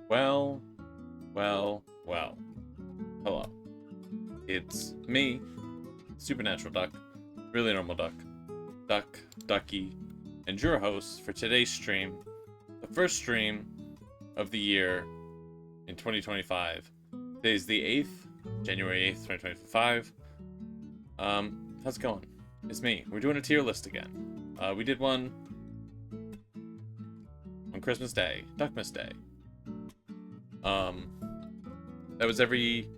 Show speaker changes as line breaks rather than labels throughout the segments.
Well, well. Hello. It's me, Supernatural Duck, Really Normal Duck, Duck, Ducky, and your host for today's stream, the first stream of the year in 2025. Today's the 8th, January 8th, 2025. How's it going? It's me. We're doing a tier list again. We did one on Christmas Day, Duckmas Day. That was every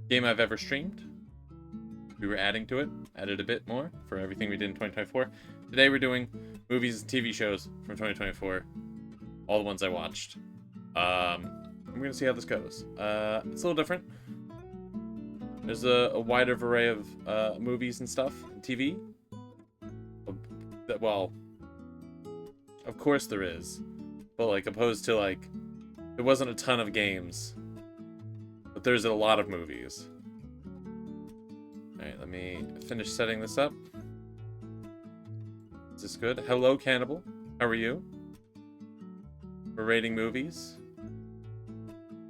game I've ever streamed. We were adding to it, added a bit more for everything we did in 2024. Today we're doing movies and TV shows from 2024, all the ones I watched. We're gonna see how this goes. It's a little different. There's a wider array of movies and stuff and TV. Well, of course there is, but like opposed to like, there wasn't a ton of games, but there's a lot of movies. Alright, let me finish setting this up. Is this good? Hello, Cannibal. How are you? We're rating movies.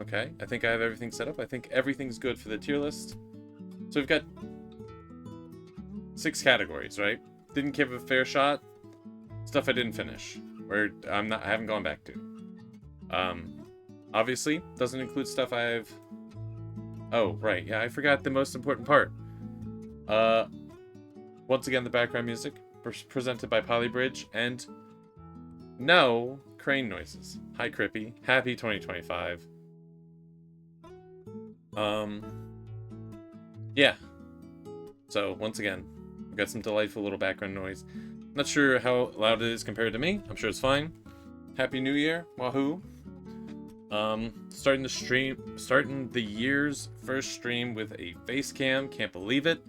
Okay, I think I have everything set up. I think everything's good for the tier list. So we've got 6 categories, right? Didn't give a fair shot. Stuff I didn't finish, or I haven't gone back to. Obviously, doesn't include stuff I've... Oh, right, yeah, I forgot the most important part. Once again, the background music, presented by Polybridge, and no crane noises. Hi, Crippy. Happy 2025. Yeah. So, once again, we've got some delightful little background noise. Not sure how loud it is compared to me. I'm sure it's fine. Happy New Year. Wahoo. Starting the year's first stream with a face cam. Can't believe it.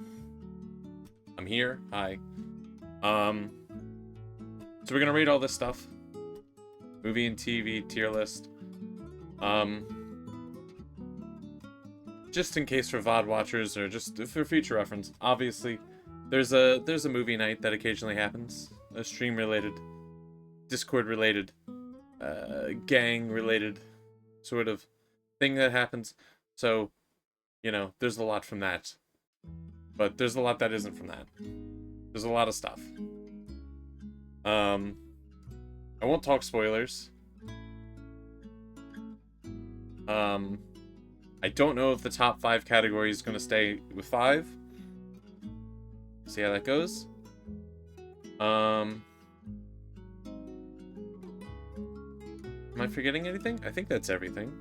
I'm here. Hi. So we're gonna rate all this stuff. Movie and TV tier list. Just in case for VOD watchers or just for future reference, obviously, there's a movie night that occasionally happens. A stream related, Discord related, gang related sort of thing that happens. So, you know, there's a lot from that. But there's a lot that isn't from that. There's a lot of stuff. I won't talk spoilers. I don't know if the top 5 categories is going to stay with 5. See how that goes. Am I forgetting anything? I think that's everything.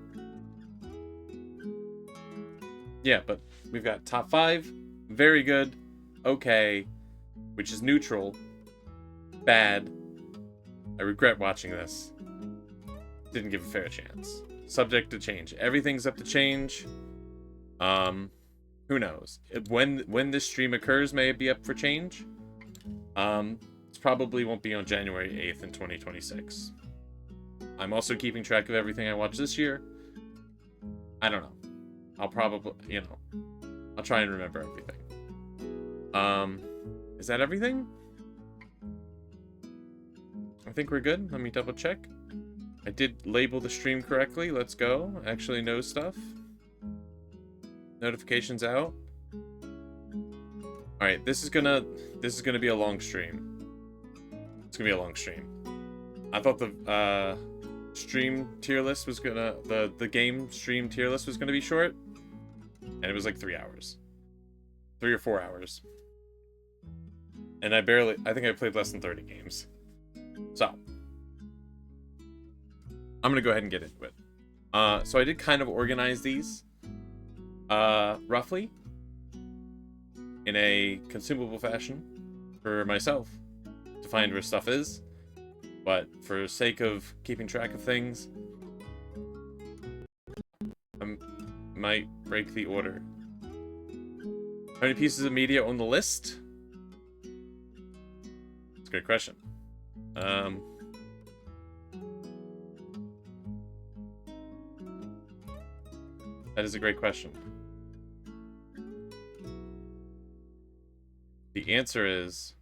Yeah, but we've got top 5, very good, okay, which is neutral, bad, I regret watching this, didn't give a fair chance, subject to change. Everything's up to change. Who knows? When this stream occurs, may it be up for change. It probably won't be on January 8th in 2026. I'm also keeping track of everything I watched this year. I don't know. I'll probably, I'll try and remember everything. Is that everything? I think we're good. Let me double check. I did label the stream correctly. Let's go. Actually know stuff. Notifications out. Alright, this is gonna be a long stream. It's gonna be a long stream. I thought the stream tier list was gonna the game stream tier list was gonna be short. And it was like 3 hours. 3 or 4 hours. And I think I played less than 30 games. So I'm gonna go ahead and get into it. So I did kind of organize these roughly in a consumable fashion for myself to find where stuff is, but for sake of keeping track of things, I might break the order. How many pieces of media on the list? That's a great question. That is a great question. The answer is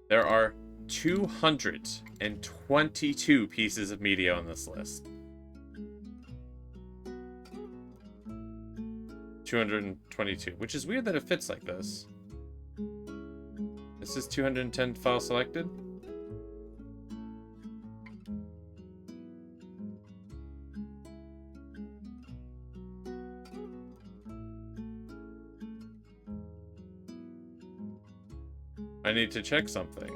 there are 222 pieces of media on this list. 222, which is weird that it fits like this. This is 210 file selected. I need to check something.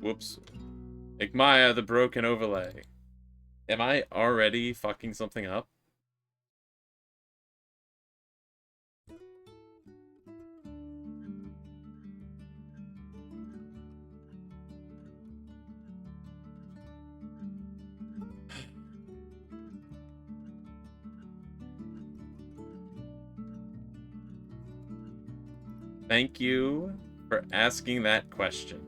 Whoops. Igmaya, the broken overlay. Am I already fucking something up? Thank you for asking that question.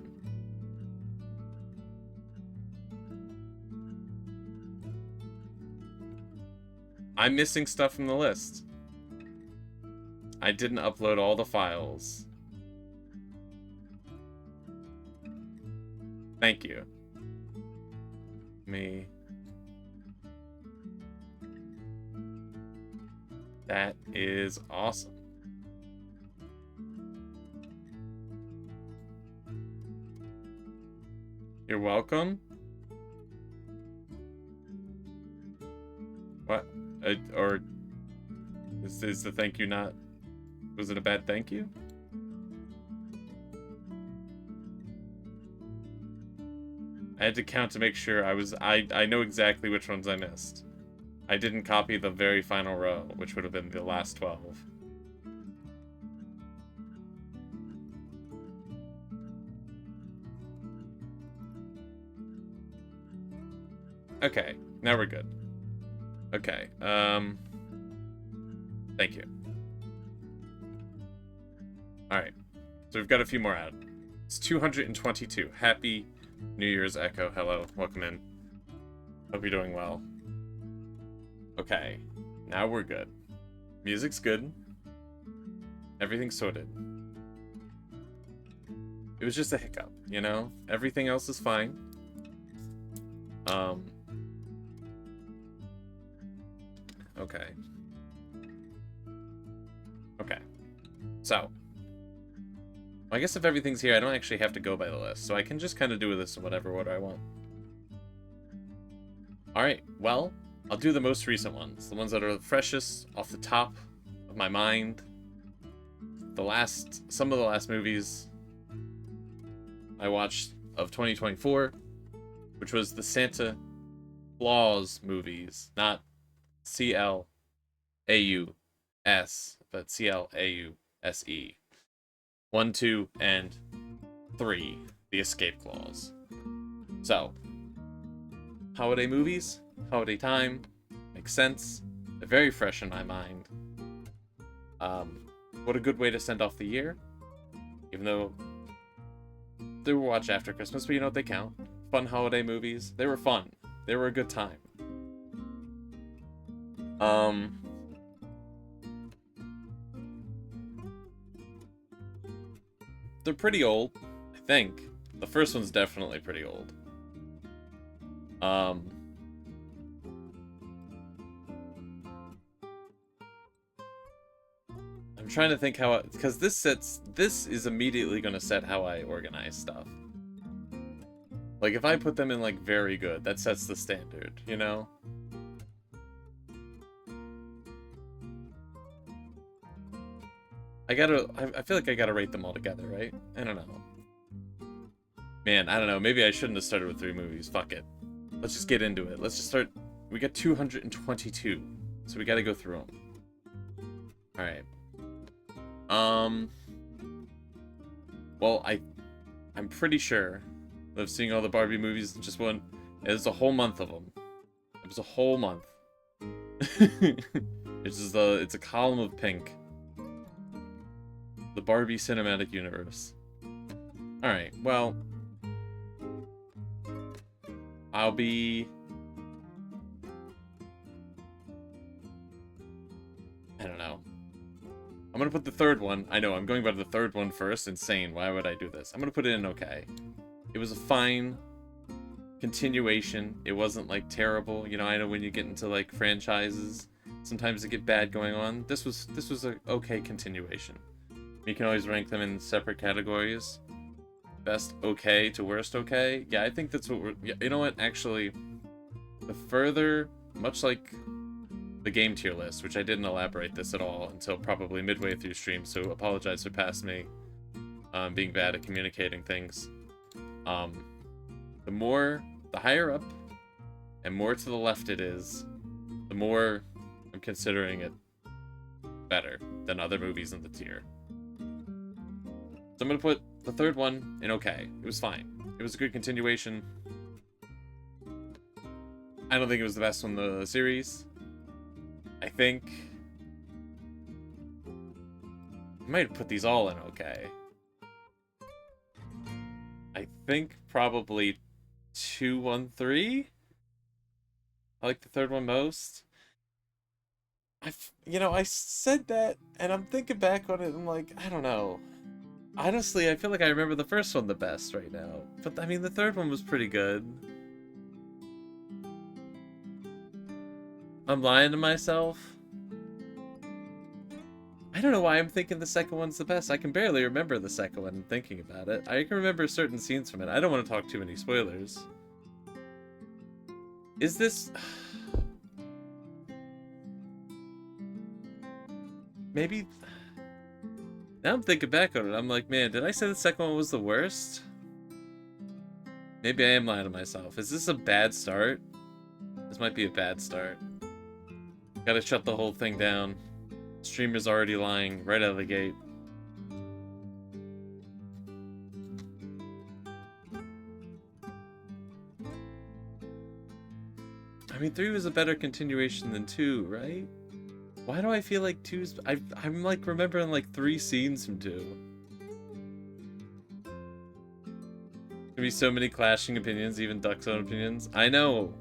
I'm missing stuff from the list. I didn't upload all the files. Thank you. Me. That is awesome. You're welcome. What? Or is the thank you not... Was it a bad thank you? I had to count to make sure I know exactly which ones I missed. I didn't copy the very final row, which would have been the last 12. Okay, now we're good. Okay, thank you. Alright, so we've got a few more out. It's 222. Happy New Year's, Echo. Hello, welcome in. Hope you're doing well. Okay, now we're good. Music's good. Everything's sorted. It was just a hiccup, you know? Everything else is fine. Okay. Okay. So. I guess if everything's here, I don't actually have to go by the list, so I can just kind of do this in whatever order I want. Alright, well, I'll do the most recent ones. The ones that are the freshest, off the top of my mind. Some of the last movies I watched of 2024, which was the Santa Claus movies, not C-L-A-U-S, but C-L-A-U-S-E. 1, 2, and 3, The Escape Clause. So, holiday movies, holiday time, makes sense. They're very fresh in my mind. What a good way to send off the year. Even though they were watched after Christmas, but you know what, they count. Fun holiday movies. They were fun. They were a good time. They're pretty old, I think. The first one's definitely pretty old. I'm trying to think how, because this is immediately going to set how I organize stuff. Like, if I put them in, like, very good, that sets the standard, you know? I feel like I gotta rate them all together, right? I don't know. Man, I don't know. Maybe I shouldn't have started with 3 movies. Fuck it. Let's just get into it. Let's just start. We got 222. So we gotta go through them. Alright. Well, I'm pretty sure that seeing all the Barbie movies in just one. It was a whole month of them. It was a whole month. It's a column of pink. The Barbie Cinematic Universe. Alright, well. I'll be... I don't know. I'm gonna put the third one. I know, I'm going by the third one first. Insane. Why would I do this? I'm gonna put it in okay. It was a fine continuation. It wasn't, like, terrible. You know, I know when you get into, like, franchises, sometimes they get bad going on. This was a okay continuation. You can always rank them in separate categories. Best okay to worst okay. Yeah, I think that's what we're... Yeah, you know what? Actually, the further... Much like the game tier list, which I didn't elaborate this at all until probably midway through stream, so apologize for past me being bad at communicating things. The higher up and more to the left it is, the more I'm considering it better than other movies in the tier. So I'm gonna put the third one in okay. It was fine. It was a good continuation. I don't think it was the best one in the series. I think I might put these all in okay. I think probably 2, 1, 3. I like the third one most. I said that, and I'm thinking back on it, and I'm like, I don't know. Honestly, I feel like I remember the first one the best right now. But, I mean, the third one was pretty good. I'm lying to myself. I don't know why I'm thinking the second one's the best. I can barely remember the second one thinking about it. I can remember certain scenes from it. I don't want to talk too many spoilers. Is this... Maybe... Now I'm thinking back on it. I'm like, man, did I say the second one was the worst? Maybe I am lying to myself. Is this a bad start? This might be a bad start. Gotta shut the whole thing down. Streamer's already lying right out of the gate. I mean, 3 was a better continuation than 2, right? Why do I feel like 2's... I'm like remembering like 3 scenes from 2. There'll be so many clashing opinions, even Duck's own opinions. I know.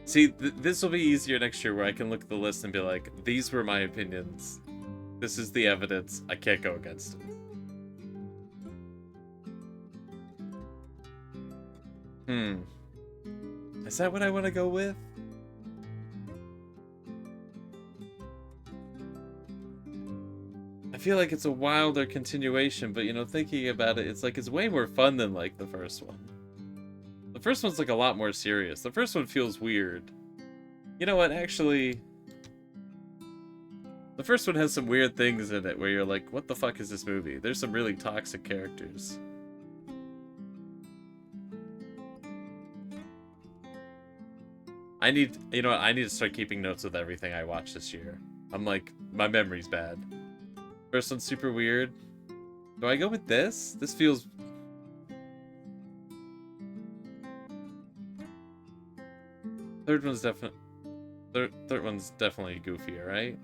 See, this will be easier next year where I can look at the list and be like, these were my opinions. This is the evidence. I can't go against them. Is that what I want to go with? I feel like it's a wilder continuation, but, you know, thinking about it, it's like it's way more fun than, like, the first one. The first one's, like, a lot more serious. The first one feels weird. You know what, actually... The first one has some weird things in it where you're like, what the fuck is this movie? There's some really toxic characters. I need to start keeping notes with everything I watch this year. I'm like, my memory's bad. First one's super weird. Do I go with this? This feels... Third one's definitely goofier, right?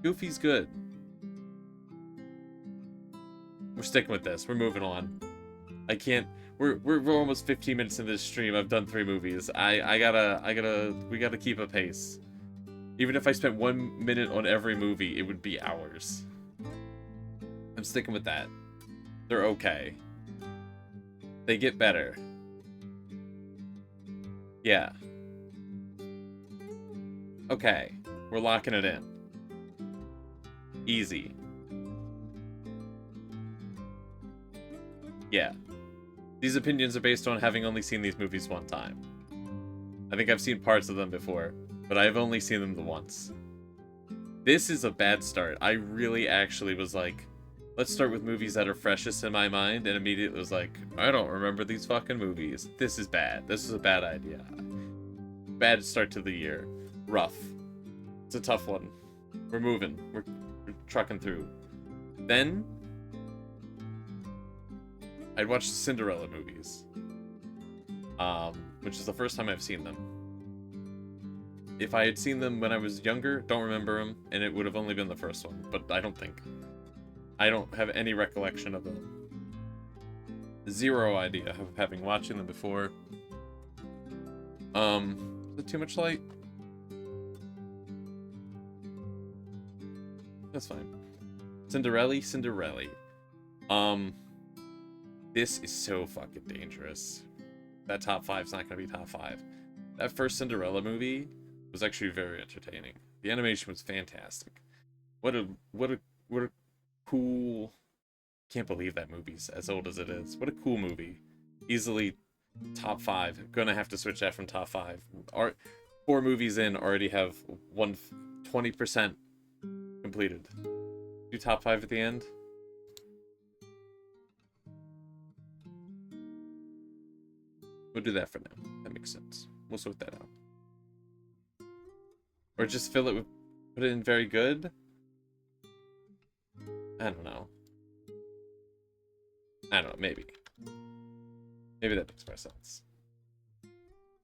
Goofy's good. We're sticking with this. We're moving on. I can't... We're almost 15 minutes into this stream. I've done 3 movies. We gotta keep a pace. Even if I spent 1 minute on every movie, it would be hours. I'm sticking with that. They're okay. They get better. Yeah. Okay. We're locking it in. Easy. Yeah. These opinions are based on having only seen these movies one time. I think I've seen parts of them before, but I've only seen them the once. This is a bad start. I really actually was like, let's start with movies that are freshest in my mind, and immediately was like, I don't remember these fucking movies. This is bad. This is a bad idea. Bad start to the year. Rough. It's a tough one. We're moving. We're trucking through. Then I'd watch the Cinderella movies, which is the first time I've seen them. If I had seen them when I was younger, don't remember them, and it would have only been the first one, but I don't have any recollection of them. Zero idea of having watching them before. Is it too much light? That's fine. Cinderella. This is so fucking dangerous. That top five's not gonna be top five. That first Cinderella movie was actually very entertaining. The animation was fantastic. What a cool. Can't believe that movie's as old as it is. What a cool movie. Easily top five. Gonna have to switch that from top five. 4 movies in already have 20% completed. Do top 5 at the end. We'll do that for now. That makes sense. We'll sort that out. Or just fill it with, put it in very good. I don't know. Maybe. Maybe that makes more sense.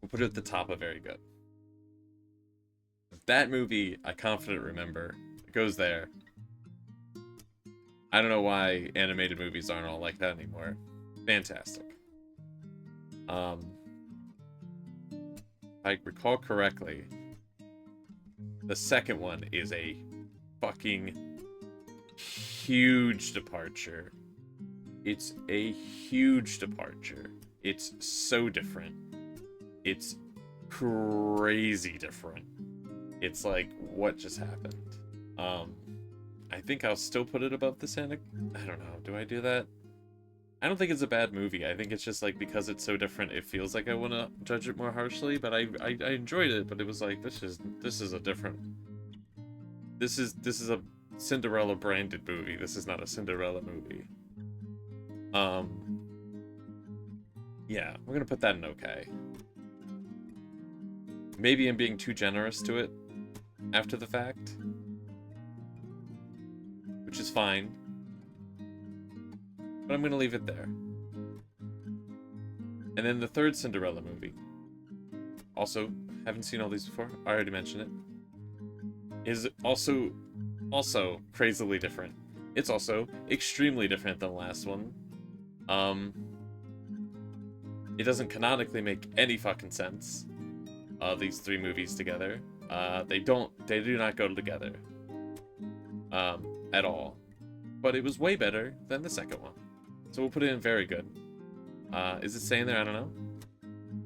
We'll put it at the top of very good. That movie, I confidently remember. It goes there. I don't know why animated movies aren't all like that anymore. Fantastic. If I recall correctly, the second one is a fucking huge departure. It's a huge departure. It's so different. It's crazy different. It's like, what just happened? I think I'll still put it above the Santa... I don't know. Do I do that? I don't think it's a bad movie. I think it's just like, because it's so different, it feels like I want to judge it more harshly, but I enjoyed it, but it was like, this is a different... This is a Cinderella branded movie. This is not a Cinderella movie. Yeah, we're gonna put that in okay. Maybe I'm being too generous to it after the fact, which is fine, but I'm gonna leave it there. And then the third Cinderella movie, also haven't seen all these before, I already mentioned it, is also crazily different. It's also extremely different than the last one. It doesn't canonically make any fucking sense. These 3 movies together. They do not go together. At all. But it was way better than the second one. So we'll put it in very good. Is it saying there? I don't know.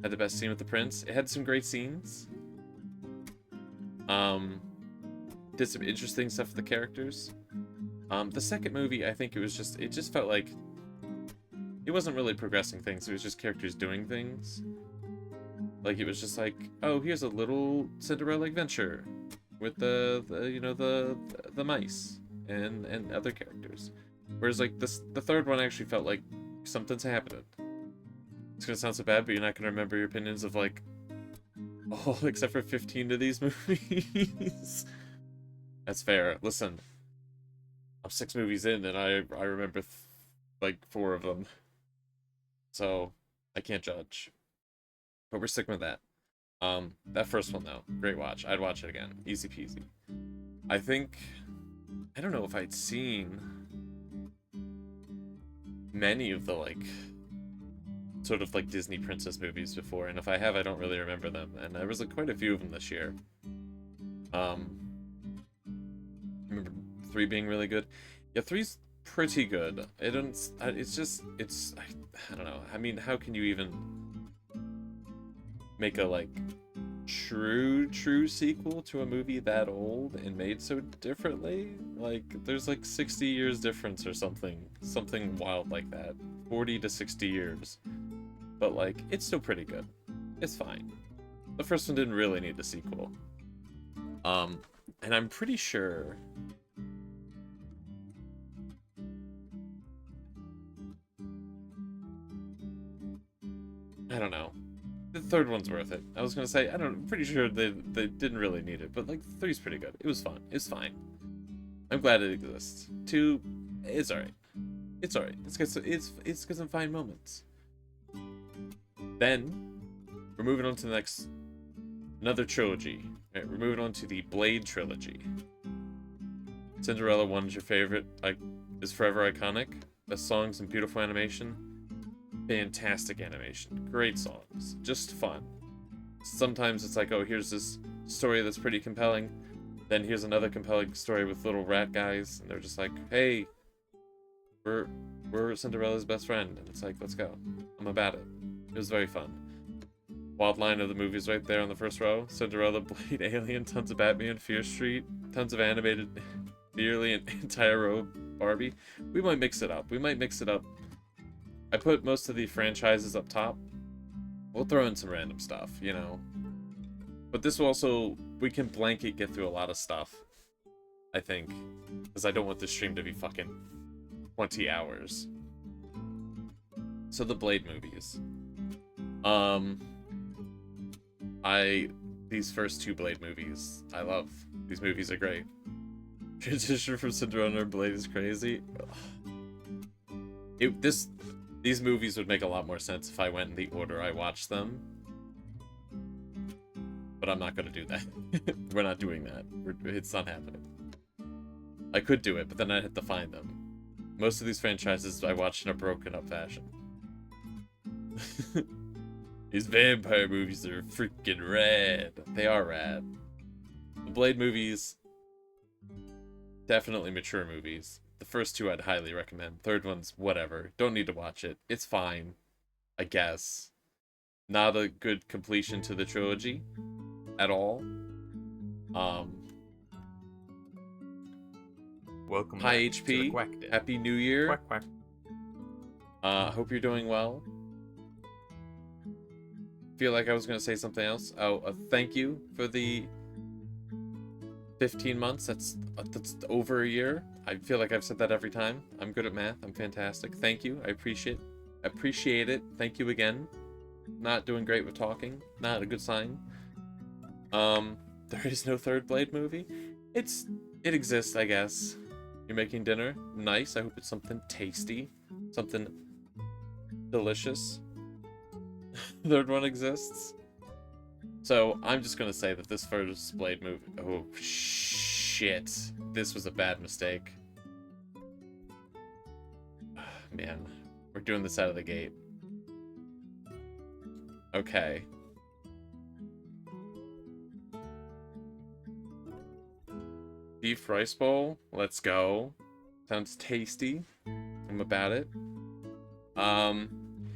Had the best scene with the prince. It had some great scenes. Did some interesting stuff with the characters. The second movie, I think it just felt like it wasn't really progressing things. It was just characters doing things. Like, it was just like, oh, here's a little Cinderella adventure with the mice and other characters. Whereas like the third one actually felt like something's happening. It's gonna sound so bad, but you're not gonna remember your opinions of like all except for 15 of these movies. That's fair. Listen, I'm 6 movies in and I remember like 4 of them. So I can't judge. But we're sticking with that. That first one though, great watch. I'd watch it again. Easy peasy. I don't know if I'd seen many of the like sort of like Disney princess movies before, and if I have, I don't really remember them. And there was like quite a few of them this year. I remember 3 being really good. Yeah, 3's pretty good. I don't know. I mean, how can you even make a like true sequel to a movie that old and made so differently? Like, there's like 60 years difference or something wild like that. 40 to 60 years, but like, it's still pretty good. It's fine. The first one didn't really need a sequel. And I'm pretty sure I don't know. The third one's worth it. I was gonna say, I'm pretty sure they didn't really need it, but like 3's pretty good. It was fun. It's fine. I'm glad it exists. 2, it's alright. It's alright. It's got some fine moments. Then we're moving on to the next, another trilogy. Right, we're moving on to the Blade trilogy. Cinderella 1 is your favorite, like, is forever iconic. Best songs and beautiful animation. Fantastic animation. Great songs. Just fun. Sometimes it's like, oh, here's this story that's pretty compelling. Then here's another compelling story with little rat guys, and they're just like, hey, we're Cinderella's best friend, and it's like, let's go. I'm about it. It was very fun. Wild line of the movies right there on the first row. Cinderella, Blade, Alien, tons of Batman, Fear Street, tons of animated, nearly an entire row of Barbie. We might mix it up. I put most of the franchises up top. We'll throw in some random stuff, you know. But this will also, we can blanket get through a lot of stuff, I think. Because I don't want this stream to be fucking 20 hours. So the Blade movies. These first two Blade movies, I love. These movies are great. Transition from Cinderella to Blade is crazy. These movies would make a lot more sense if I went in the order I watched them. But I'm not gonna do that. We're not doing that. It's not happening. I could do it, but then I'd have to find them. Most of these franchises I watched in a broken up fashion. These vampire movies are freaking rad. They are rad. The Blade movies, definitely mature movies. The first two I'd highly recommend. Third one's whatever. Don't need to watch it. It's fine, I guess. Not a good completion to the trilogy at all.
Welcome.
Hi HP. Happy New Year.
Quack, quack.
Hope you're doing well. Feel like I was gonna say something else. Oh, thank you for the 15 months. That's over a year. I feel like I've said that every time. I'm good at math. I'm fantastic. Thank you. I appreciate it. Thank you again. Not doing great with talking. Not a good sign. There is no third Blade movie. It exists, I guess. You're making dinner. Nice. I hope it's something tasty. Something delicious. Third one exists. So I'm just gonna say that this first Blade movie. Oh shit! This was a bad mistake. Man, we're doing this out of the gate. Okay. Beef rice bowl. Let's go. Sounds tasty. I'm about it.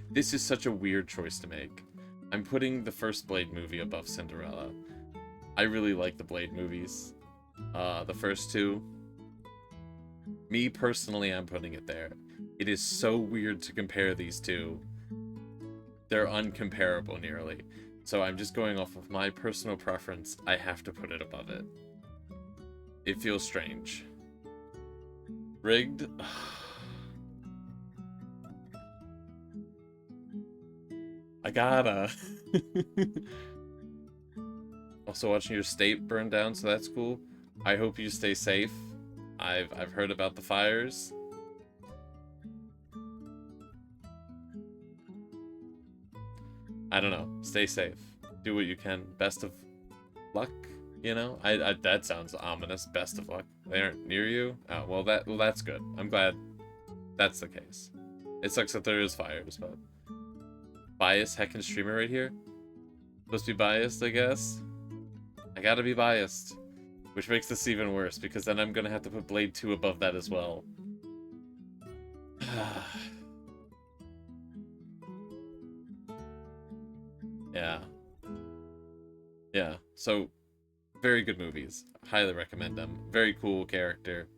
This is such a weird choice to make. I'm putting the first Blade movie above Cinderella. I really like the Blade movies. The first two. Me personally, I'm putting it there. It is so weird to compare these two. They're uncomparable nearly. So I'm just going off of my personal preference. I have to put it above it. It feels strange. Rigged? I gotta. Also watching your state burn down, so that's cool. I hope you stay safe. I've heard about the fires. I don't know. Stay safe. Do what you can. Best of luck. You know, I that sounds ominous. Best of luck. They aren't near you. Oh, well that's good. I'm glad that's the case. It sucks that there is fires, but biased heckin' streamer right here. Supposed to be biased, I guess. I gotta be biased, which makes this even worse because then I'm gonna have to put Blade 2 above that as well. Yeah. So. Very good movies. Highly recommend them. Very cool character.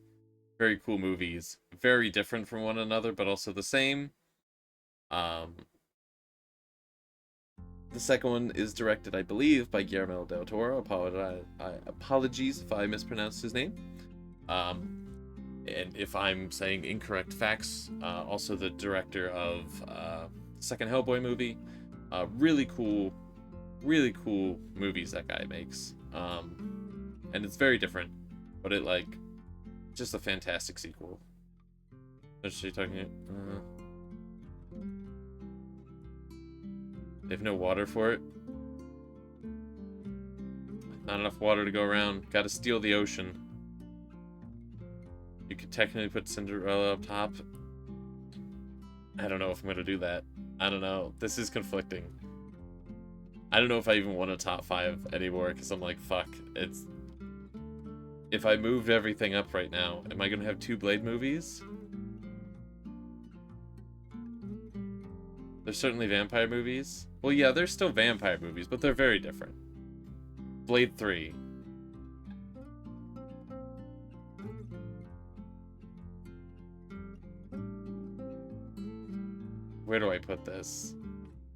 Very cool movies. Very different from one another, but also the same. The second one is directed, I believe, by Guillermo del Toro. Apologies if I mispronounced his name. And if I'm saying incorrect facts, also the director of the second Hellboy movie. Really cool movies that guy makes. And it's very different, but it just a fantastic sequel. What's she talking about? They have no water for it. Not enough water to go around. Gotta steal the ocean. You could technically put Cinderella up top. I don't know if I'm gonna do that. I don't know. This is conflicting. I don't know if I even want a top 5 anymore, because I'm like, fuck, If I moved everything up right now, am I gonna have 2 Blade movies? There's certainly vampire movies. Well, yeah, there's still vampire movies, but they're very different. Blade 3. Where do I put this?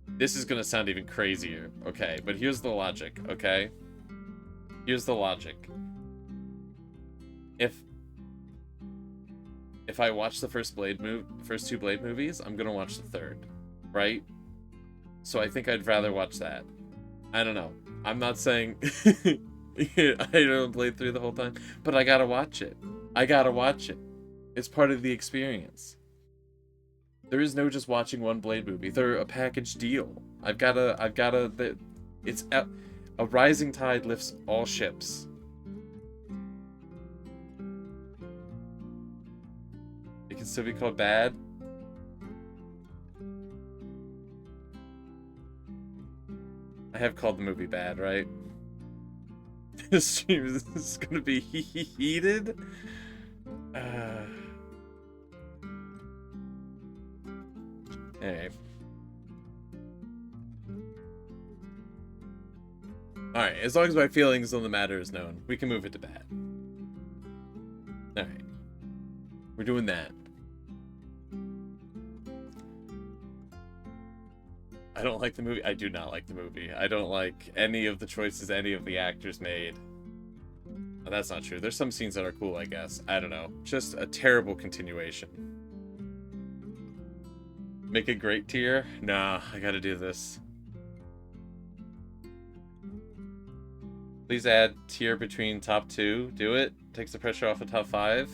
This is gonna sound even crazier. Okay, but here's the logic, okay? Here's the logic. If I watch the first two Blade movies, I'm gonna watch the third, right? So I think I'd rather watch that. I don't know. I'm not saying I don't Blade through the whole time, but I gotta watch it. I gotta watch it. It's part of the experience. There is no just watching one Blade movie. They're a package deal. It's a rising tide lifts all ships. It can still be called bad. I have called the movie bad, right? This stream is gonna be heated. Alright. Alright, as long as my feelings on the matter is known, we can move it to bad. Alright. We're doing that. I don't like the movie. I do not like the movie. I don't like any of the choices any of the actors made. Oh, that's not true. There's some scenes that are cool, I guess. I don't know. Just a terrible continuation. Make a great tier? Nah, I gotta do this. Please add tier between top 2. Do it. Takes the pressure off of top 5.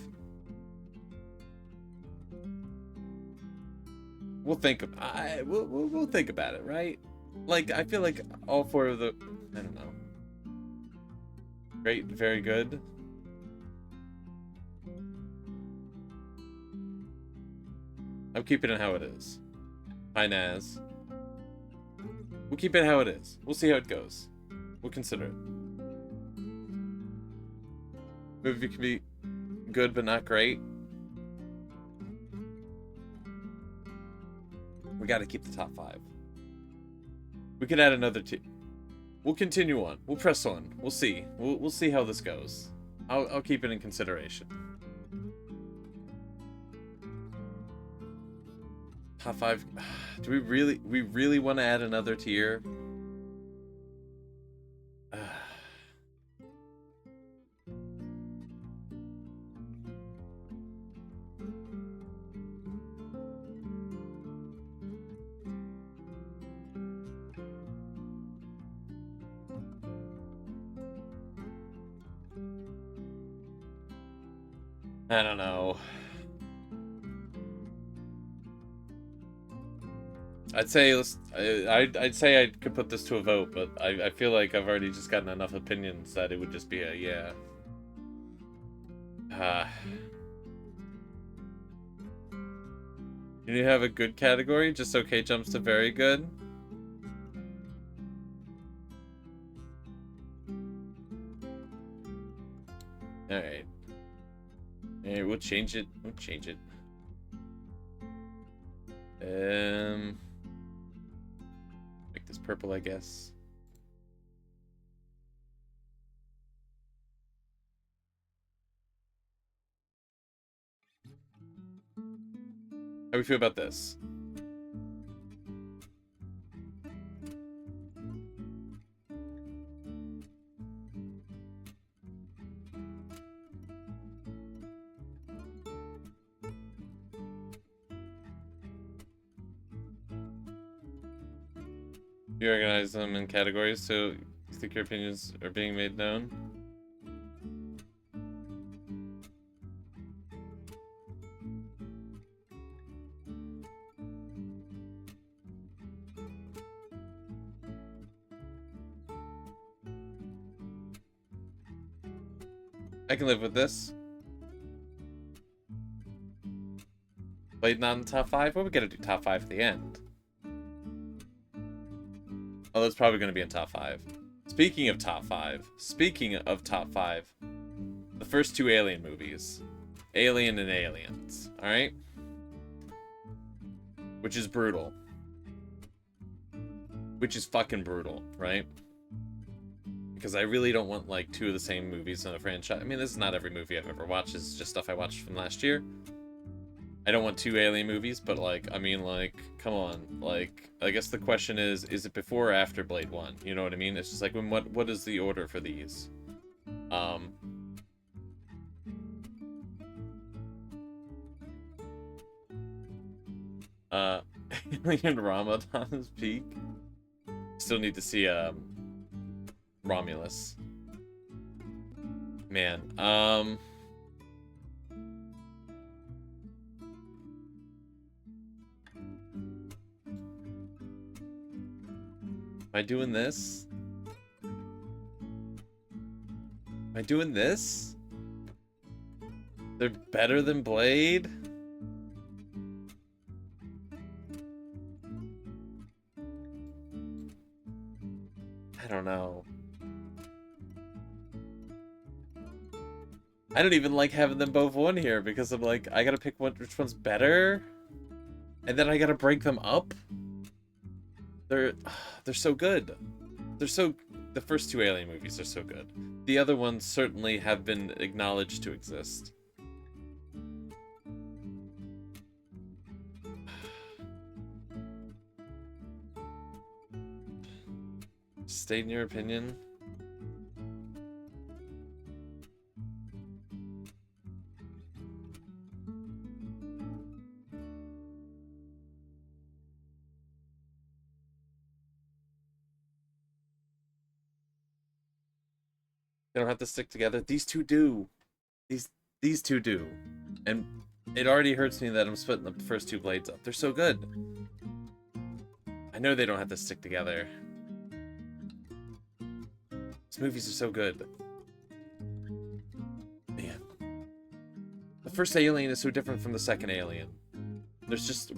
We'll think we'll think about it, right? Like, I feel like all 4 of the... I don't know. Great, very good. I'm keeping it how it is. Hi, Naz. We'll keep it how it is. We'll see how it goes. We'll consider it. Movie can be good, but not great. We gotta keep the top 5. We could add another tier. We'll continue on. We'll press on. We'll see. We'll see how this goes. I'll keep it in consideration. Top 5. Do we really want to add another tier? I don't know. I'd say I'd say I could put this to a vote, but I feel like I've already just gotten enough opinions that it would just be a yeah. You have a good category? Just okay jumps to very good? Alright. Alright, we'll change it. We'll change it. Make this purple, I guess. How do we feel about this? You organize them in categories so you think your opinions are being made known? I can live with this. Blade not in top 5? Well, we gotta do top 5 at the end. Oh, that's probably gonna be in top 5. Speaking of top 5. The first two Alien movies. Alien and Aliens. Alright? Which is brutal. Which is fucking brutal, right? Because I really don't want, like, two of the same movies in a franchise. I mean, this is not every movie I've ever watched. This is just stuff I watched from last year. I don't want two Alien movies, but, like, I mean, like, come on. Like, I guess the question is it before or after Blade 1? You know what I mean? It's just like, what is the order for these? Alien Ramadan's peak. Still need to see, Romulus. Man, am I doing this? Am I doing this? They're better than Blade? I don't know. I don't even like having them both on here because I'm like, I gotta pick which one's better, and then I gotta break them up. They're so good. The first two Alien movies are so good. The other ones certainly have been acknowledged to exist. State in your opinion. They don't have to stick together. These two do. These two do. And it already hurts me that I'm splitting the first two Blades up. They're so good. I know they don't have to stick together. These movies are so good. Man. The first Alien is so different from the second Alien. There's just...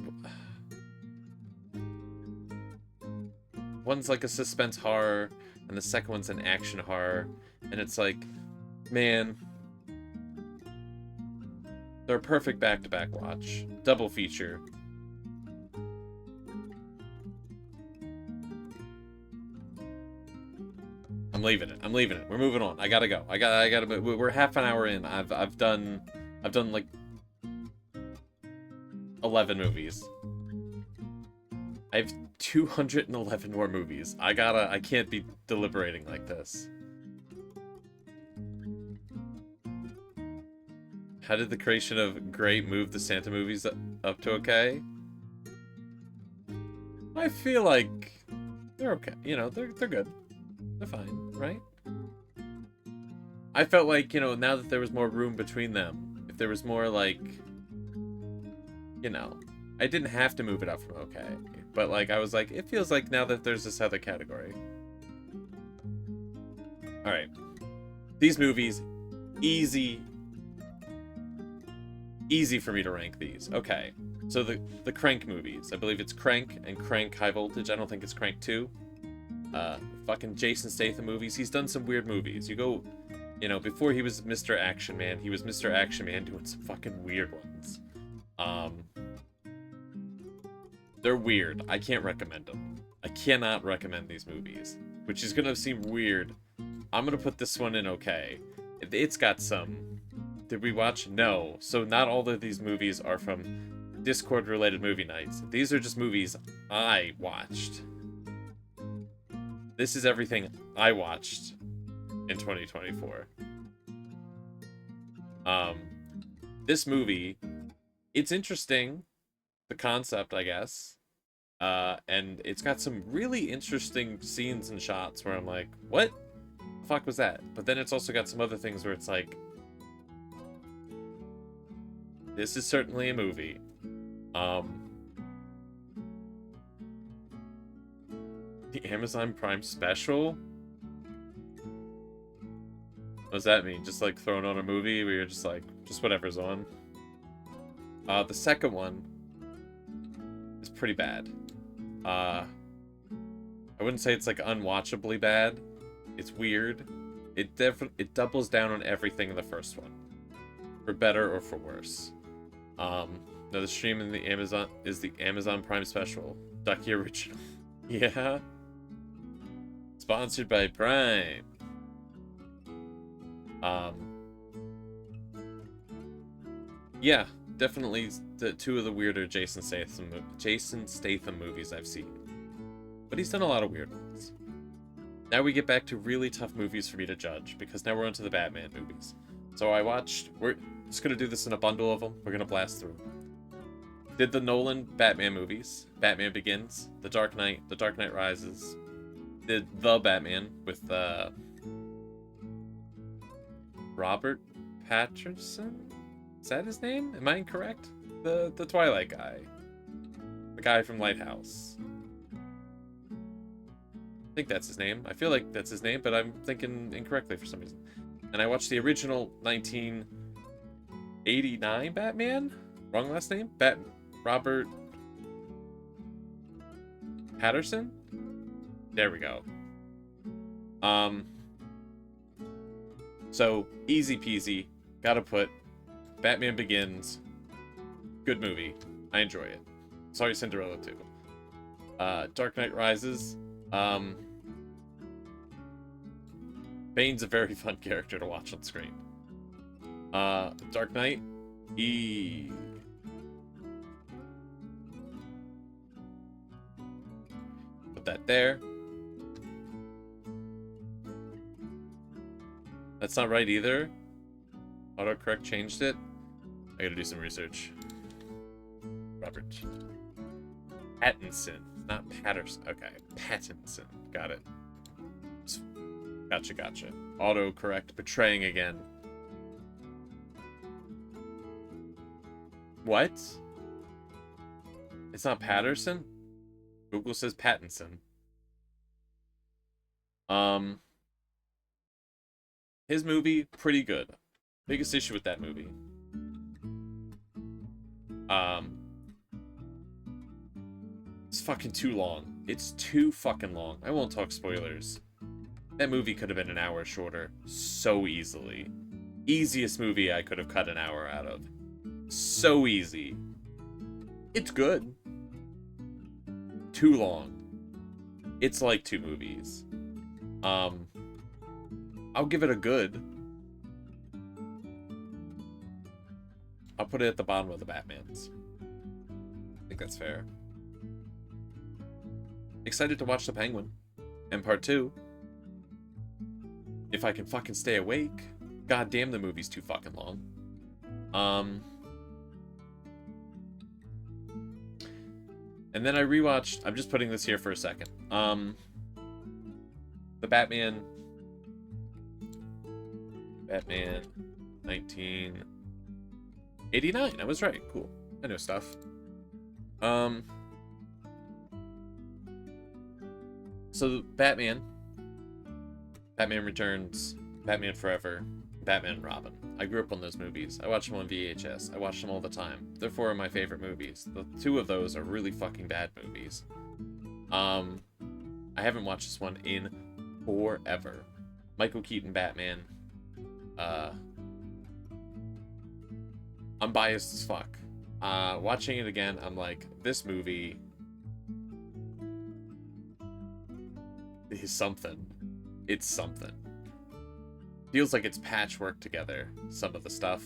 One's like a suspense horror, and the second one's an action horror. And it's like, man, they're a perfect back-to-back watch. Double feature. I'm leaving it. I'm leaving it. We're moving on. I gotta go. I gotta. We're half an hour in. I've done like 11 movies. I have 211 more movies. I can't be deliberating like this. How did the creation of Great move the Santa movies up to okay? I feel like they're okay. You know, they're good. They're fine, right? I felt like, you know, now that there was more room between them, if there was more, like, you know, I didn't have to move it up from okay. But, like, I was like, it feels like now that there's this other category. Alright. These movies, easy for me to rank these. Okay. So the Crank movies. I believe it's Crank and Crank High Voltage. I don't think it's Crank 2. Fucking Jason Statham movies. He's done some weird movies. You go, you know, before he was Mr. Action Man, he was Mr. Action Man doing some fucking weird ones. They're weird. I can't recommend them. I cannot recommend these movies, which is gonna seem weird. I'm gonna put this one in okay. It's got some... Did we watch? No. So not all of these movies are from Discord-related movie nights. These are just movies I watched. This is everything I watched in 2024. This movie, it's interesting, the concept, I guess. And it's got some really interesting scenes and shots where I'm like, what the fuck was that? But then it's also got some other things where it's like, this is certainly a movie. The Amazon Prime special? What does that mean? Just like throwing on a movie where you're just like, just whatever's on? The second one is pretty bad. I wouldn't say it's like unwatchably bad. It's weird. It doubles down on everything in the first one, for better or for worse. Now the stream in the Amazon is the Amazon Prime special, Ducky Original. Yeah. Sponsored by Prime. Yeah, definitely the two of the weirder Jason Statham movies I've seen. But he's done a lot of weird ones. Now we get back to really tough movies for me to judge, because now we're onto the Batman movies. So we're just gonna do this in a bundle of them. We're gonna blast through. Did the Nolan Batman movies, Batman Begins, The Dark Knight Rises. Did The Batman with Robert Pattinson? Is that his name? Am I incorrect? The Twilight guy. The guy from Lighthouse. I think that's his name. I feel like that's his name, but I'm thinking incorrectly for some reason. And I watched the original 1989 Batman? Wrong last name? Robert Patterson? There we go. So, easy peasy. Gotta put Batman Begins. Good movie. I enjoy it. Sorry, Cinderella too. Dark Knight Rises. Bane's a very fun character to watch on screen. Dark Knight. Put that there. That's not right either. Autocorrect changed it. I gotta do some research. Robert Pattinson, not Patterson. Okay, Pattinson. Got it. Gotcha. Autocorrect betraying again. What? It's not Patterson? Google says Pattinson. His movie, pretty good. Biggest issue with that movie. It's fucking too long. It's too fucking long. I won't talk spoilers. That movie could have been an hour shorter. So easily. Easiest movie I could have cut an hour out of. So easy. It's good. Too long. It's like 2 movies. I'll give it a good. I'll put it at the bottom of the Batmans. I think that's fair. Excited to watch The Penguin. And part 2. If I can fucking stay awake. God damn, the movie's too fucking long. And then I rewatched... I'm just putting this here for a second. The Batman 1989. I was right. Cool. I know stuff. So Batman Returns, Batman Forever, Batman and Robin. I grew up on those movies. I watched them on VHS. I watched them all the time. They're 4 of my favorite movies. The 2 of those are really fucking bad movies. I haven't watched this one in forever. Michael Keaton Batman. I'm biased as fuck. Watching it again, I'm like, this movie is something. It's something. Feels like it's patchwork together, some of the stuff.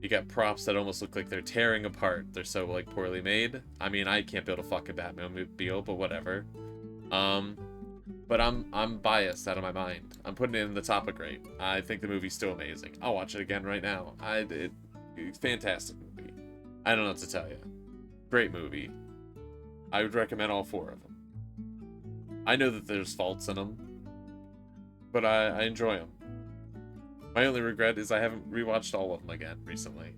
You got props that almost look like they're tearing apart. They're so, like, poorly made. I mean, I can't build a fucking Batmobile, but whatever. But I'm biased out of my mind. I'm putting it in the top of great. I think the movie's still amazing. I'll watch it again right now. It's fantastic movie. I don't know what to tell you. Great movie. I would recommend all 4 of them. I know that there's faults in them, but I enjoy them. My only regret is I haven't rewatched all of them again recently.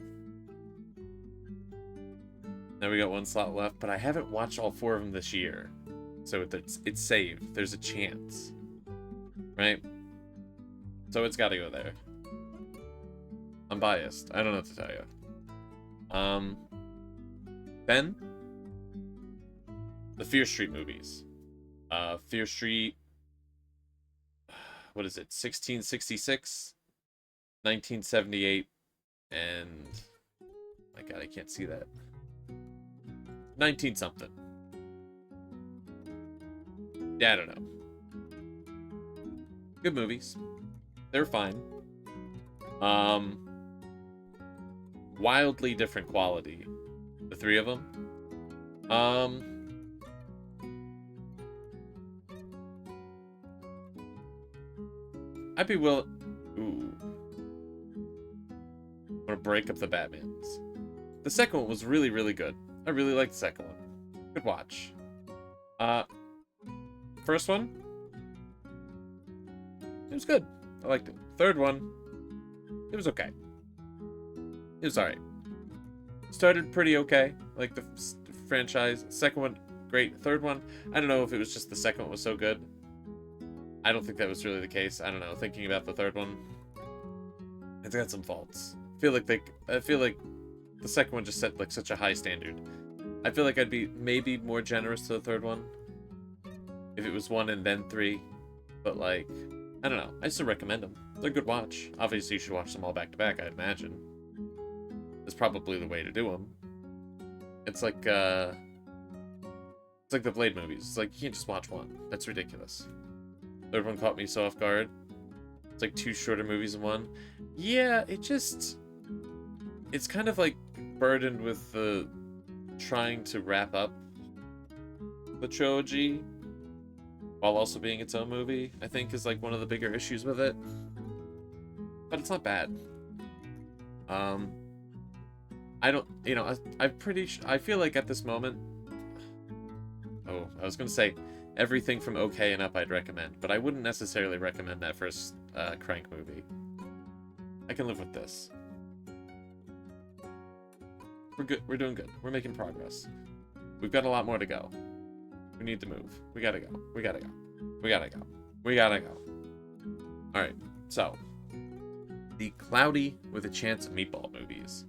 Now we got 1 slot left, but I haven't watched all 4 of them this year. So it's saved. There's a chance. Right? So it's gotta go there. I'm biased. I don't know what to tell you. Then, the Fear Street movies. Fear Street... what is it, 1666, 1978, and my god, I can't see that. 19 something. Yeah, I don't know. Good movies. They're fine. Wildly different quality, the three of them. I'd be willing. Ooh. I'm gonna break up the Batmans. The second one was really, really good. I really liked the second one. Good watch. First one, it was good. I liked it. Third one, it was okay. It was alright. Started pretty okay, like the franchise. Second one, great. Third one, I don't know if it was just the second one was so good. I don't think that was really the case. I don't know. Thinking about the third one, it's got some faults. I feel like the second one just set like such a high standard. I feel like I'd be maybe more generous to the third one if it was 1 and then 3, but like, I don't know. I still recommend them. They're a good watch. Obviously, you should watch them all back to back, I'd imagine. That's probably the way to do them. It's like the Blade movies. It's like, you can't just watch one. That's ridiculous. Third one caught me so off guard. It's like 2 shorter movies in one. Yeah, it's kind of like burdened with the trying to wrap up the trilogy while also being its own movie, I think is like one of the bigger issues with it. But it's not bad. I don't, you know, I feel like at this moment, oh, I was gonna say everything from okay and up I'd recommend, but I wouldn't necessarily recommend that first Crank movie. I can live with this. We're good. We're doing good. We're making progress. We've got a lot more to go. We need to move. We gotta go. We gotta go. We gotta go. We gotta go. Alright, so the Cloudy with a Chance of Meatball movies,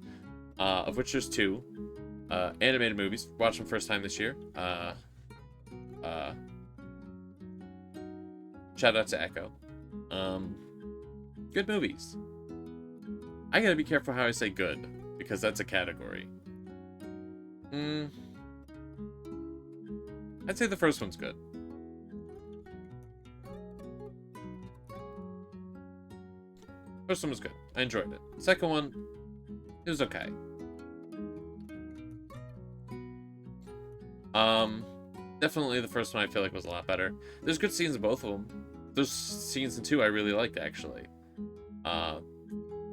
of which there's 2 animated movies. Watched them first time this year. Shout out to Echo. Good movies. I gotta be careful how I say good, because that's a category. I'd say the first one's good. First one was good. I enjoyed it. Second one, it was okay. Definitely the first one I feel like was a lot better. There's good scenes in both of them. There's scenes in 2 I really liked, actually.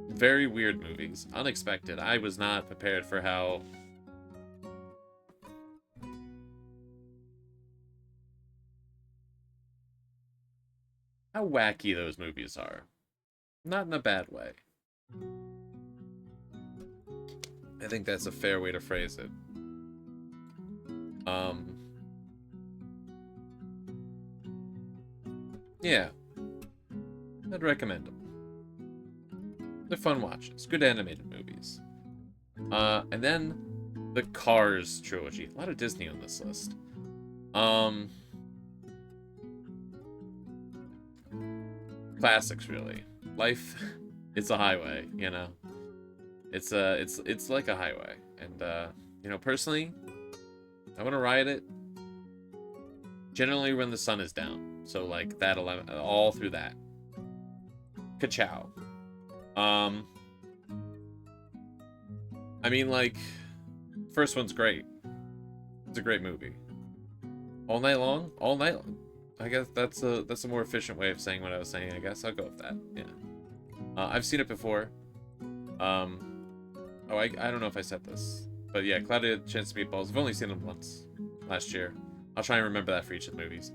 Very weird movies. Unexpected. I was not prepared for how wacky those movies are. Not in a bad way. I think that's a fair way to phrase it. Yeah. I'd recommend them. They're fun watches. Good animated movies. And then the Cars trilogy. A lot of Disney on this list. Classics, really. Life, it's a highway, you know. It's like a highway, and you know, personally, I want to ride it generally when the sun is down. So like that 11, all through that. Ka-chow. I mean, like, first one's great. It's a great movie. All night long, all night long. I guess that's a more efficient way of saying what I was saying. I guess I'll go with that. Yeah. I've seen it before. Oh, I don't know if I said this, but yeah, Cloudy with a Chance of Meatballs. I've only seen them once last year. I'll try and remember that for each of the movies.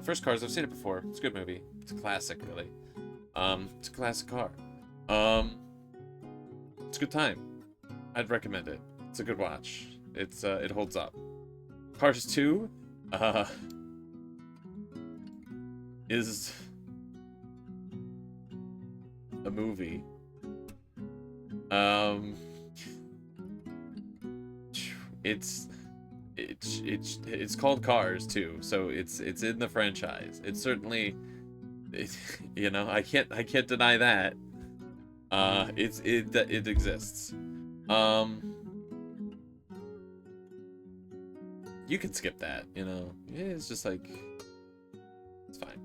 First Cars, I've seen it before. It's a good movie. It's a classic, really. It's a classic car. It's a good time. I'd recommend it. It's a good watch. It holds up. Cars 2, is a movie. It's called Cars too, so it's in the franchise. It's certainly You know, I can't deny that. It exists. You can skip that, you know. It's just like, it's fine.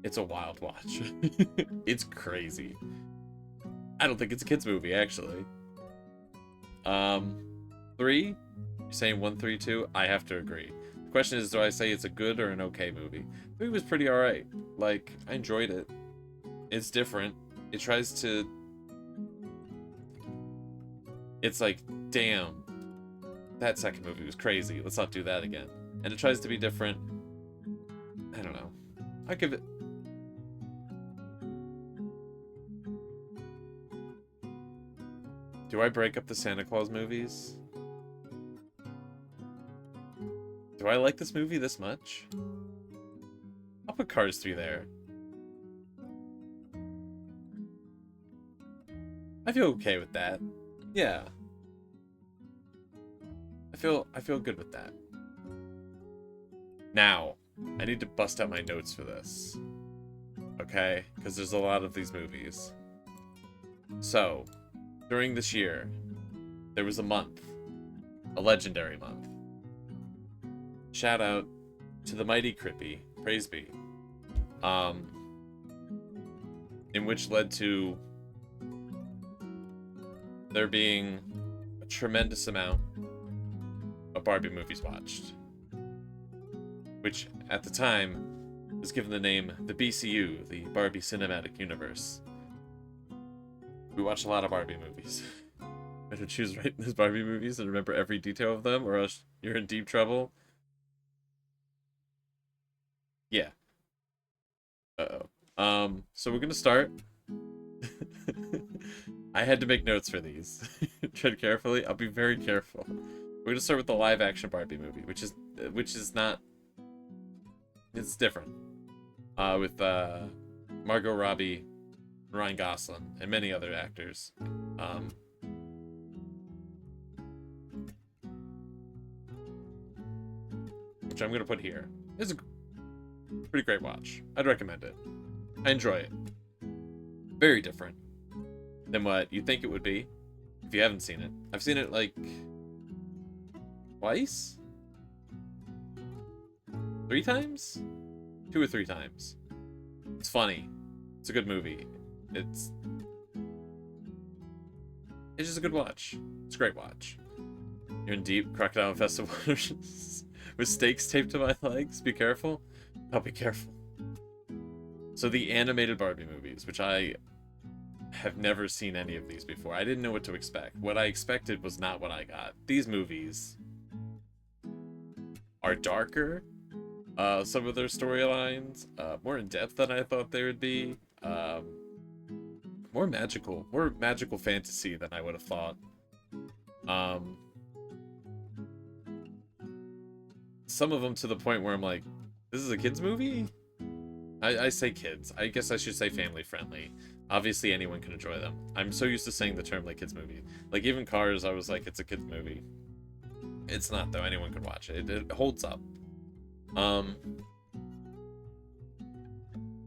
It's a wild watch. It's crazy. I don't think it's a kids movie, actually. 3? You're saying 1, 3, 2? I have to agree. The question is, do I say it's a good or an okay movie? The movie was pretty alright. Like, I enjoyed it. It's different. It tries to... It's like, damn. That second movie was crazy. Let's not do that again. And it tries to be different. I don't know. I'll give it... Do I break up the Santa Claus movies? Do I like this movie this much? I'll put Cars 3 there. I feel okay with that. Yeah. I feel good with that. Now, I need to bust out my notes for this. Okay? Because there's a lot of these movies. So, during this year, there was a month. A legendary month. Shout out to the mighty Crippy. Praise be. In which led to there being a tremendous amount of Barbie movies watched. Which, at the time, was given the name the BCU, the Barbie Cinematic Universe. We watch a lot of Barbie movies. Better choose right in those Barbie movies and remember every detail of them, or else you're in deep trouble. Yeah. Uh-oh. So we're gonna start. I had to make notes for these. Tread carefully. I'll be very careful. We're gonna start with the live-action Barbie movie, which is not. It's different. With Margot Robbie, Ryan Gosling, and many other actors. Which I'm gonna put here. It's a pretty great watch. I'd recommend it. I enjoy it. Very different than what you think it would be if you haven't seen it. I've seen it like twice? 3 times? 2 or 3 times. It's funny. It's a good movie. It's just a good watch. It's a great watch. You're in deep crocodile infested waters with stakes taped to my legs. Be careful. I'll be careful. So the animated Barbie movies, which I have never seen any of these before. I didn't know what to expect. What I expected was not what I got. These movies are darker. Some of their storylines, more in depth than I thought they would be. More magical fantasy than I would have thought. Some of them to the point where I'm like, this is a kids movie? I say kids. I guess I should say family friendly. Obviously anyone can enjoy them. I'm so used to saying the term like kids movie. Like even Cars, I was like, it's a kids movie. It's not though. Anyone can watch it. It holds up.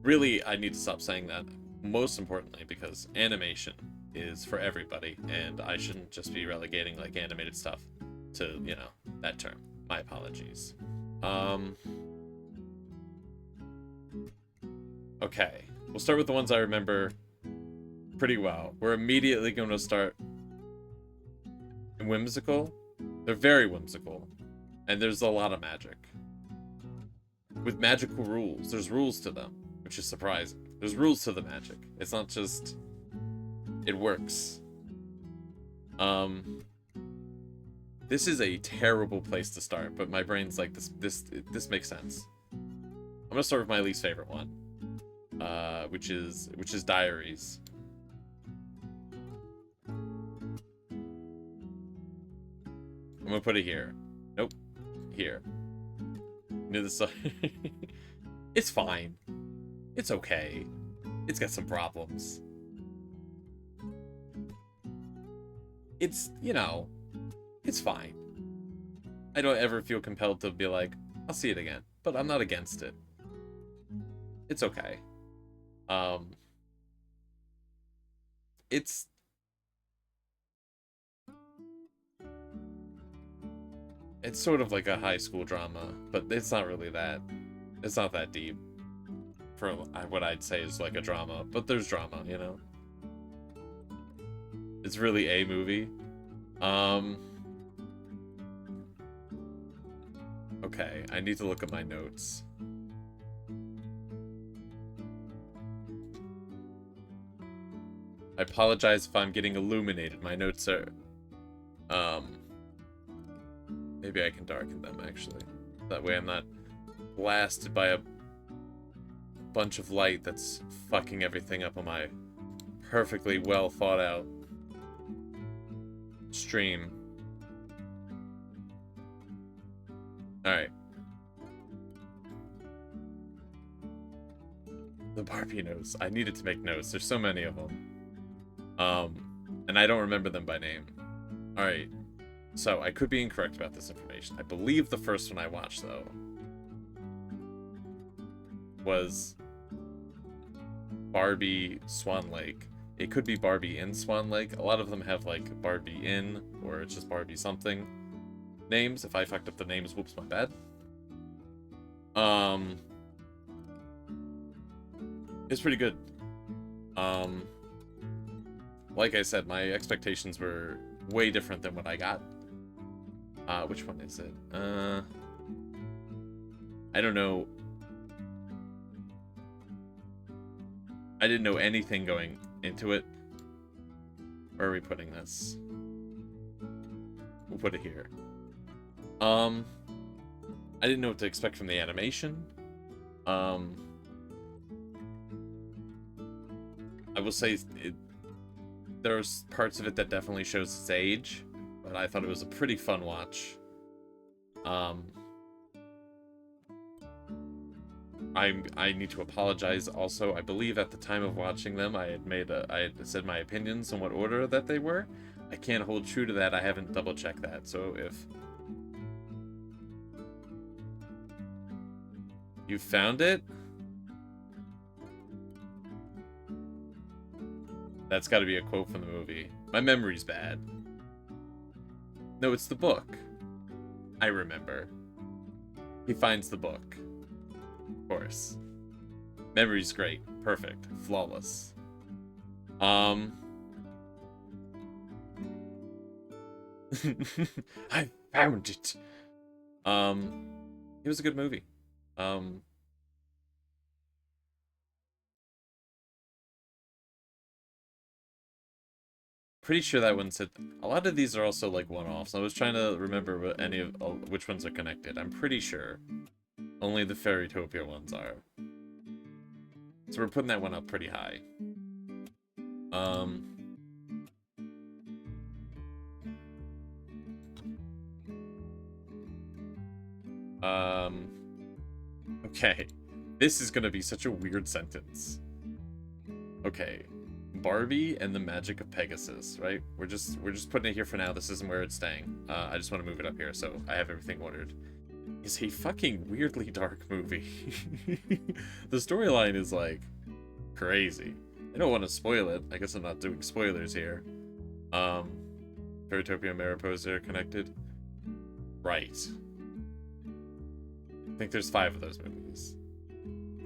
Really, I need to stop saying that. Most importantly, because animation is for everybody, and I shouldn't just be relegating like animated stuff to, you know, that term. My apologies. Okay, we'll start with the ones I remember pretty well. We're immediately going to start whimsical. They're very whimsical, and there's a lot of magic. With magical rules, there's rules to them, which is surprising. There's rules to the magic. It's not just it works. This is a terrible place to start, but my brain's like this makes sense. I'm gonna start with my least favorite one, which is Diaries. I'm gonna put it here. Nope, here. Near the side. It's fine. It's okay. It's got some problems. It's, you know, it's fine. I don't ever feel compelled to be like, I'll see it again, but I'm not against it. It's okay. Um, it's it's sort of like a high school drama, but it's not really that. It's not that deep for what I'd say is like a drama, but there's drama, you know. It's really a movie. Okay, I need to look at my notes. I apologize if I'm getting illuminated. My notes are, maybe I can darken them, actually. That way I'm not blasted by a bunch of light that's fucking everything up on my perfectly well thought out stream. Alright. The Barbie notes. I needed to make notes. There's so many of them. And I don't remember them by name. Alright. So, I could be incorrect about this information. I believe the first one I watched, though, was Barbie Swan Lake. It could be Barbie in Swan Lake. A lot of them have, like, Barbie in, or it's just Barbie something names. If I fucked up the names, whoops, my bad. It's pretty good. Like I said, my expectations were way different than what I got. Which one is it? I don't know. I didn't know anything going into it. Where are we putting this? We'll put it here. I didn't know what to expect from the animation. I will say there's parts of it that definitely shows its age, but I thought it was a pretty fun watch. I need to apologize also. I believe at the time of watching them, I had said my opinions on what order that they were. I can't hold true to that. I haven't double checked that. So if you found it, that's got to be a quote from the movie. My memory's bad. No, it's the book. I remember. He finds the book. Of course. Memory's great. Perfect. Flawless. I found it. It was a good movie. Pretty sure that one said a lot of these are also like one-offs. I was trying to remember what which ones are connected. I'm pretty sure only the Fairytopia ones are. So we're putting that one up pretty high. Okay. This is gonna be such a weird sentence. Okay. Barbie and the Magic of Pegasus, right? We're just putting it here for now. This isn't where it's staying. I just want to move it up here so I have everything ordered. Is a fucking weirdly dark movie. The storyline is like crazy. I don't want to spoil it. I guess I'm not doing spoilers here. Fairytopia and Mariposa are connected. Right. I think there's 5 of those movies.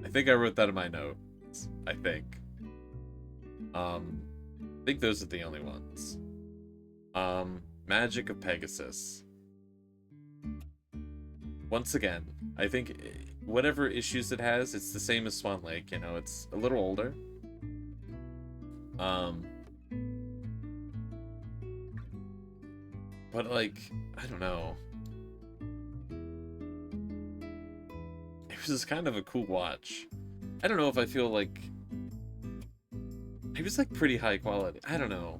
I think I wrote that in my notes. I think those are the only ones. Magic of Pegasus. Once again, I think whatever issues it has, it's the same as Swan Lake, you know, it's a little older. But like, I don't know. It was just kind of a cool watch. I don't know if I feel like it was like pretty high quality. I don't know.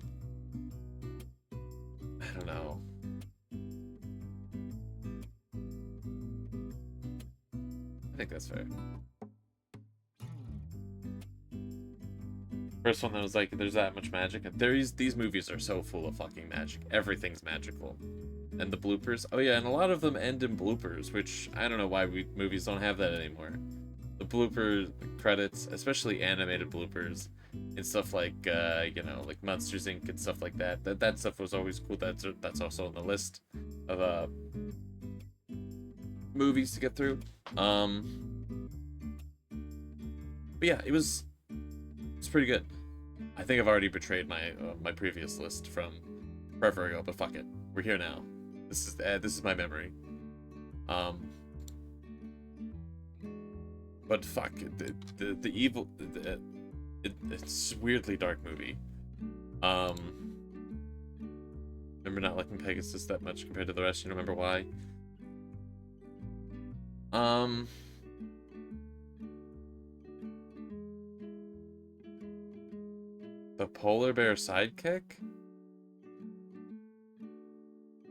I think that's fair. First one that was like, there's that much magic. These movies are so full of fucking magic. Everything's magical. And the bloopers. Oh yeah, and a lot of them end in bloopers, which I don't know why movies don't have that anymore. The blooper credits, especially animated bloopers and stuff like you know, like Monsters Inc. and stuff like that. That stuff was always cool. That's also on the list of movies to get through. But yeah, it's pretty good. I think I've already betrayed my previous list from forever ago, but fuck it, we're here now. This is my memory. But fuck the evil. It's a weirdly dark movie. Remember not liking Pegasus that much compared to the rest. You remember why? The Polar Bear Sidekick?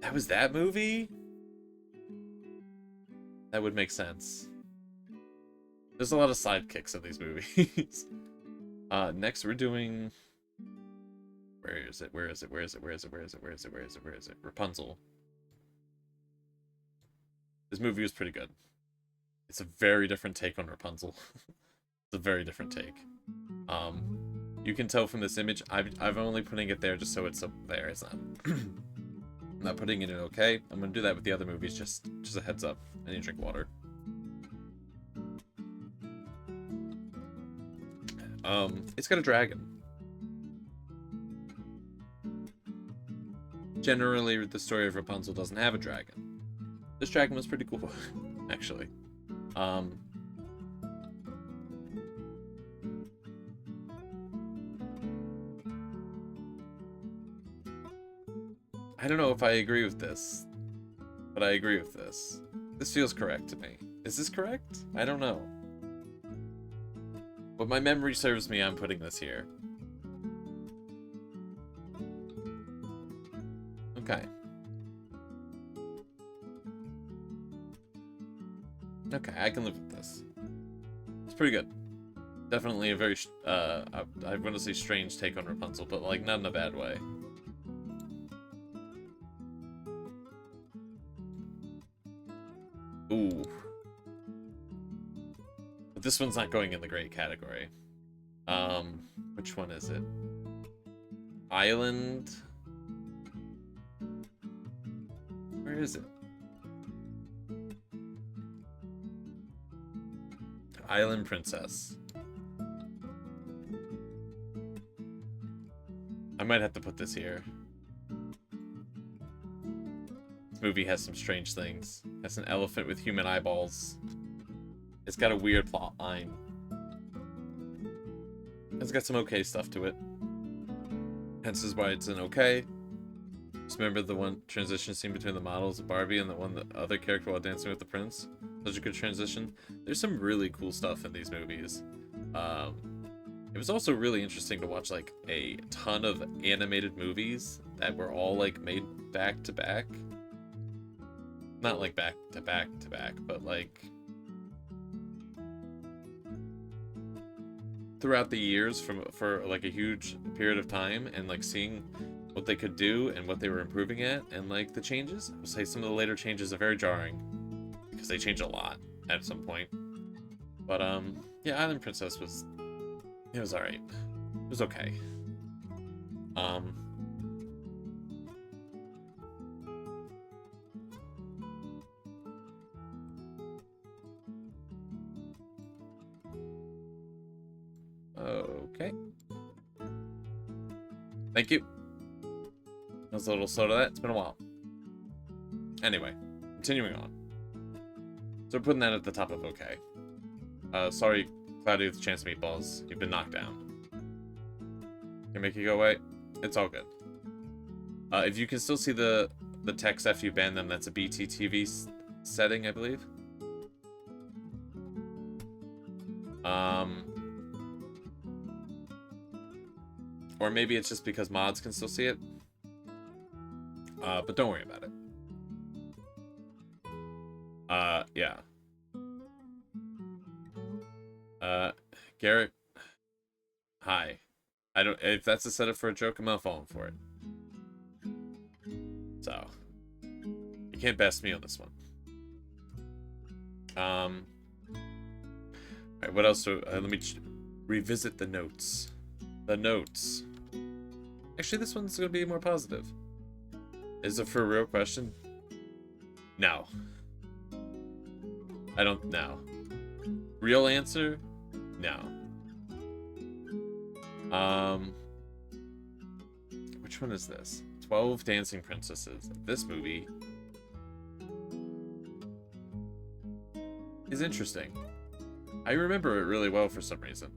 That was that movie? That would make sense. There's a lot of sidekicks in these movies. Next we're doing... Where is it? Rapunzel. This movie was pretty good. It's a very different take on Rapunzel. It's a very different take. You can tell from this image, I've only putting it there just so it's up there. It's not... I'm not putting it in okay. I'm gonna do that with the other movies, just a heads up. I need to drink water. It's got a dragon. Generally, the story of Rapunzel doesn't have a dragon. This dragon was pretty cool, actually. I don't know if I agree with this, but I agree with this. This feels correct to me. Is this correct? I don't know. But my memory serves me, I'm putting this here. Okay. Okay, I can live with this. It's pretty good. Definitely a very, I'm gonna say strange take on Rapunzel, but like, not in a bad way. Ooh. But this one's not going in the great category. Which one is it? Island? Where is it? Island Princess. I might have to put this here. This movie has some strange things. It has an elephant with human eyeballs. It's got a weird plot line. It's got some okay stuff to it. Hence is why it's an okay. Just remember the one transition scene between the models of Barbie and the other character while dancing with the prince? Such a good transition. There's some really cool stuff in these movies. It was also really interesting to watch like a ton of animated movies that were all like made back to back. Not like back to back to back, but like throughout the years for like a huge period of time, and like seeing what they could do and what they were improving at, and like the changes. I would say some of the later changes are very jarring because they change a lot at some point. But yeah, Island Princess was alright. It was okay. Okay. Thank you. I was a little slow to that. It's been a while. Anyway, continuing on. So we're putting that at the top of okay. Sorry, Cloudy with a Chance of Meatballs. You've been knocked down. Can make you go away? It's all good. If you can still see the text after you ban them, that's a BTTV setting, I believe. Or maybe it's just because mods can still see it. But don't worry about it. Yeah. Garrett. Hi. If that's a setup for a joke, I'm not falling for it. So. You can't best me on this one. Alright, what else? Let me revisit the notes. The notes. Actually, this one's gonna be more positive. Is it for a real question? No. I don't know. Real answer? No. Which one is this? 12 Dancing Princesses. This movie is interesting. I remember it really well for some reason.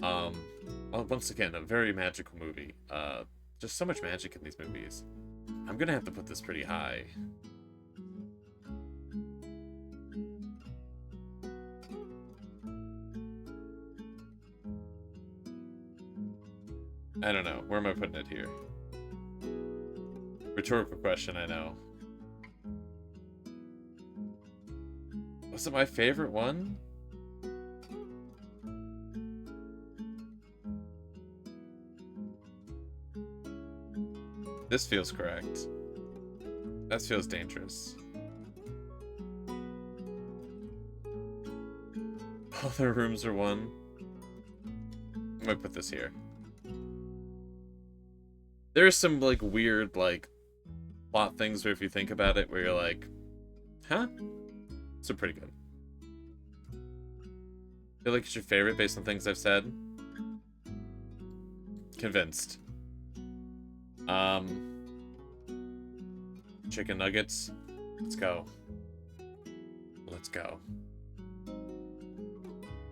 Well, once again, a very magical movie. Just so much magic in these movies. I'm gonna have to put this pretty high. I don't know. Where am I putting it here? Rhetorical question, I know. Was it my favorite one? This feels correct. That feels dangerous. All their rooms are one. I might put this here. There's some, like, weird, like, plot things where if you think about it, where you're like, huh? So pretty good. Feel like it's your favorite based on things I've said? Convinced. Chicken nuggets. Let's go. Let's go.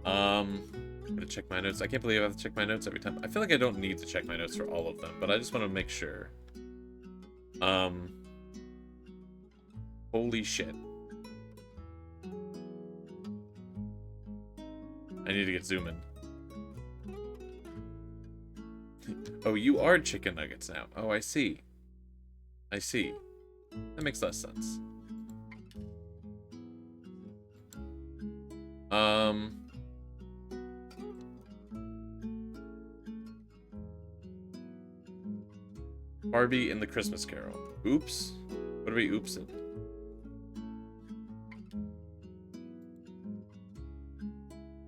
I'm gonna check my notes. I can't believe I have to check my notes every time. I feel like I don't need to check my notes for all of them, but I just want to make sure. Holy shit. I need to get zooming. Oh, you are chicken nuggets now. Oh, I see. I see. That makes less sense. Barbie in the Christmas Carol. Oops. What are we oopsing?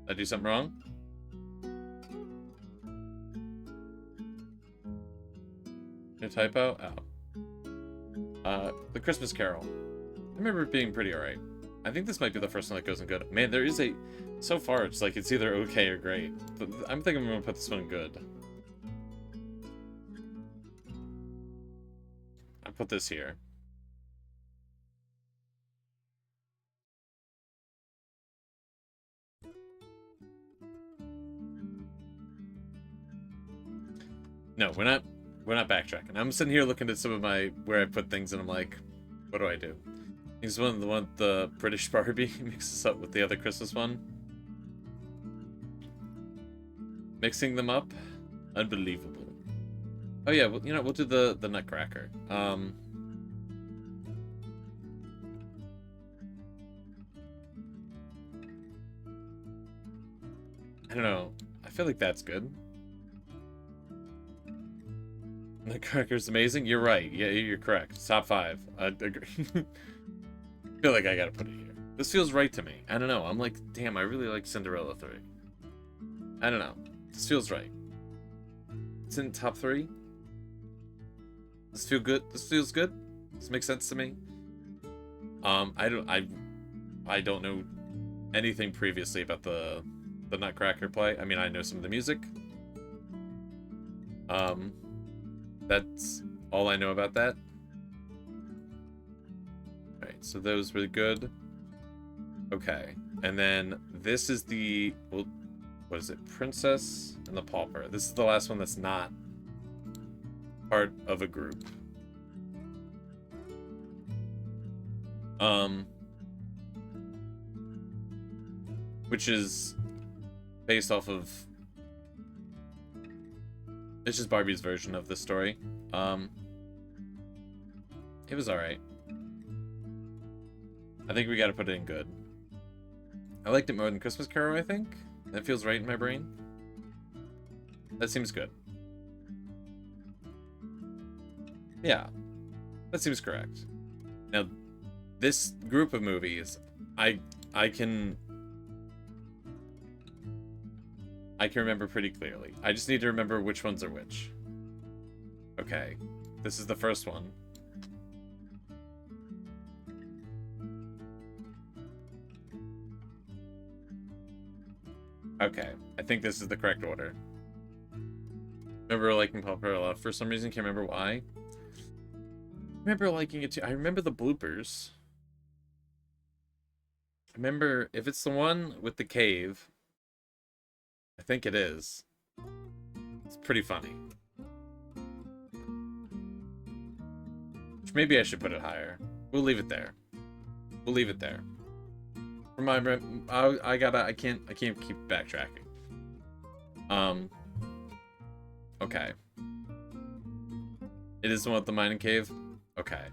Did I do something wrong? No typo? Oh. The Christmas Carol. I remember it being pretty alright. I think this might be the first one that goes in good. Man, there is a... So far, it's like it's either okay or great. But I'm thinking I'm gonna put this one in good. I'll put this here. No, we're not backtracking. I'm sitting here looking at some of my where I put things, and I'm like, what do I do? He's the British Barbie mixes up with the other Christmas one. Mixing them up, unbelievable. Oh yeah, well, you know, we'll do the Nutcracker. I don't know. I feel like that's good. Nutcracker's amazing. You're right. Yeah, you're correct. Top 5. I agree. I feel like I gotta put it here. This feels right to me. I don't know. I'm like, damn, I really like Cinderella 3. I don't know. This feels right. It's in top 3. This feel good. This feels good. This makes sense to me. I don't know anything previously about the Nutcracker play. I mean, I know some of the music. That's all I know about that. Alright, so those were good. Okay, and then this is the... Well, what is it? Princess and the Pauper. This is the last one that's not part of a group. Which is based off of... It's just Barbie's version of this story. It was alright. I think we gotta put it in good. I liked it more than Christmas Carol, I think. That feels right in my brain. That seems good. Yeah. That seems correct. Now, this group of movies, I can I can remember pretty clearly. I just need to remember which ones are which. Okay. This is the first one. Okay. I think this is the correct order. Remember liking Paprilla for some reason. Can't remember why. I remember liking it too. I remember the bloopers. I remember if it's the one with the cave. I think it is. It's pretty funny. Which maybe I should put it higher. We'll leave it there. We'll leave it there. For my, I can't keep backtracking. Okay. It is the one with the mining cave? Okay.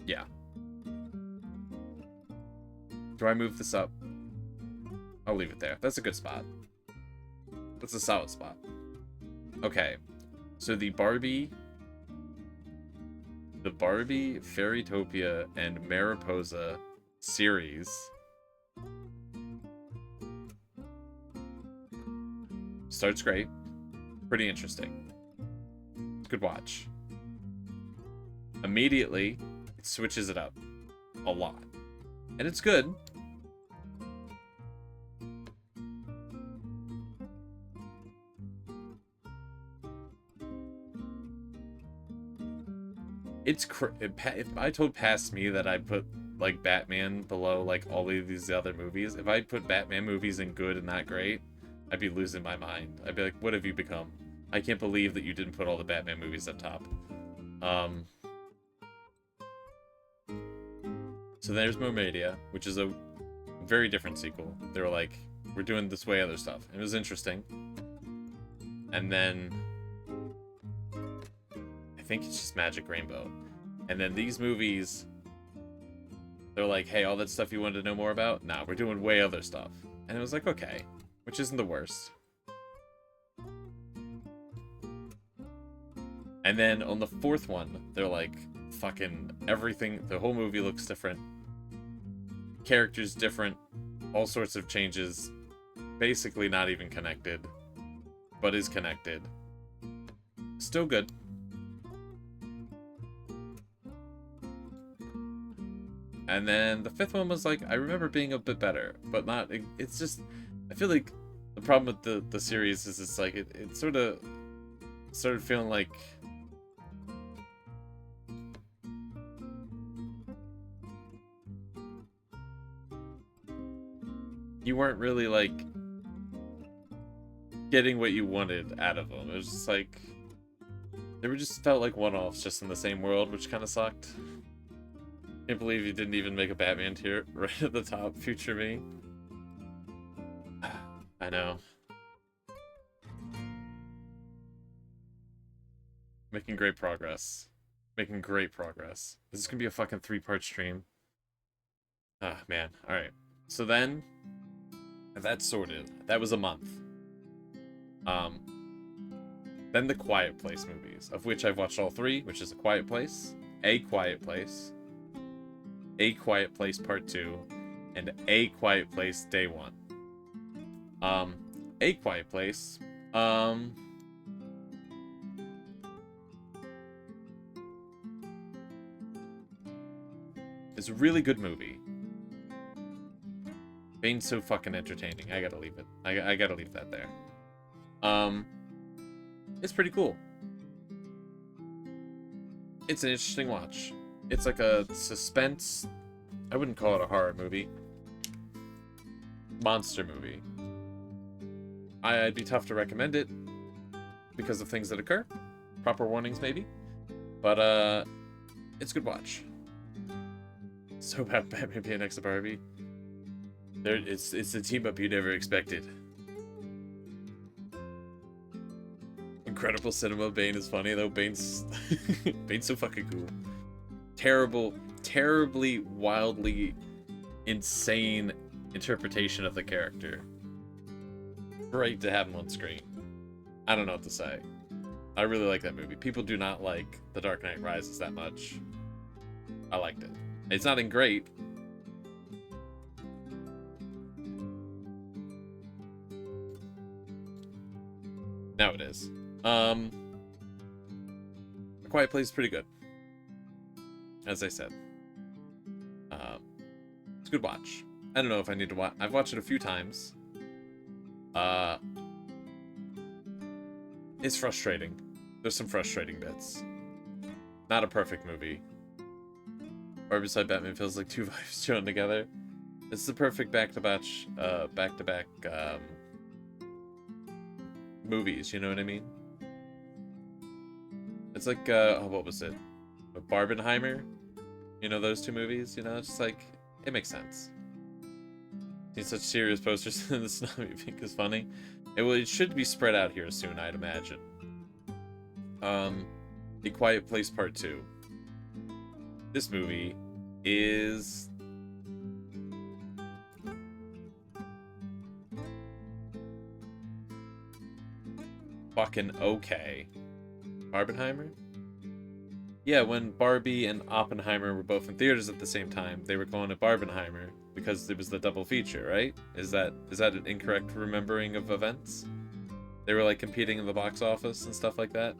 Yeah. Do I move this up? I'll leave it there. That's a good spot. That's a solid spot. Okay. So the Barbie, Fairytopia, and Mariposa series starts great. Pretty interesting. Good watch. Immediately, it switches it up a lot. And it's good. It's if I told past me that I put like Batman below like all of these other movies, if I put Batman movies in good and not great, I'd be losing my mind. I'd be like, what have you become? I can't believe that you didn't put all the Batman movies up top. So there's Mermaidia, which is a very different sequel. They were like, we're doing this way other stuff. It was interesting. And then I think it's just Magic Rainbow. And then these movies, they're like, hey, all that stuff you wanted to know more about? Nah, we're doing way other stuff. And it was like, okay, which isn't the worst. And then on the fourth one, they're like, fucking everything, the whole movie looks different. Characters different. All sorts of changes. Basically not even connected. But is connected. Still good. And then the fifth one was like, I remember being a bit better, but not, it's just, I feel like the problem with the series is it's like, it sort of started feeling like, you weren't really like getting what you wanted out of them. It was just like, they were just felt like one-offs just in the same world, which kind of sucked. Can't believe you didn't even make a Batman tier right at the top, future me. I know. Making great progress. Making great progress. This is gonna be a fucking 3-part stream. Ah, man. Alright. So then, that's sorted. That was a month. Then the Quiet Place movies, of which I've watched all 3, which is A Quiet Place, A Quiet Place, A Quiet Place Part 2, and A Quiet Place Day 1. A Quiet Place, is a really good movie. Bane's so fucking entertaining. I gotta leave it. I gotta leave that there. It's pretty cool. It's an interesting watch. It's like a suspense. I wouldn't call it a horror movie. Monster movie. I'd be tough to recommend it because of things that occur. Proper warnings, maybe. But, it's a good watch. So about Batman being next to Barbie. It's the team up you never expected. Incredible cinema. Bane is funny though. Bane's so fucking cool. Terribly, wildly insane interpretation of the character. Great to have him on screen. I don't know what to say. I really like that movie. People do not like The Dark Knight Rises that much. I liked it. It's not in great. Now it is. A Quiet Place is pretty good. As I said. It's a good watch. I don't know if I need to watch. I've watched it a few times. It's frustrating. There's some frustrating bits. Not a perfect movie. Or beside Batman feels like two vibes joined together. It's the perfect back-to-back movies, you know what I mean? It's like, what was it? Barbenheimer? You know, those two movies? You know, it's just like, it makes sense. See such serious posters in the snow you think is funny. It should be spread out here soon, I'd imagine. A Quiet Place Part 2. This movie is fucking okay. Barbenheimer? Yeah, when Barbie and Oppenheimer were both in theaters at the same time, they were calling it Barbenheimer because it was the double feature, right? Is that an incorrect remembering of events? They were like competing in the box office and stuff like that.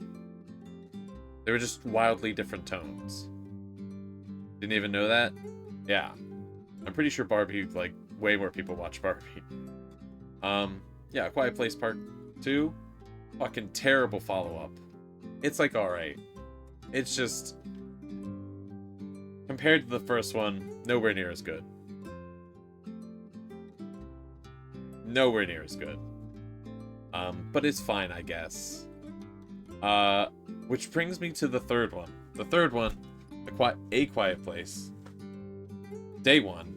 They were just wildly different tones. Didn't even know that? Yeah. I'm pretty sure Barbie, like, way more people watch Barbie. Yeah, Quiet Place Part 2. Fucking terrible follow-up. It's like alright. It's just, compared to the first one, nowhere near as good. Nowhere near as good. But it's fine, I guess. Which brings me to the third one. The third one, A Quiet Place. Day One.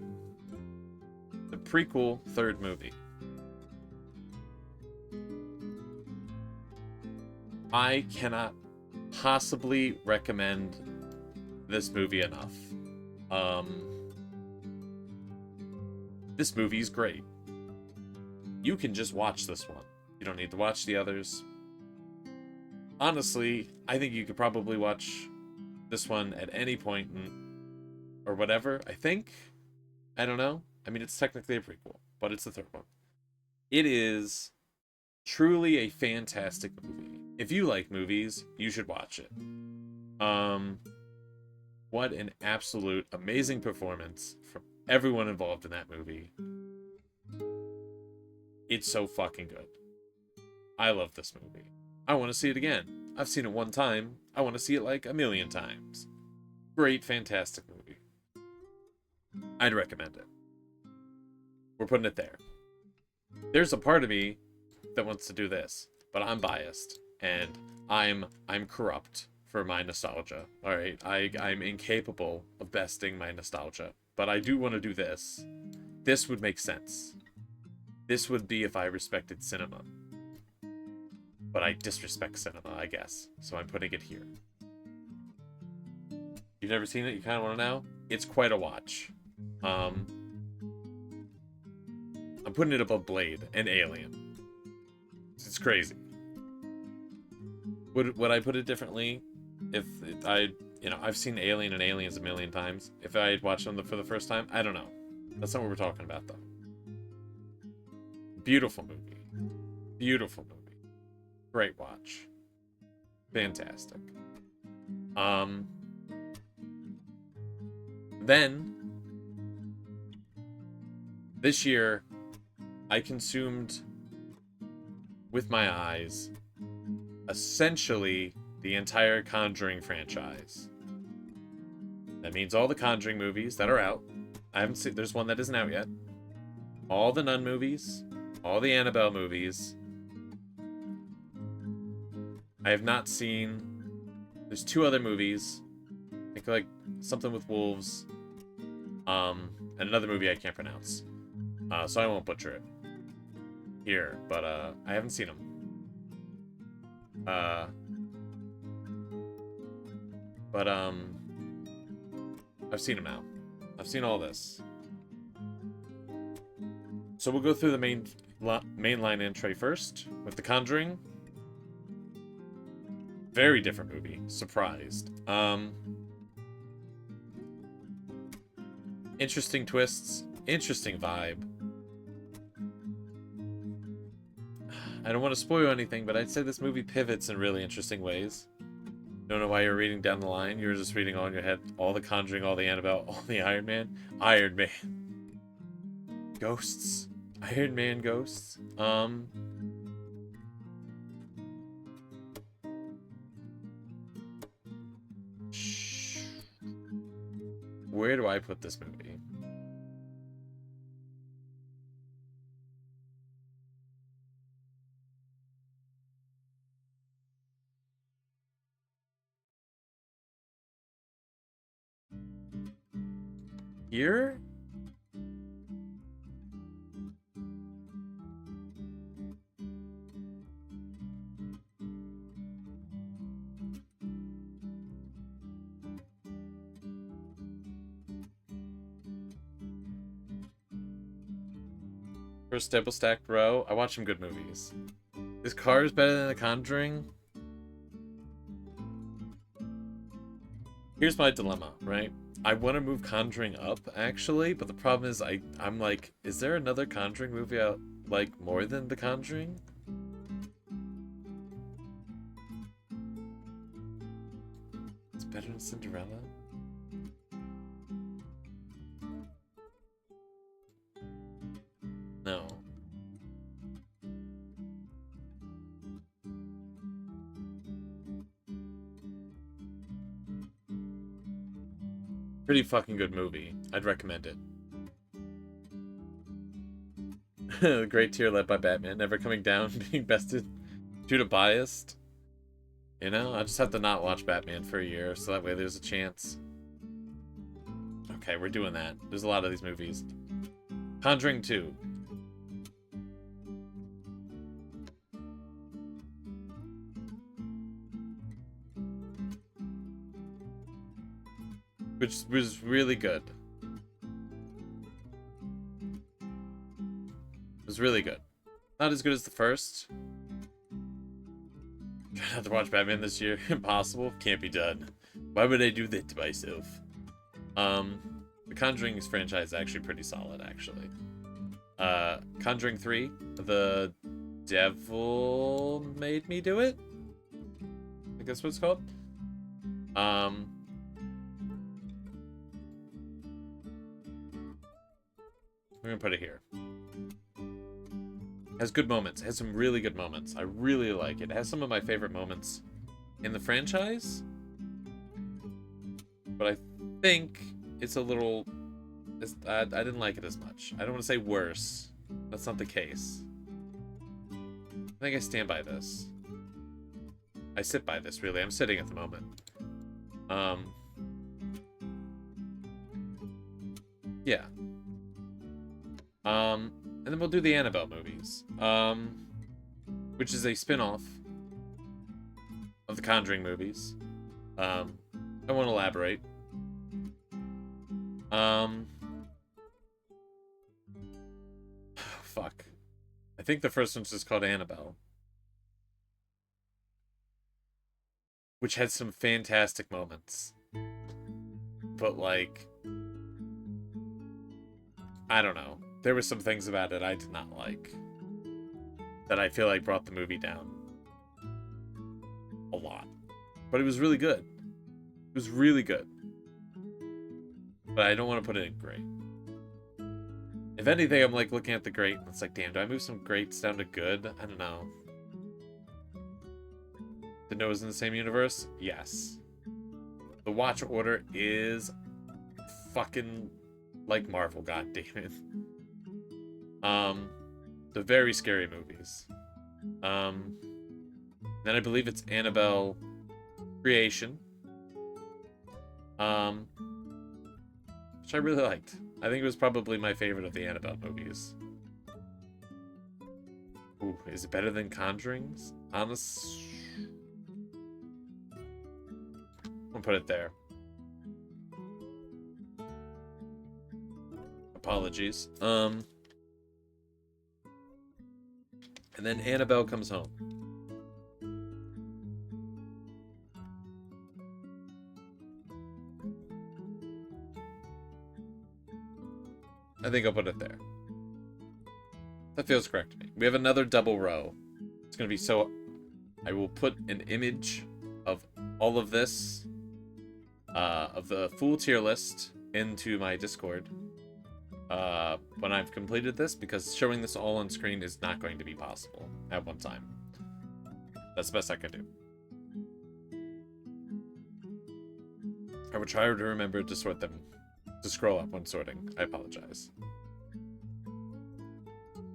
The prequel third movie. I cannot possibly recommend this movie enough. This movie's great. You can just watch this one. You don't need to watch the others. Honestly, I think you could probably watch this one at any point or whatever, I think. I don't know. I mean, it's technically a prequel, but it's the third one. It is truly a fantastic movie. If you like movies, you should watch it. What an absolute amazing performance from everyone involved in that movie. It's so fucking good. I love this movie. I want to see it again. I've seen it one time. I want to see it like a million times. Great, fantastic movie. I'd recommend it. We're putting it there. There's a part of me that wants to do this, but I'm biased and I'm corrupt for my nostalgia. All right, I'm incapable of besting my nostalgia, but I do want to do this. This would make sense. This would be if I respected cinema. But I disrespect cinema, I guess. So I'm putting it here. You've never seen it? You kind of want to know? It's quite a watch. I'm putting it above Blade and Alien. It's crazy. Would I put it differently if I've seen Alien and Aliens a million times. If I had watched them for the first time, I don't know. That's not what we're talking about, though. Beautiful movie. Beautiful movie. Great watch. Fantastic. Then, this year, I consumed, with my eyes, essentially the entire Conjuring franchise. That means all the Conjuring movies that are out. I haven't seen, there's one that isn't out yet. All the Nun movies, all the Annabelle movies. I have not seen, there's two other movies. I think like something with wolves. And another movie I can't pronounce. So I won't butcher it here, but I haven't seen them. But I've seen them now. I've seen all this. So we'll go through the mainline entry first with The Conjuring. Very different movie. Surprised. Interesting twists. Interesting vibe. I don't want to spoil anything, but I'd say this movie pivots in really interesting ways. Don't know why you're reading down the line. You were just reading all in your head. All the Conjuring, all the Annabelle, all the Iron Man. Iron Man. Ghosts. Iron Man ghosts. Where do I put this movie? Here? First double stacked row. I watch some good movies. This car is better than The Conjuring. Here's my dilemma, right? I want to move Conjuring up, actually, but the problem is I'm like, is there another Conjuring movie out like more than The Conjuring? It's better than Cinderella? No. Pretty fucking good movie. I'd recommend it. Great tier led by Batman, never coming down, being bested due to biased. You know, I just have to not watch Batman for a year, so that way there's a chance. Okay, we're doing that. There's a lot of these movies. Conjuring 2. Which was really good. It was really good. Not as good as the first. Try not to watch Batman this year. Impossible. Can't be done. Why would I do that to myself? The Conjuring franchise is actually pretty solid, actually. Conjuring 3. The Devil Made Me Do It? I think that's what it's called. We're gonna put it here. Has good moments. Has some really good moments. I really like it. It has some of my favorite moments in the franchise. But I think it's a little... I didn't like it as much. I don't want to say worse. That's not the case. I think I stand by this. I sit by this, really. I'm sitting at the moment. Yeah. And then we'll do the Annabelle movies. Which is a spin-off of the Conjuring movies. I won't elaborate. Fuck. I think the first one's just called Annabelle. Which had some fantastic moments. But, like... I don't know. There were some things about it I did not like. That I feel like brought the movie down. A lot. But it was really good. It was really good. But I don't want to put it in great. If anything, I'm like looking at the great and it's like, damn, do I move some greats down to good? I don't know. The Noah's in the same universe? Yes. The watch order is fucking like Marvel, goddammit. The very scary movies. Then I believe it's Annabelle Creation. Which I really liked. I think it was probably my favorite of the Annabelle movies. Ooh, is it better than Conjurings? Honest... I'll put it there. Apologies. And then Annabelle Comes Home. I think I'll put it there. That feels correct to me. We have another double row. It's going to be so... I will put an image of all of this, of the full tier list, into my Discord when I've completed this, because showing this all on screen is not going to be possible at one time. That's the best I can do. I will try to remember to sort them, to scroll up when sorting. I apologize.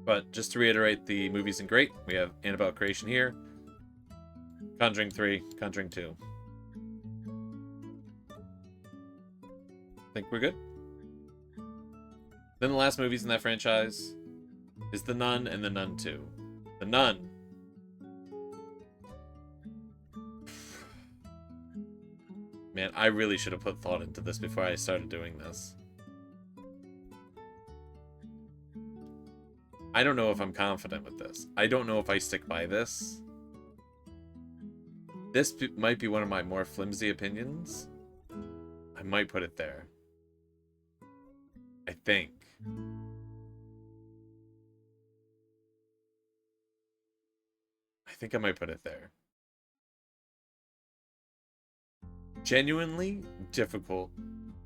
But just to reiterate, the movies in great. We have Annabelle Creation here, Conjuring 3, Conjuring 2. Think we're good? Then the last movies in that franchise is The Nun and The Nun 2. The Nun. Man, I really should have put thought into this before I started doing this. I don't know if I'm confident with this. I don't know if I stick by this. This might be one of my more flimsy opinions. I might put it there. I think. I think I might put it there. Genuinely difficult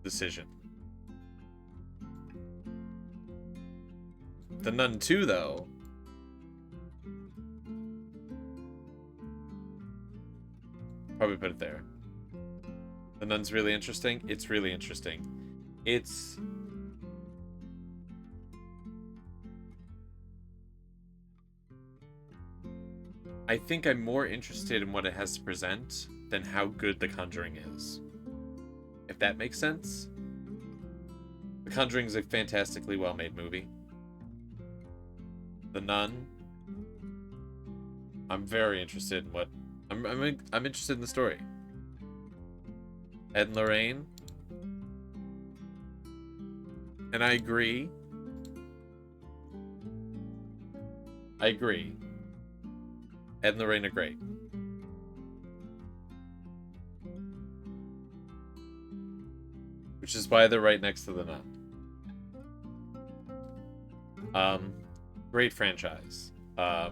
decision. The Nun 2, though. Probably put it there. The Nun's really interesting. It's really interesting. It's... I think I'm more interested in what it has to present than how good The Conjuring is. If that makes sense. The Conjuring is a fantastically well-made movie. The Nun, I'm very interested in what... I'm interested in the story. Ed and Lorraine. And I agree. Ed and Lorraine are great. Which is why they're right next to The Nun. Great franchise. I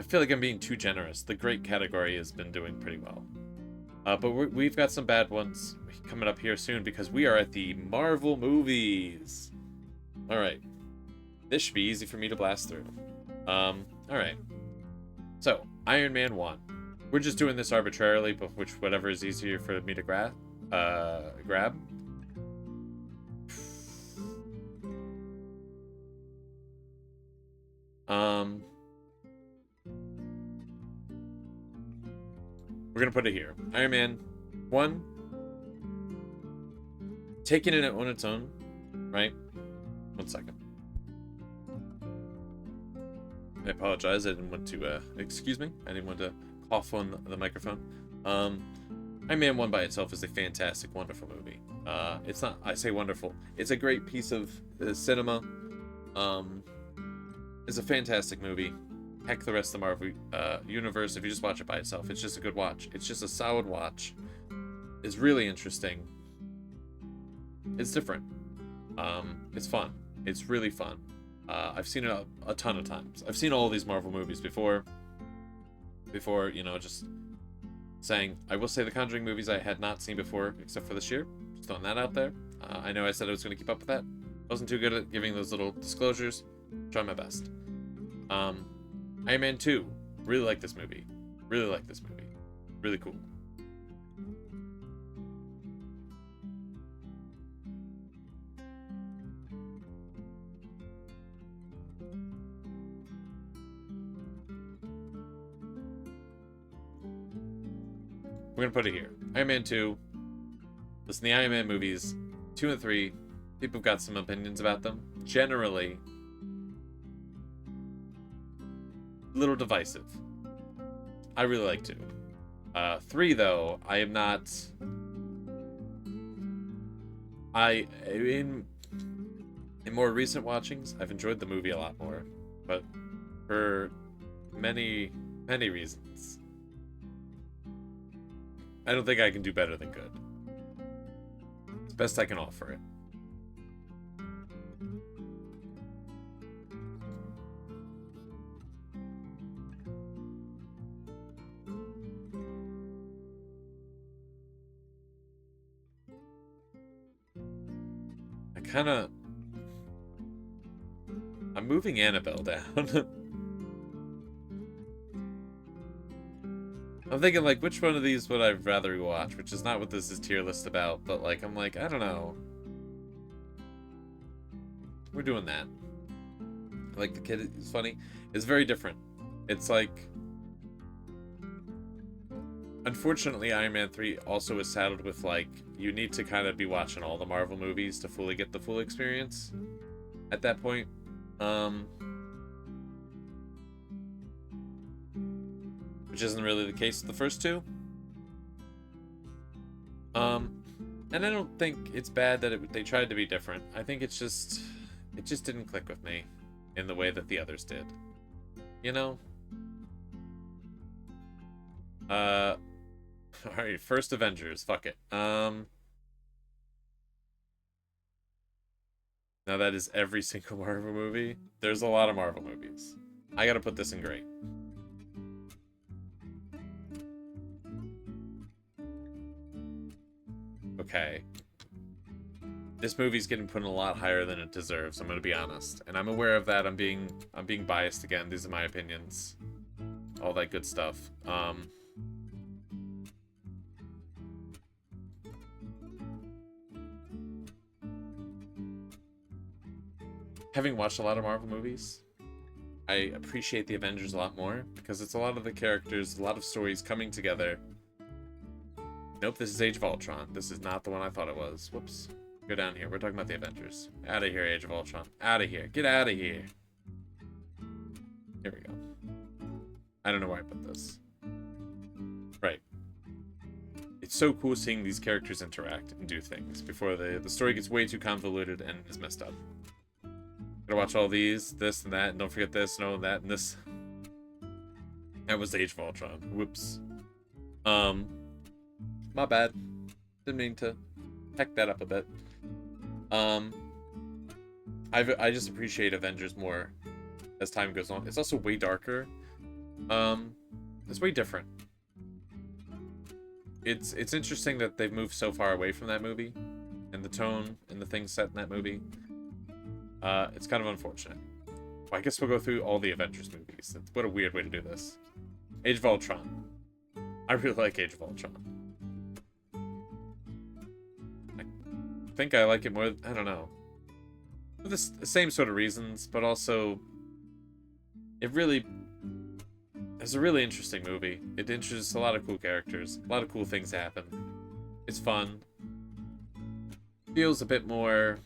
feel like I'm being too generous. The great category has been doing pretty well. But we've got some bad ones coming up here soon because we are at the Marvel movies. Alright. This should be easy for me to blast through. Alright. So, Iron Man 1. We're just doing this arbitrarily, but whatever is easier for me to grab. We're gonna put it here. Iron Man 1. Taking it on its own, right? 1 second. I apologize. I didn't want to, excuse me. I didn't want to cough on the microphone. Iron Man 1 by itself is a fantastic, wonderful movie. It's not, I say wonderful. It's a great piece of cinema. It's a fantastic movie. Heck, the rest of the Marvel universe, if you just watch it by itself, it's just a good watch. It's just a solid watch. It's really interesting. It's different. It's fun. It's really fun. I've seen it a ton of times. I've seen all of these Marvel movies before, you know, just saying, I will say the Conjuring movies I had not seen before, except for this year. Just throwing that out there. I know I said I was going to keep up with that. Wasn't too good at giving those little disclosures. Try my best. Iron Man 2. Really like this movie. Really like this movie. Really cool. We're gonna put it here. Iron Man 2. Listen, the Iron Man movies, 2 and 3, people have got some opinions about them. Generally, a little divisive. I really like 2. 3, though, I am not... In more recent watchings, I've enjoyed the movie a lot more. But for many, many reasons, I don't think I can do better than good. It's the best I can offer it. kind of... I'm moving Annabelle down. I'm thinking, like, which one of these would I rather watch? Which is not what this is tier list about, but, like, I'm like, I don't know. We're doing that. Like, the kid is funny. It's very different. It's like... Unfortunately, Iron Man 3 also is saddled with, like, you need to kind of be watching all the Marvel movies to fully get the full experience at that point. Which isn't really the case with the first two. And I don't think it's bad that they tried to be different. I think it just didn't click with me in the way that the others did. You know? Alright, first Avengers, fuck it. Now that is every single Marvel movie. There's a lot of Marvel movies. I gotta put this in great. Okay. This movie's getting put in a lot higher than it deserves, I'm gonna be honest. And I'm aware of that. I'm being biased again. These are my opinions. All that good stuff. Having watched a lot of Marvel movies, I appreciate the Avengers a lot more because it's a lot of the characters, a lot of stories coming together. Nope, this is Age of Ultron. This is not the one I thought it was. Whoops. Go down here. We're talking about the Avengers. Out of here, Age of Ultron. Out of here. Get out of here. Here we go. I don't know where I put this. Right. It's so cool seeing these characters interact and do things before the story gets way too convoluted and is messed up. Gotta watch all these, this and that, and don't forget this, and all that, and this. That was Age of Ultron. Whoops. My bad. Didn't mean to heck that up a bit. I just appreciate Avengers more as time goes on. It's also way darker. It's way different. It's interesting that they've moved so far away from that movie, and the tone and the things set in that movie. It's kind of unfortunate. Well, I guess we'll go through all the Avengers movies. What a weird way to do this. Age of Ultron. I really like Age of Ultron. I think I like it more... I don't know. For the same sort of reasons, but also... It really... It's a really interesting movie. It introduces a lot of cool characters. A lot of cool things happen. It's fun. Feels a bit more...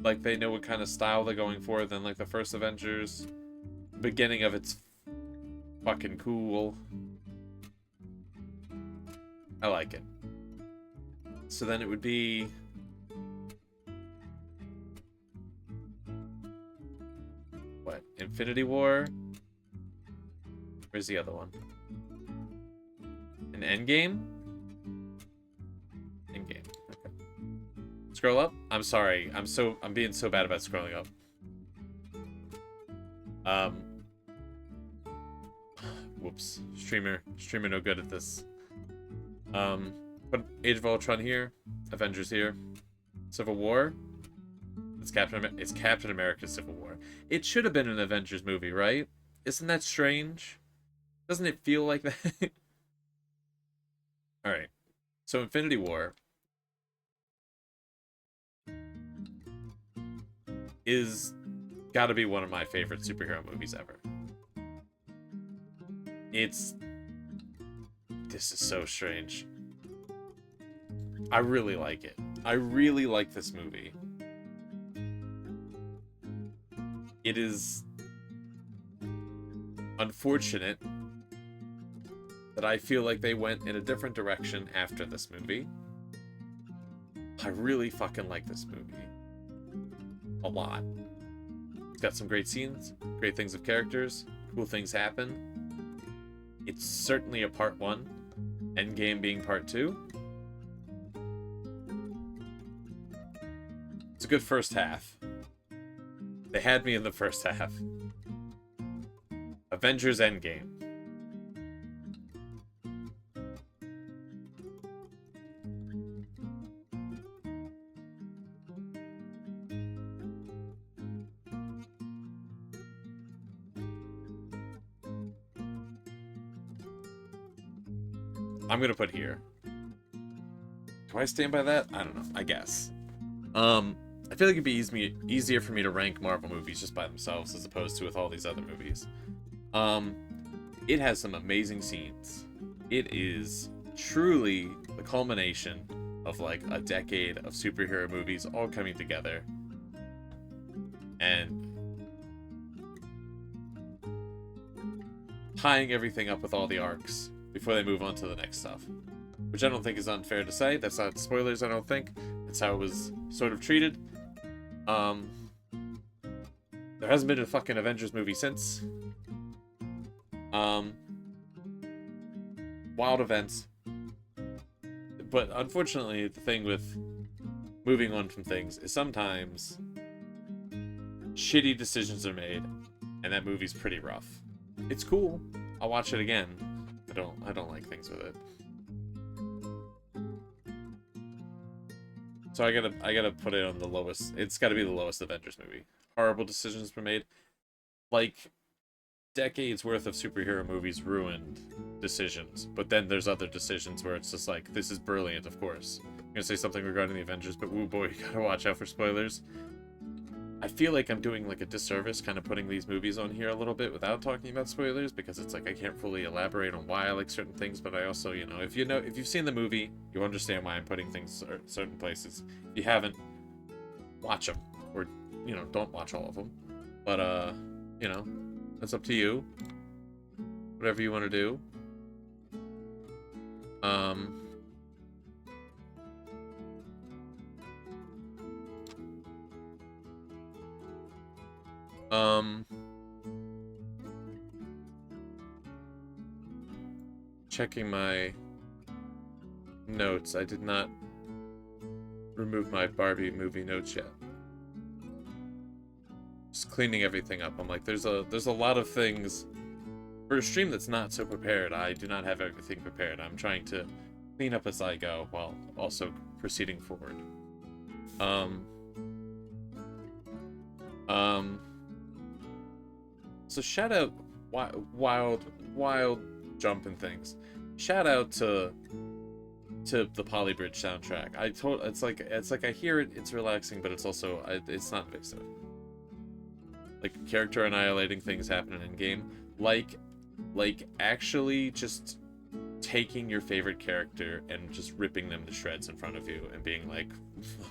like they know what kind of style they're going for than like the first Avengers. The beginning of it's fucking cool. I like it. So then it would be... what? Infinity War? Where's the other one? An Endgame? Endgame. Okay. Scroll up? I'm sorry. I'm being so bad about scrolling up. Whoops. Streamer no good at this. Put Age of Ultron here. Avengers here. Civil War. It's Captain America Civil War. It should have been an Avengers movie, right? Isn't that strange? Doesn't it feel like that? Alright. So Infinity War is gotta be one of my favorite superhero movies ever. This is so strange. I really like it. I really like this movie. It is unfortunate that I feel like they went in a different direction after this movie. I really fucking like this movie. A lot. It's got some great scenes, great things of characters, cool things happen. It's certainly a part 1, Endgame being part 2. It's a good first half. They had me in the first half. Avengers Endgame. I'm gonna put here. Do I stand by that? I don't know. I guess. I feel like it'd be easier for me to rank Marvel movies just by themselves as opposed to with all these other movies. It has some amazing scenes. It is truly the culmination of like a decade of superhero movies all coming together. And tying everything up with all the arcs before they move on to the next stuff. Which I don't think is unfair to say. That's not spoilers, I don't think. That's how it was sort of treated. There hasn't been a fucking Avengers movie since. Wild events. But unfortunately, the thing with moving on from things is sometimes shitty decisions are made, and that movie's pretty rough. It's cool. I'll watch it again. I don't like things with it. So I gotta put it on the lowest. It's gotta be the lowest Avengers movie. Horrible decisions were made. Like, decades worth of superhero movies ruined decisions. But then there's other decisions where it's just like, this is brilliant, of course. I'm gonna say something regarding the Avengers, but woo boy, you gotta watch out for spoilers. I feel like I'm doing like a disservice kind of putting these movies on here a little bit without talking about spoilers, because it's like I can't fully elaborate on why I like certain things, but I also, you know, if you've seen the movie, you understand why I'm putting things certain places. If you haven't, watch them, or, you know, don't watch all of them. But you know, that's up to you. Whatever you want to do. Checking my notes. I did not remove my Barbie movie notes yet. Just cleaning everything up. I'm like, there's a lot of things for a stream that's not so prepared. I do not have everything prepared. I'm trying to clean up as I go while also proceeding forward. So shout out wild jumping things. Shout out to the Polybridge soundtrack. It's like I hear it, it's relaxing, but it's also it's not invasive. Like character annihilating things happening in game, like actually just taking your favorite character and just ripping them to shreds in front of you and being like,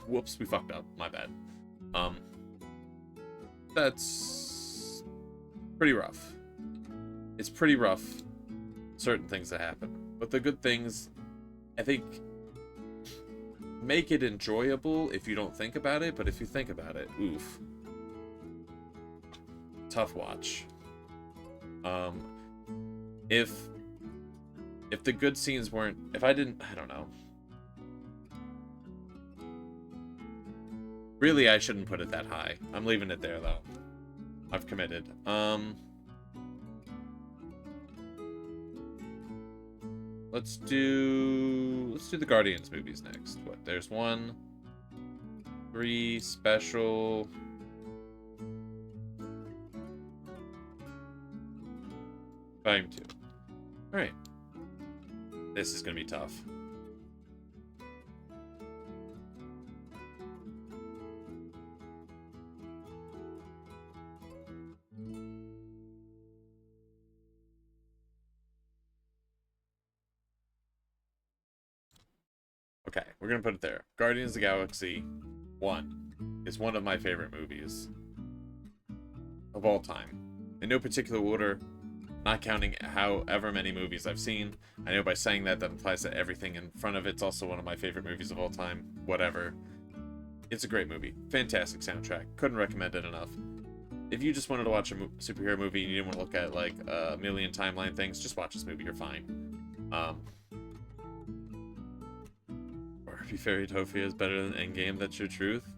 whoops, we fucked up, my bad. That's pretty rough. It's pretty rough, certain things that happen. But the good things, I think, make it enjoyable if you don't think about it, but if you think about it, oof. Tough watch. If the good scenes weren't, I don't know. Really, I shouldn't put it that high. I'm leaving it there, though. I've committed. Let's do the Guardians movies next. What? There's 1, 3, special. Volume 2. Alright. This is gonna be tough. Okay, we're gonna put it there. Guardians of the Galaxy 1 is one of my favorite movies of all time. In no particular order, not counting however many movies I've seen. I know by saying that implies that everything in front of it's also one of my favorite movies of all time. Whatever. It's a great movie. Fantastic soundtrack. Couldn't recommend it enough. If you just wanted to watch a superhero movie and you didn't want to look at like a million timeline things, just watch this movie. You're fine. Barbie Fairytopia is better than Endgame. That's your truth.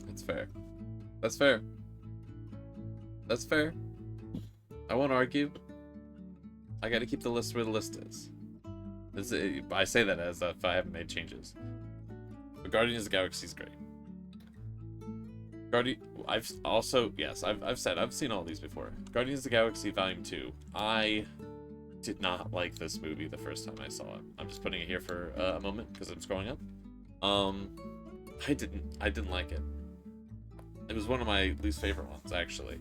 That's fair. That's fair. That's fair. I won't argue. I gotta keep the list where the list is. I say that as if I haven't made changes. But Guardians of the Galaxy is great. I've said I've seen all these before. Guardians of the Galaxy Volume 2. I did not like this movie the first time I saw it. I'm just putting it here for a moment because I'm scrolling up. Um, I didn't like it. It was one of my least favorite ones, actually.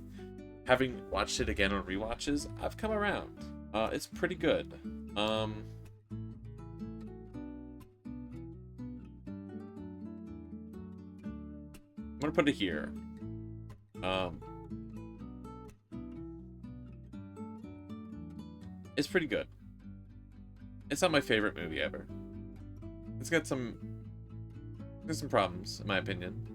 Having watched it again on rewatches, I've come around. It's pretty good. I'm gonna put it here. Um, it's pretty good. It's not my favorite movie ever. It's got some there's some problems, in my opinion.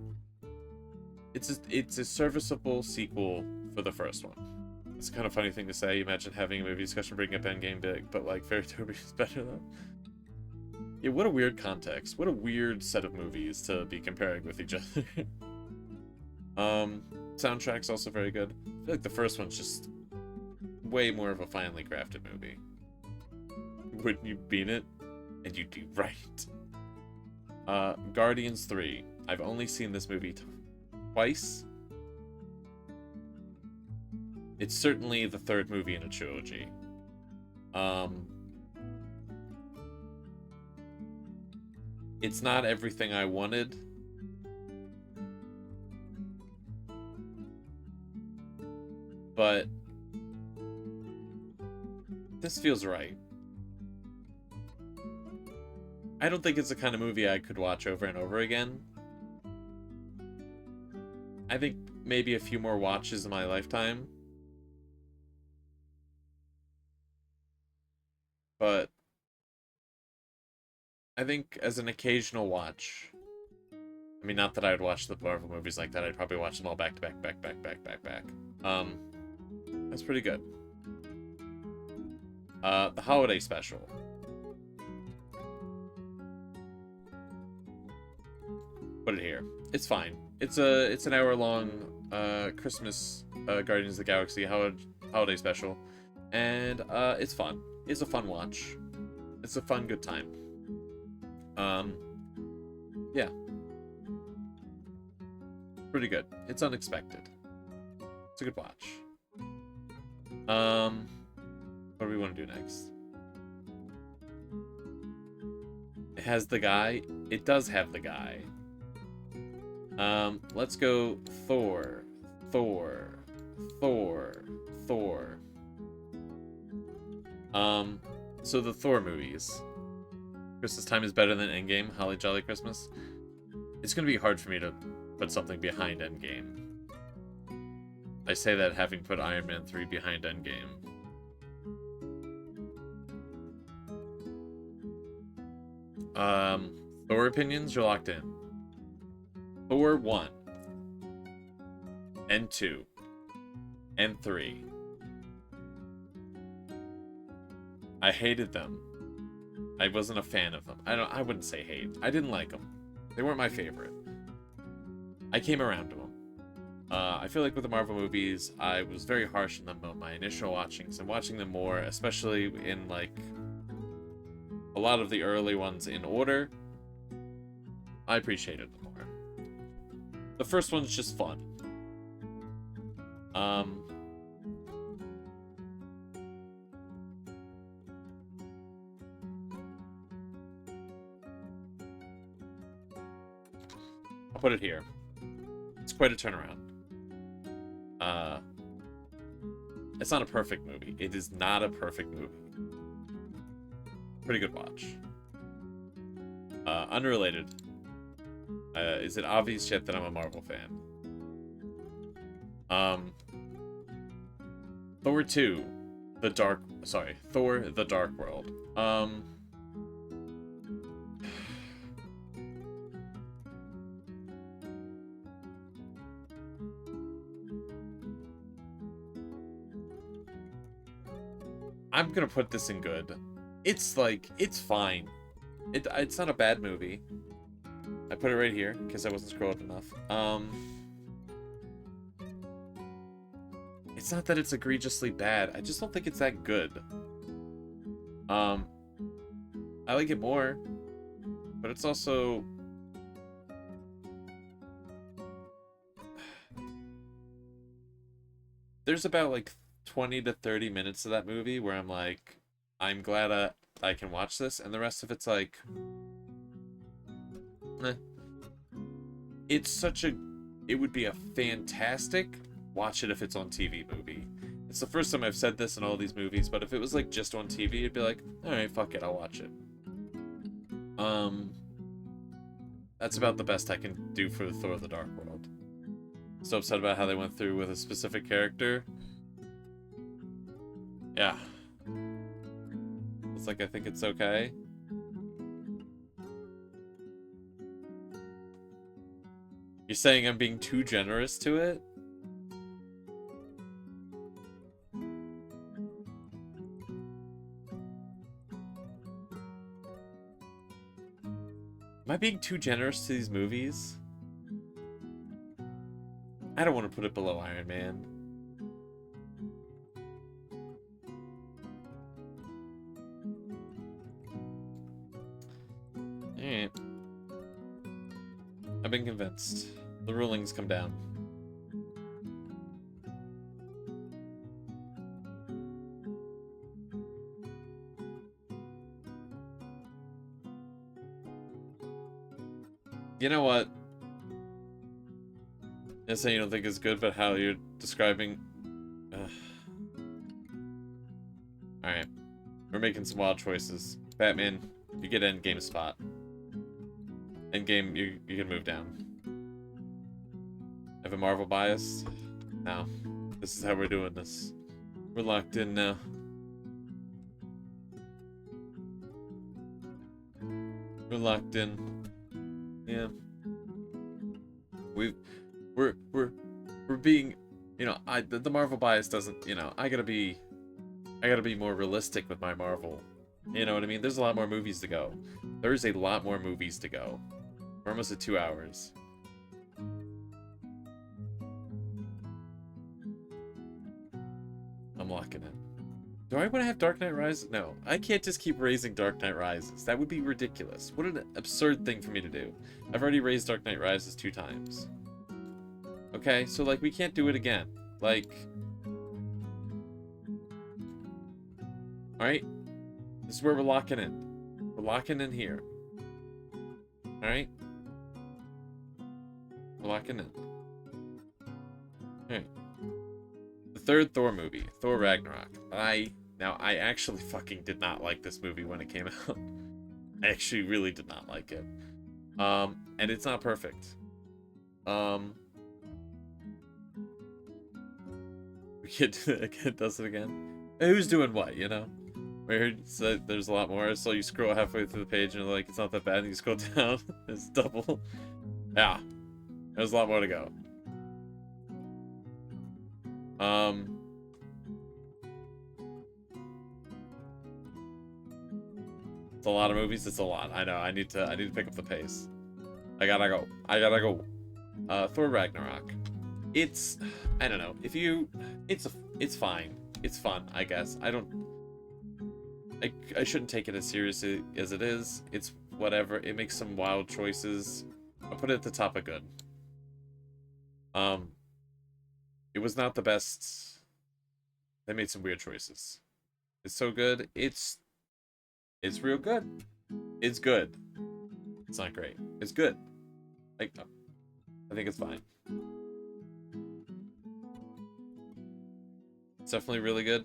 It's a serviceable sequel for the first one. It's a kind of funny thing to say. Imagine having a movie discussion bringing up Endgame big, but like Fairy Tail is better though. Yeah, what a weird context. What a weird set of movies to be comparing with each other. Soundtrack's also very good. I feel like the first one's just way more of a finely crafted movie. Wouldn't you beat it? And you'd be right. Guardians 3. I've only seen this movie twice. It's certainly the third movie in a trilogy. It's not everything I wanted. But this feels right. I don't think it's the kind of movie I could watch over and over again. I think maybe a few more watches in my lifetime. But I think as an occasional watch, I mean, not that I would watch the Marvel movies like that. I'd probably watch them all back to back, back, back, back, back, back. That's pretty good. The holiday special. Put it here. It's fine. It's an hour-long Christmas Guardians of the Galaxy holiday special, and it's fun. It's a fun watch. It's a fun, good time. Yeah. Pretty good. It's unexpected. It's a good watch. What do we want to do next? It has the guy. It does have the guy. Let's go Thor. So the Thor movies. Christmas Time is better than Endgame. Holly Jolly Christmas. It's gonna be hard for me to put something behind Endgame. I say that having put Iron Man 3 behind Endgame. Thor opinions, you're locked in. Thor 1 and 2 and 3. I hated them. I wasn't a fan of them. I wouldn't say hate. I didn't like them. They weren't my favorite. I came around to them. I feel like with the Marvel movies, I was very harsh on them on my initial watchings, and watching them more, especially in like a lot of the early ones in order, I appreciated them more. The first one's just fun. I'll put it here. It's quite a turnaround. It's not a perfect movie. It is not a perfect movie. Pretty good watch. Unrelated. Is it obvious yet that I'm a Marvel fan? Thor 2. Thor the Dark World. I'm gonna put this in good. It's fine. It's not a bad movie. I put it right here because I wasn't scrolled enough. It's not that it's egregiously bad. I just don't think it's that good. I like it more, but it's also there's about like 20 to 30 minutes of that movie where I'm like, I'm glad I can watch this, and the rest of it's like, eh. It's such a, it would be a fantastic watch it if it's on TV movie. It's the first time I've said this in all these movies, but if it was like just on TV, it'd be like, alright, fuck it, I'll watch it. That's about the best I can do for Thor the Dark World. So upset about how they went through with a specific character. Yeah. It's like, I think it's okay. You're saying I'm being too generous to it? Am I being too generous to these movies? I don't want to put it below Iron Man. Alright. I've been convinced. The rulings come down. You know what? I say you don't think it's good, but how you're describing... Alright. We're making some wild choices. Batman, you get Endgame spot. Endgame, you can move down. Have a Marvel bias? No. This is how we're doing this. We're locked in now. We're locked in. Yeah. We're being, you know, the Marvel bias doesn't, you know, I gotta be more realistic with my Marvel. You know what I mean? There's a lot more movies to go. There's a lot more movies to go. We're almost at 2 hours. I'm locking in. Do I want to have Dark Knight Rises? No. I can't just keep raising Dark Knight Rises. That would be ridiculous. What an absurd thing for me to do. I've already raised Dark Knight Rises 2 times. Okay, so, like, we can't do it again. Like... Alright? This is where we're locking in. We're locking in here. Alright? We're locking in. Alright. The third Thor movie, Thor Ragnarok. I actually fucking did not like this movie when it came out. I actually really did not like it. And it's not perfect. We can't do it again, does it again? Who's doing what, you know? I heard said there's a lot more, so you scroll halfway through the page and you're like, it's not that bad, and you scroll down, it's double. Yeah. There's a lot more to go. It's a lot of movies, it's a lot. I know, I need to pick up the pace. I gotta go. Thor Ragnarok. It's, I don't know, if you, it's fine. It's fun, I guess. I shouldn't take it as seriously as it is. It's whatever. It makes some wild choices. I'll put it at the top of good. It was not the best. They made some weird choices. It's so good. It's real good. It's good. It's not great. It's good. Like, I think it's fine. It's definitely really good.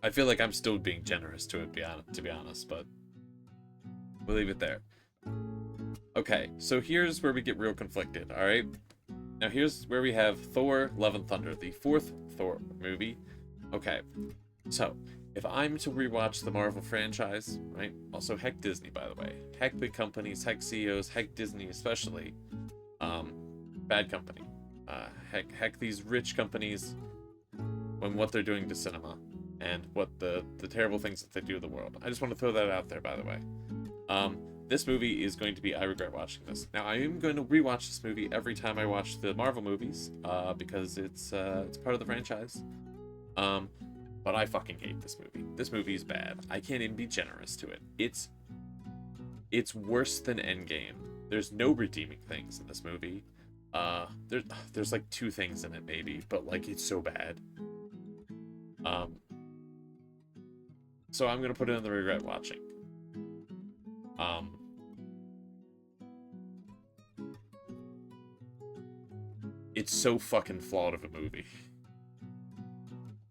I feel like I'm still being generous to it, to be honest, but we'll leave it there. Okay, so here's where we get real conflicted, alright? Now here's where we have Thor, Love and Thunder, the 4th Thor movie. Okay, so if I'm to rewatch the Marvel franchise, right? Also, heck Disney, by the way. Heck big companies, heck CEOs, heck Disney especially. Bad company. Heck these rich companies and what they're doing to cinema. And what the terrible things that they do to the world. I just want to throw that out there, by the way. This movie is going to be, I regret watching this. Now, I am going to rewatch this movie every time I watch the Marvel movies, because it's part of the franchise. But I fucking hate this movie. This movie is bad. I can't even be generous to it. It's worse than Endgame. There's no redeeming things in this movie. There's like 2 things in it, maybe, but like, it's so bad. So I'm gonna put it in the regret watching. It's so fucking flawed of a movie.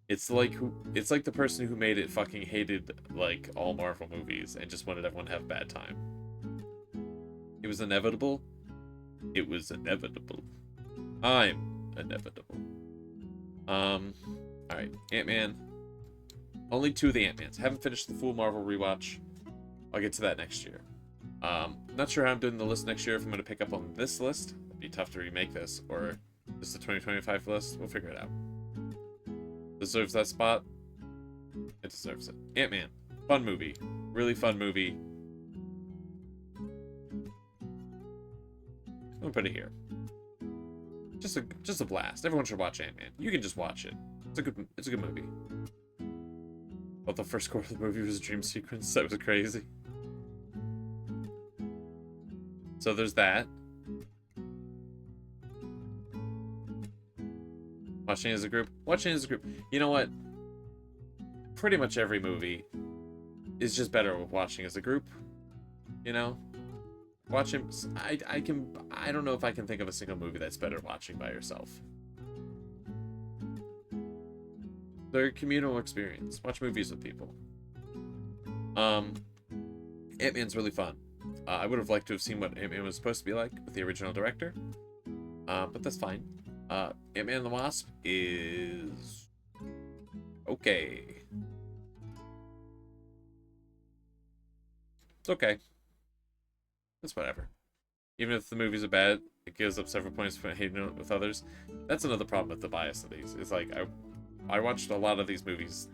It's like the person who made it fucking hated like all Marvel movies and just wanted everyone to have a bad time. It was inevitable. It was inevitable. I'm inevitable. Alright, Ant-Man. Only 2 of the Ant-Mans. Haven't finished the full Marvel rewatch. I'll get to that next year. Not sure how I'm doing the list next year, if I'm going to pick up on this list. It'd be tough to remake this, or just the 2025 list. We'll figure it out. Deserves that spot? It deserves it. Ant-Man. Fun movie. Really fun movie. I'm gonna put it here. Just a blast. Everyone should watch Ant-Man. You can just watch it. It's a good movie. But the first quarter of the movie was a dream sequence. That was crazy. So there's that. Watching as a group. Watching as a group. You know what? Pretty much every movie is just better with watching as a group. You know? Watching, I don't know if I can think of a single movie that's better watching by yourself. They're a communal experience. Watch movies with people. Ant-Man's really fun. I would have liked to have seen what Ant-Man was supposed to be like with the original director. But that's fine. Ant-Man and the Wasp is okay. It's okay. It's whatever. Even if the movies are bad, it gives up several points for hating it with others. That's another problem with the bias of these. It's like, I watched a lot of these movies.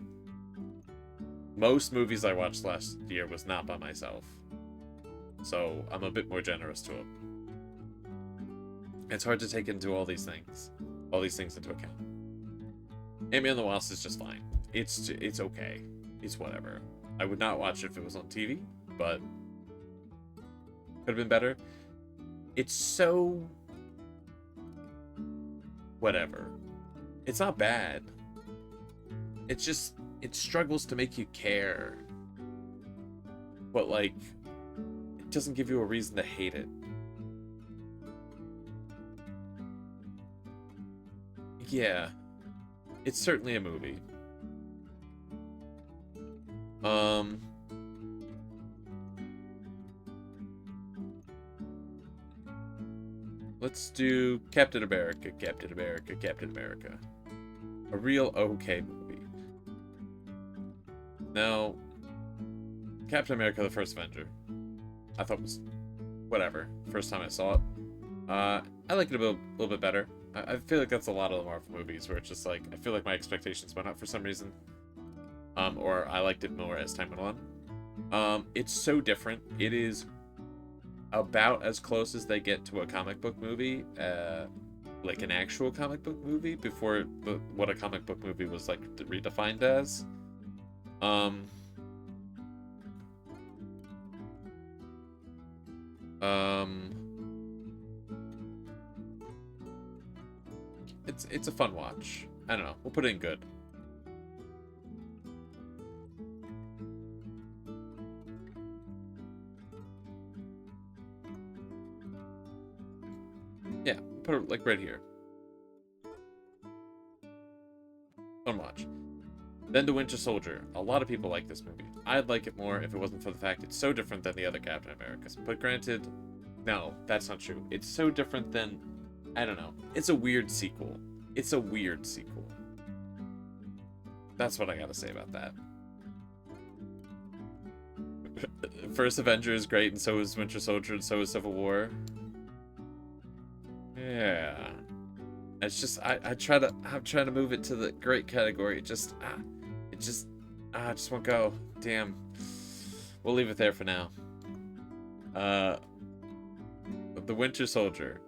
Most movies I watched last year was not by myself. So, I'm a bit more generous to them. It's hard to take into all these things into account. Ant-Man and the Wasp is just fine. It's okay. It's whatever. I would not watch it if it was on TV, but could have been better. It's so whatever. It's not bad. It's just, it struggles to make you care. But like, it doesn't give you a reason to hate it. Yeah. It's certainly a movie. Let's do Captain America, Captain America, Captain America. A real okay movie. Now, Captain America, the First Avenger, I thought was whatever. First time I saw it. I like it a little bit better. I feel like that's a lot of the Marvel movies where it's just like, I feel like my expectations went up for some reason. Or I liked it more as time went on. It's so different. It is about as close as they get to a comic book movie, like an actual comic book movie, before what a comic book movie was like redefined as. It's a fun watch. I don't know. We'll put it in good. Yeah, put it like right here. Fun watch. Then The Winter Soldier. A lot of people like this movie. I'd like it more if it wasn't for the fact it's so different than the other Captain Americas. But granted, no, that's not true. It's so different than, I don't know. It's a weird sequel. It's a weird sequel. That's what I gotta say about that. First Avenger is great, and so is Winter Soldier, and so is Civil War. Yeah. It's just, I'm trying to move it to the great category. It just won't go. Damn. We'll leave it there for now. The Winter Soldier.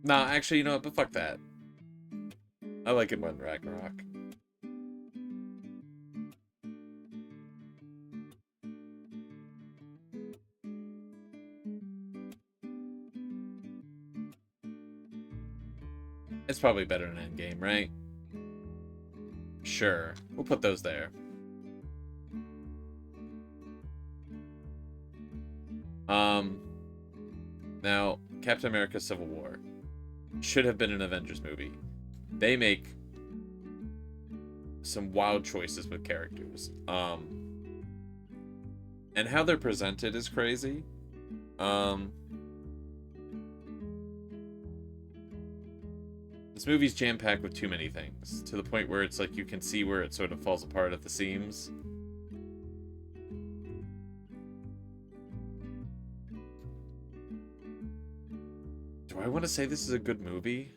Nah, actually, you know what? But fuck that. I like it more than Ragnarok. It's probably better than Endgame, right? Sure. We'll put those there. Now, Captain America Civil War should have been an Avengers movie. They make some wild choices with characters. And how they're presented is crazy. This movie's jam-packed with too many things, to the point where it's like you can see where it sort of falls apart at the seams. Do I want to say this is a good movie?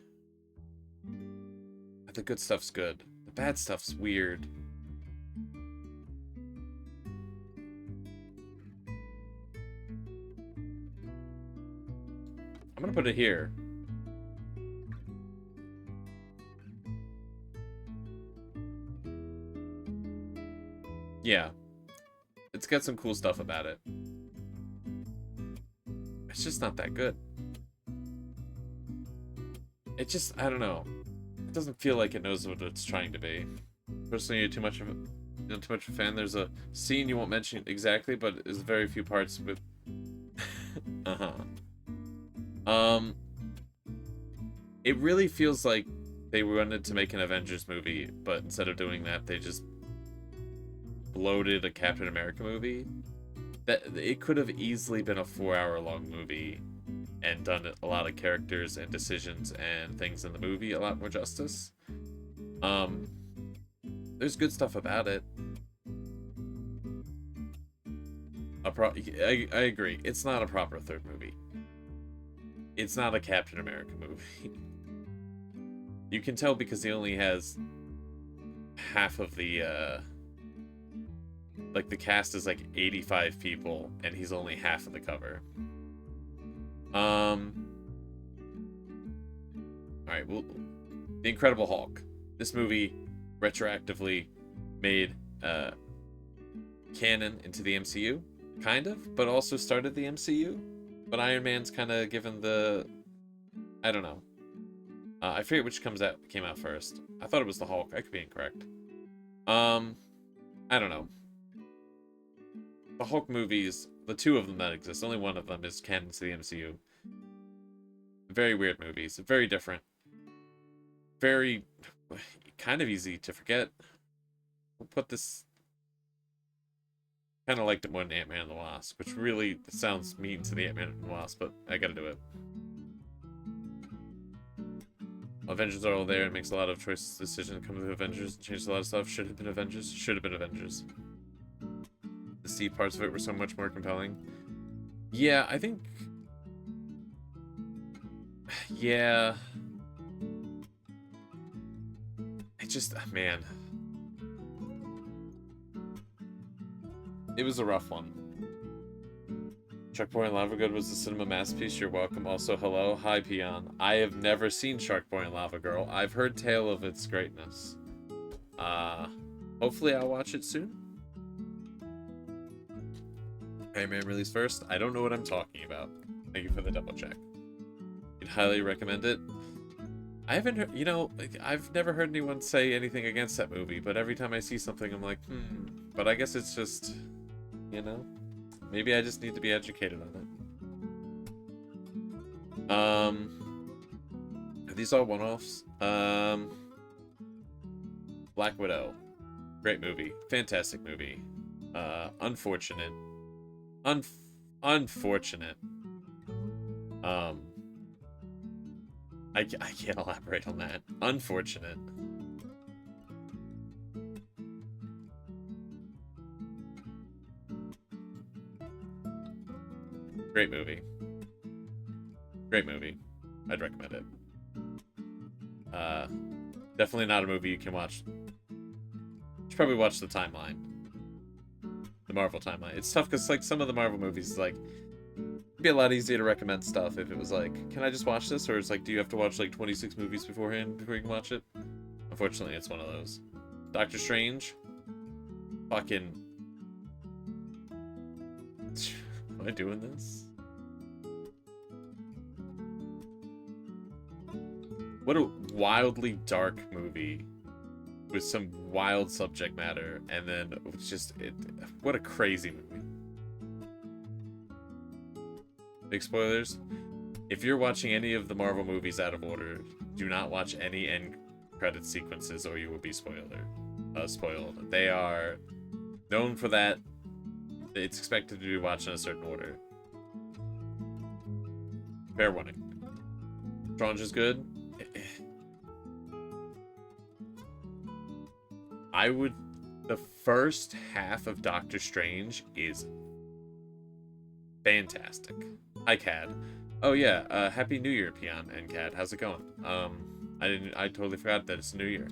The good stuff's good. The bad stuff's weird. I'm gonna put it here. Yeah. It's got some cool stuff about it. It's just not that good. It just, I don't know. It doesn't feel like it knows what it's trying to be. Personally, you're too much of a fan. There's a scene you won't mention exactly, but there's very few parts with it really feels like they wanted to make an Avengers movie, but instead of doing that, they just bloated a Captain America movie. That it could have easily been a 4-hour-long movie and done a lot of characters and decisions and things in the movie a lot more justice. There's good stuff about it. I agree. It's not a proper third movie. It's not a Captain America movie. You can tell because he only has half of the, like, the cast is like 85 people, and he's only half of the cover. Alright, well, The Incredible Hulk. This movie retroactively made canon into the MCU, kind of, but also started the MCU. But Iron Man's kind of given the... I don't know. I forget which came out first. I thought it was the Hulk. I could be incorrect. I don't know. The Hulk movies, the two of them that exist, only one of them is canon to the MCU. Very weird movies. Very different. Very... kind of easy to forget. We'll put this... kind of liked it more than Ant-Man and the Wasp, which really sounds mean to the Ant-Man and the Wasp, but I gotta do it. Avengers are all there. It makes a lot of choice decisions. Come to Avengers and changes a lot of stuff. Should have been Avengers. Should have been Avengers. The Steve parts of it were so much more compelling. Yeah, I think... yeah. It just... man. It was a rough one. Shark Boy and Lava Girl was a cinema masterpiece. You're welcome. Also, hello. Hi, Peon. I have never seen Shark Boy and Lava Girl. I've heard tale of its greatness. Hopefully I'll watch it soon. Iron Man released first. I don't know what I'm talking about. Thank you for the double check. You'd highly recommend it. I haven't heard, you know, like, I've never heard anyone say anything against that movie, but every time I see something, I'm like, But I guess it's just, you know, maybe I just need to be educated on it. Are these all one-offs? Black Widow. Great movie. Fantastic movie. Unfortunate. Unfortunate. I can't elaborate on that. Unfortunate. Great movie. Great movie. I'd recommend it. Definitely not a movie you can watch. You should probably watch the timeline. The Marvel timeline. It's tough because, like, some of the Marvel movies, like, it'd be a lot easier to recommend stuff if it was like, can I just watch this? Or it's like, do you have to watch like 26 movies beforehand before you can watch it? Unfortunately, it's one of those. Doctor Strange. Fucking... am I doing this? wildly dark movie with some wild subject matter, and then it's just what a crazy movie. Big spoilers. If you're watching any of the Marvel movies out of order, do not watch any end credit sequences or you will be spoiled. They are known for that. It's expected to be watched in a certain order. Fair warning. Strange is good. The first half of Doctor Strange is fantastic. Hi, Cad. Oh yeah, Happy New Year, Peon and Cad. How's it going? I totally forgot that it's New Year.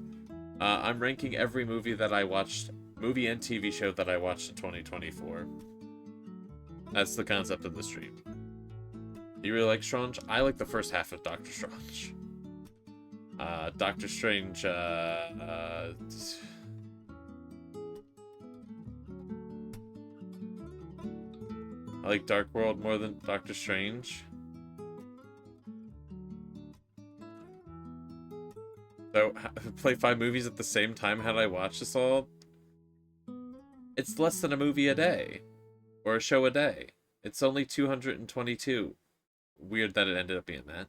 I'm ranking every movie that I watched, movie and TV show that I watched in 2024. That's the concept of the stream. You really like Strange? I like the first half of Doctor Strange. Doctor Strange, I like Dark World more than Doctor Strange. So, play 5 movies at the same time. How did I watch this all? It's less than a movie a day. Or a show a day. It's only 222. Weird that it ended up being that.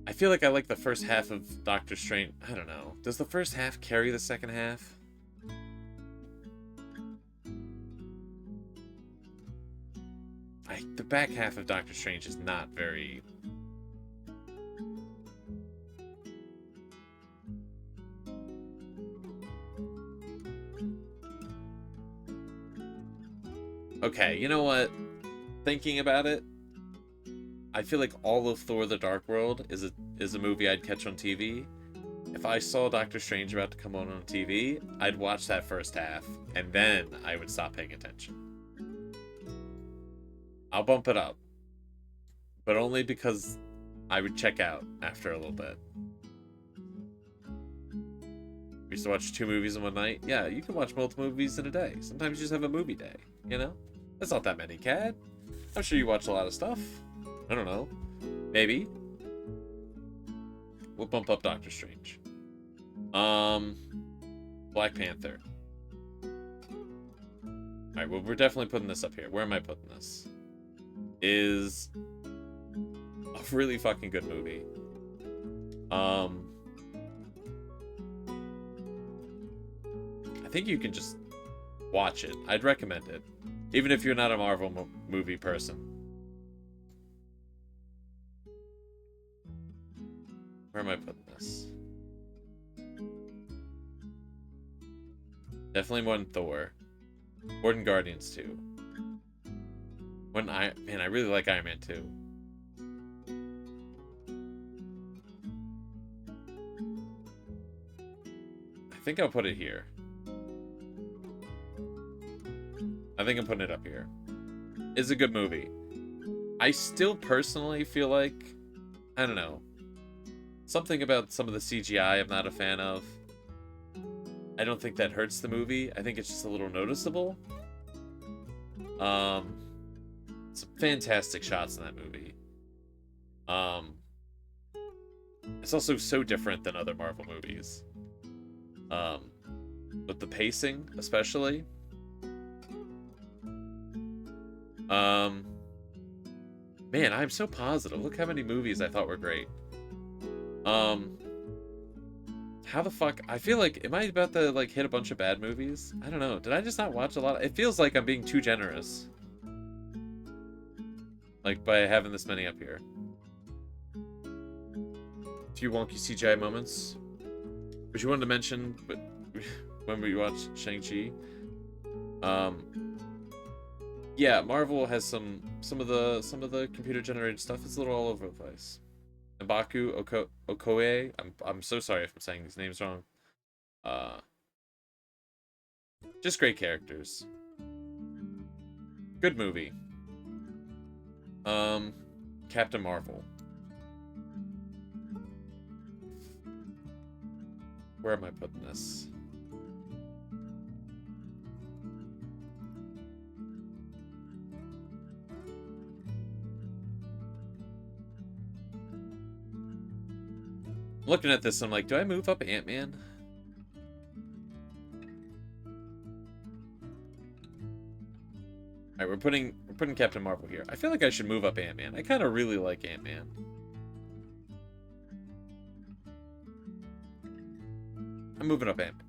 I feel like I like the first half of Doctor Strange. I don't know. Does the first half carry the second half? The back half of Doctor Strange is not very... Okay, you know what? Thinking about it, I feel like all of Thor: The Dark World is a movie I'd catch on TV. If I saw Doctor Strange about to come on TV, I'd watch that first half, and then I would stop paying attention. I'll bump it up, but only because I would check out after a little bit. We used to watch 2 movies in one night. Yeah, you can watch multiple movies in a day. Sometimes you just have a movie day, you know? That's not that many, Cad. I'm sure you watch a lot of stuff. I don't know. Maybe. We'll bump up Doctor Strange. Black Panther. Alright, well, we're definitely putting this up here. Where am I putting this? Is a really fucking good movie. I think you can just watch it. I'd recommend it. Even if you're not a Marvel movie person. Where am I putting this? Definitely more than Thor. More than Guardians 2. Man, I really like Iron Man 2. I think I'll put it here. I think I'm putting it up here. It's a good movie. I still personally feel like, I don't know, something about some of the CGI I'm not a fan of. I don't think that hurts the movie. I think it's just a little noticeable. Some fantastic shots in that movie. It's also so different than other Marvel movies. With the pacing, especially. Man, I'm so positive. Look how many movies I thought were great. How the fuck... I feel like... Am I about to, like, hit a bunch of bad movies? I don't know. Did I just not watch a lot? It feels like I'm being too generous. Like, by having this many up here. A few wonky CGI moments. Which you wanted to mention, but when we watched Shang-Chi. Yeah, Marvel has some of the computer generated stuff. It's a little all over the place. Mbaku Okoye. I'm so sorry if I'm saying these names wrong. Just great characters. Good movie. Captain Marvel. Where am I putting this? Looking at this, I'm like, do I move up Ant-Man? Alright, we're putting Captain Marvel here. I feel like I should move up Ant-Man. I kind of really like Ant-Man. I'm moving up Ant-Man.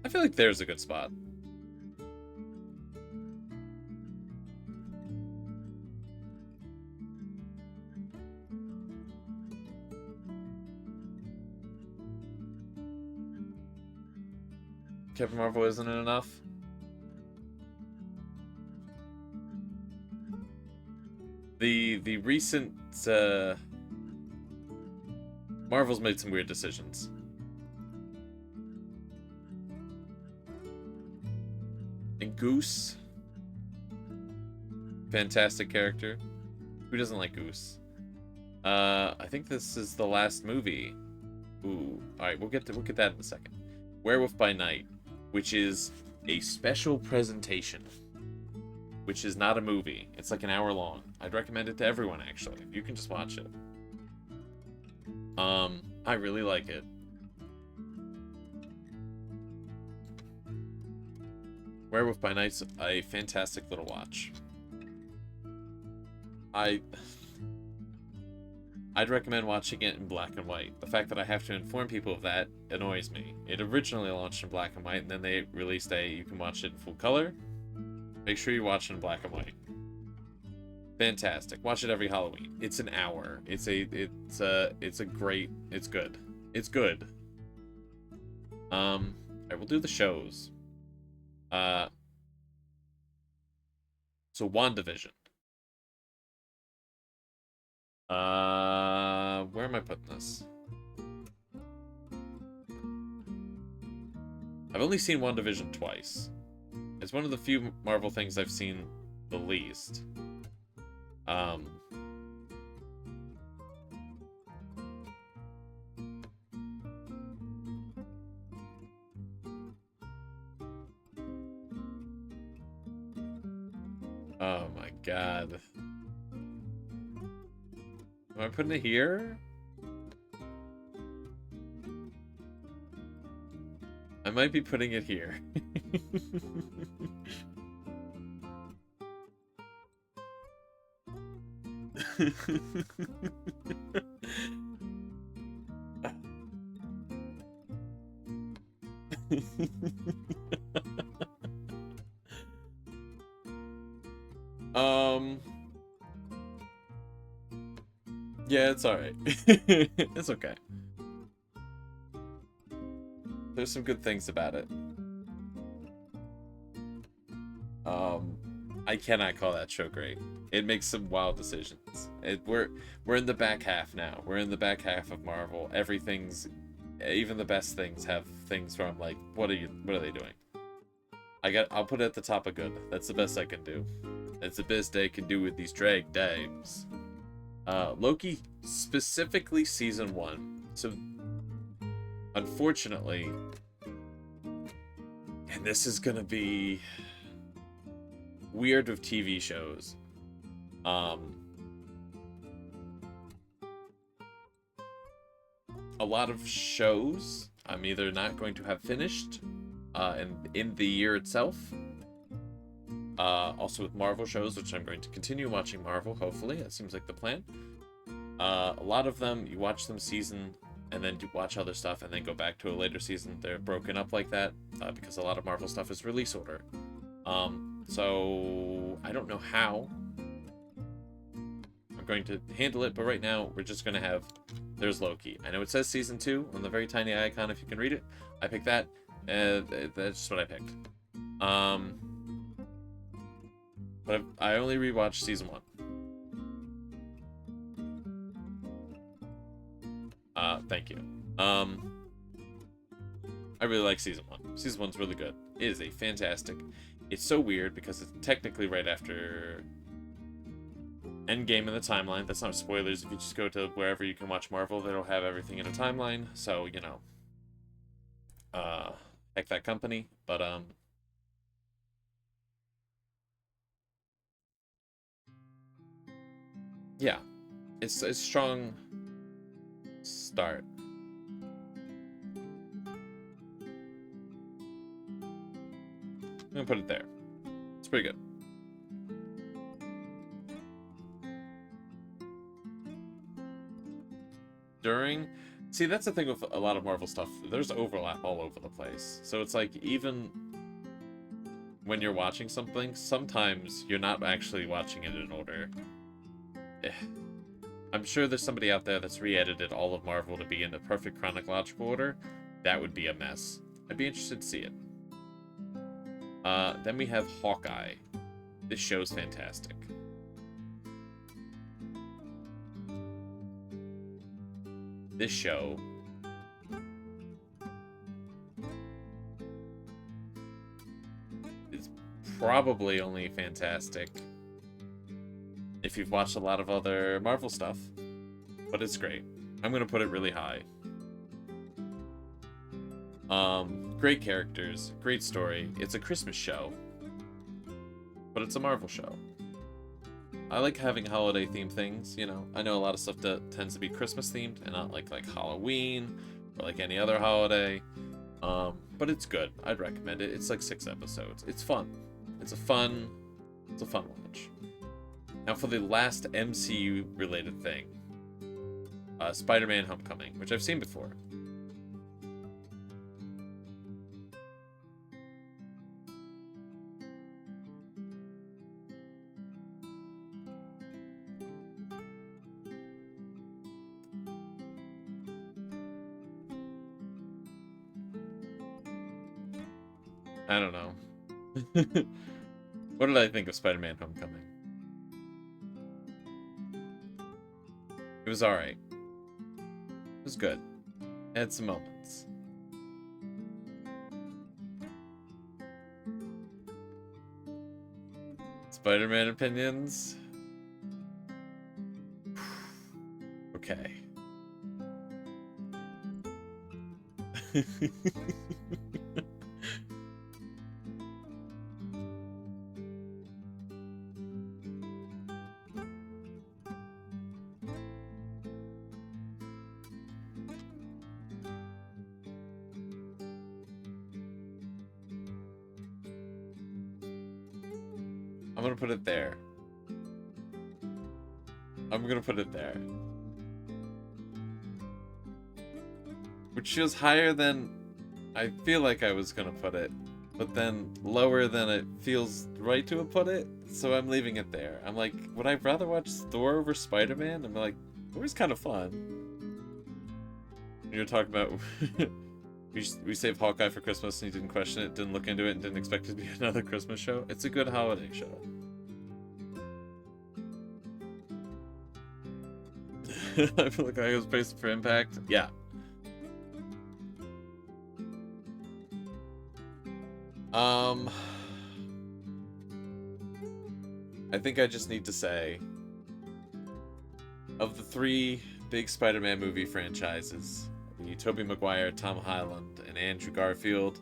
I feel like there's a good spot. Captain Marvel isn't it enough? The recent Marvel's made some weird decisions. And Goose, fantastic character. Who doesn't like Goose? I think this is the last movie. Ooh, all right, we'll get that in a second. Werewolf by Night, which is a special presentation, which is not a movie. It's like an hour long. I'd recommend it to everyone, actually. You can just watch it. I really like it. Werewolf by Night's a fantastic little watch. I'd recommend watching it in black and white. The fact that I have to inform people of that annoys me. It originally launched in black and white, and then they released you can watch it in full color. Make sure you watch it in black and white. Fantastic. Watch it every Halloween. It's an hour. It's good. It's good. Alright, we'll do the shows. So WandaVision. Where am I putting this? I've only seen WandaVision twice. It's one of the few Marvel things I've seen the least. Oh my god. Am I putting it here? I might be putting it here. Yeah, it's alright. It's okay. There's some good things about it. I cannot call that show great. It makes some wild decisions. We're in the back half now. We're in the back half of Marvel. Everything's, even the best things have things where I'm like, what are they doing? I'll put it at the top of good. That's the best I can do. It's the best they can do with these drag dames. Loki, specifically season 1. So, unfortunately, and this is gonna be weird with TV shows. A lot of shows I'm either not going to have finished in the year itself. Also with Marvel shows, which I'm going to continue watching Marvel, hopefully. That seems like the plan. A lot of them, you watch them season, and then you watch other stuff, and then go back to a later season. They're broken up like that, because a lot of Marvel stuff is release order. So, I don't know how I'm going to handle it, but right now, we're just going to have... There's Loki. I know it says Season 2 on the very tiny icon, if you can read it. I picked that. That's just what I picked. But I only rewatched Season 1. Thank you. I really like Season 1. Season 1's really good. It is a fantastic... It's so weird because it's technically right after Endgame in the timeline. That's not spoilers. If you just go to wherever you can watch Marvel, they don't have everything in a timeline. So, you know, heck that company. But, yeah, it's a strong start. I'm gonna put it there. It's pretty good. See, that's the thing with a lot of Marvel stuff. There's overlap all over the place. So it's like, even when you're watching something, sometimes you're not actually watching it in order. I'm sure there's somebody out there that's re-edited all of Marvel to be in the perfect chronological order. That would be a mess. I'd be interested to see it. Then we have Hawkeye. This show's fantastic. This show is probably only fantastic if you've watched a lot of other Marvel stuff, but it's great. I'm gonna put it really high. Great characters, great story. It's a Christmas show, but it's a Marvel show. I like having holiday themed things, you know. I know a lot of stuff that tends to be Christmas themed and not like Halloween or like any other holiday. But it's good. I'd recommend it. It's like 6 episodes. It's fun. It's a fun watch. Now for the last MCU related thing. Spider-Man Homecoming, which I've seen before. I don't know. What did I think of Spider-Man Homecoming? It was alright. It was good. It had some moments. Spider-Man opinions? Okay. I'm gonna put it there. I'm gonna put it there. Which feels higher than I feel like I was gonna put it, but then lower than it feels right to have put it, so I'm leaving it there. I'm like, would I rather watch Thor over Spider-Man? I'm like, Thor's kind of fun. You're talking about we saved Hawkeye for Christmas and he didn't question it, didn't look into it, and didn't expect it to be another Christmas show. It's a good holiday show. I feel like I was based for impact. Yeah. I think I just need to say, of the 3 big Spider-Man movie franchises, the Tobey Maguire, Tom Holland, and Andrew Garfield,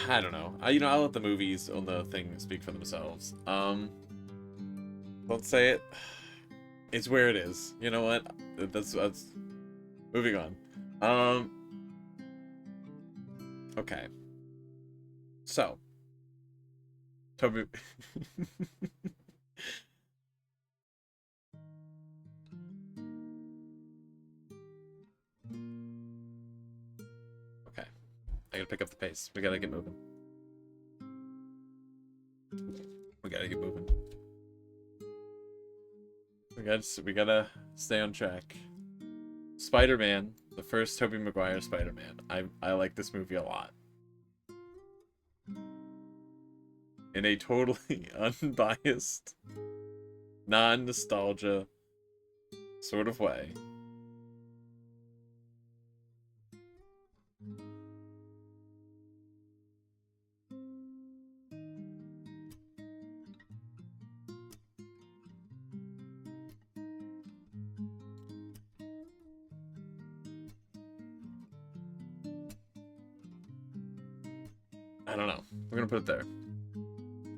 I don't know. I'll let the movies on the thing speak for themselves. Let's say it. It's where it is. You know what? That's moving on. Okay. So, Toby. Okay. I gotta pick up the pace. We gotta get moving. We gotta get moving. We gotta stay on track. Spider-Man, the first Tobey Maguire Spider-Man. I like this movie a lot. In a totally unbiased, non-nostalgia sort of way. I don't know. We're gonna put it there.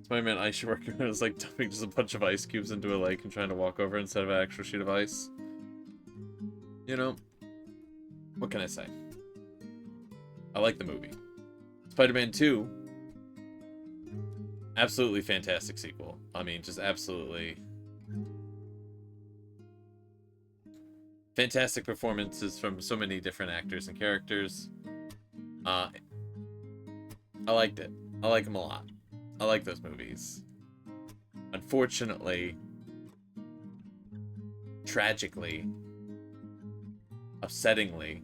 Spider-Man Ice Worker is like dumping just a bunch of ice cubes into a lake and trying to walk over instead of an actual sheet of ice. You know, what can I say? I like the movie. Spider-Man 2, absolutely fantastic sequel. I mean, just absolutely fantastic performances from so many different actors and characters. I liked it. I like them a lot. I like those movies. Unfortunately, tragically, upsettingly,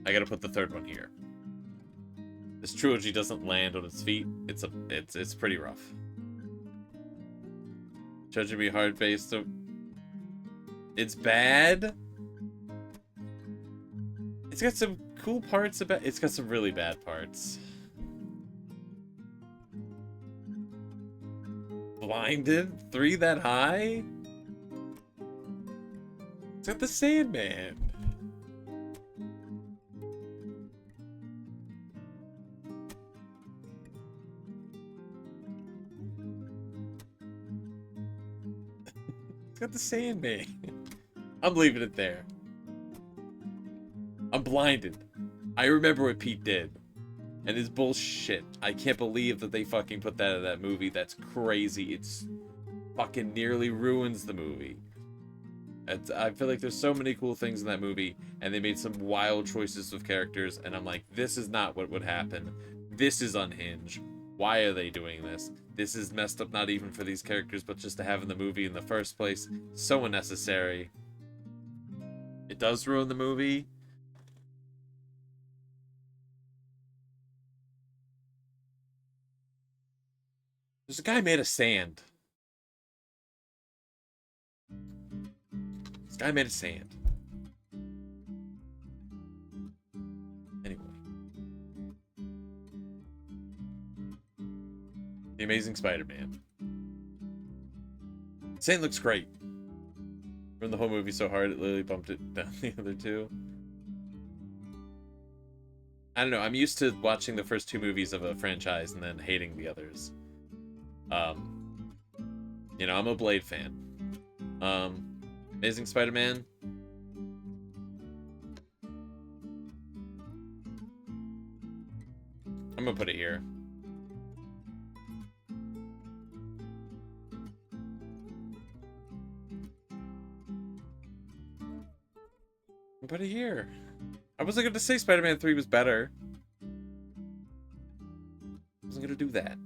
I gotta put the third one here. This trilogy doesn't land on its feet. It's pretty rough. Judging me hard based. It's bad. It's got some cool parts about. It's got some really bad parts. Blinded? 3 that high? It's got the Sandman. It's got the Sandman. I'm leaving it there. I'm blinded. I remember what Pete did. And his bullshit. I can't believe that they fucking put that in that movie. That's crazy. It's fucking nearly ruins the movie. I feel like there's so many cool things in that movie, and they made some wild choices with characters, and I'm like, this is not what would happen. This is unhinged. Why are they doing this? This is messed up, not even for these characters, but just to have in the movie in the first place. So unnecessary. It does ruin the movie. There's a guy made of sand. This guy made of sand. Anyway. The Amazing Spider-Man. Sand looks great. Run the whole movie so hard it literally bumped it down the other two. I don't know, I'm used to watching the first 2 movies of a franchise and then hating the others. You know, I'm a Blade fan. Amazing Spider-Man. I'm gonna put it here. I'll put it here. I wasn't gonna say Spider-Man 3 was better. I wasn't gonna do that.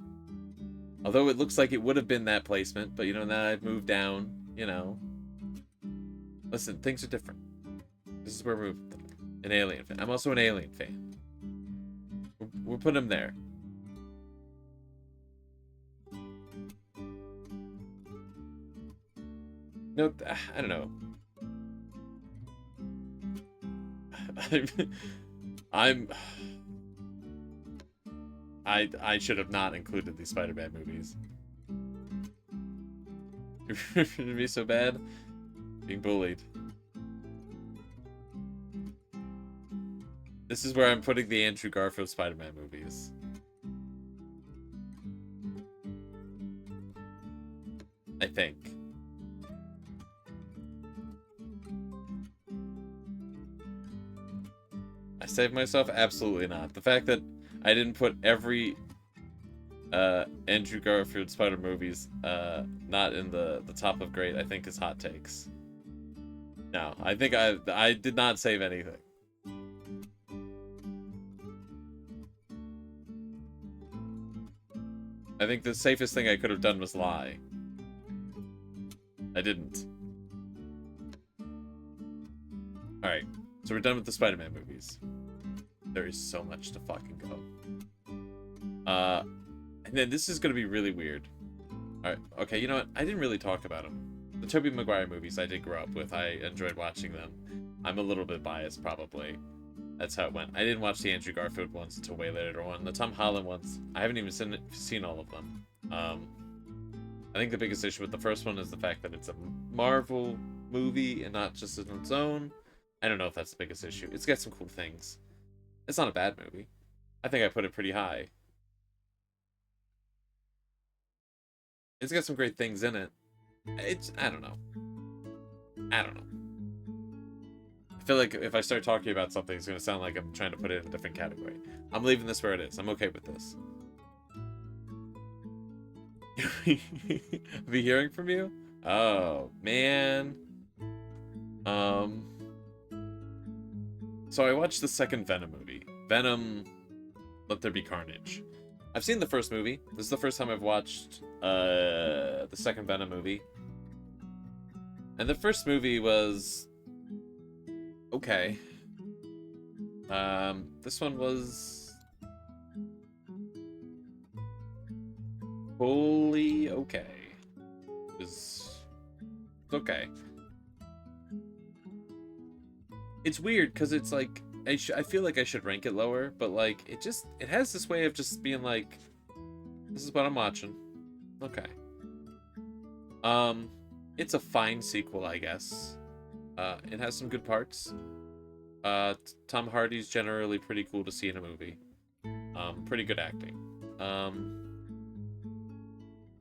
Although it looks like it would have been that placement, but you know, now I've moved down, you know. Listen, things are different. This is where we're an Alien fan. I'm also an Alien fan. We'll put him there. No, I don't know. I should have not included these Spider-Man movies. It'd be so bad. Being bullied. This is where I'm putting the Andrew Garfield Spider-Man movies. I think. I saved myself? Absolutely not. The fact that I didn't put every Andrew Garfield Spider movies not in the top of great, I think is hot takes. No, I think I did not save anything. I think the safest thing I could have done was lie. I didn't. Alright, so we're done with the Spider-Man movies. There is so much to fucking go. And then this is gonna be really weird. Alright, okay, you know what? I didn't really talk about them. The Tobey Maguire movies I did grow up with. I enjoyed watching them. I'm a little bit biased, probably. That's how it went. I didn't watch the Andrew Garfield ones until way later on. The Tom Holland ones, I haven't even seen all of them. I think the biggest issue with the first one is the fact that it's a Marvel movie and not just on its own. I don't know if that's the biggest issue. It's got some cool things. It's not a bad movie. I think I put it pretty high. It's got some great things in it. I don't know. I don't know. I feel like if I start talking about something, it's going to sound like I'm trying to put it in a different category. I'm leaving this where it is. I'm okay with this. Be hearing from you? Oh, man. So I watched the second Venom movie. Venom, Let There Be Carnage. I've seen the first movie. This is the first time I've watched the second Venom movie. And the first movie was okay. This one was fully okay. It's okay. It's weird because it's like I feel like I should rank it lower, but like it has this way of just being like, this is what I'm watching. Okay. It's a fine sequel, I guess. It has some good parts. Tom Hardy's generally pretty cool to see in a movie. Pretty good acting.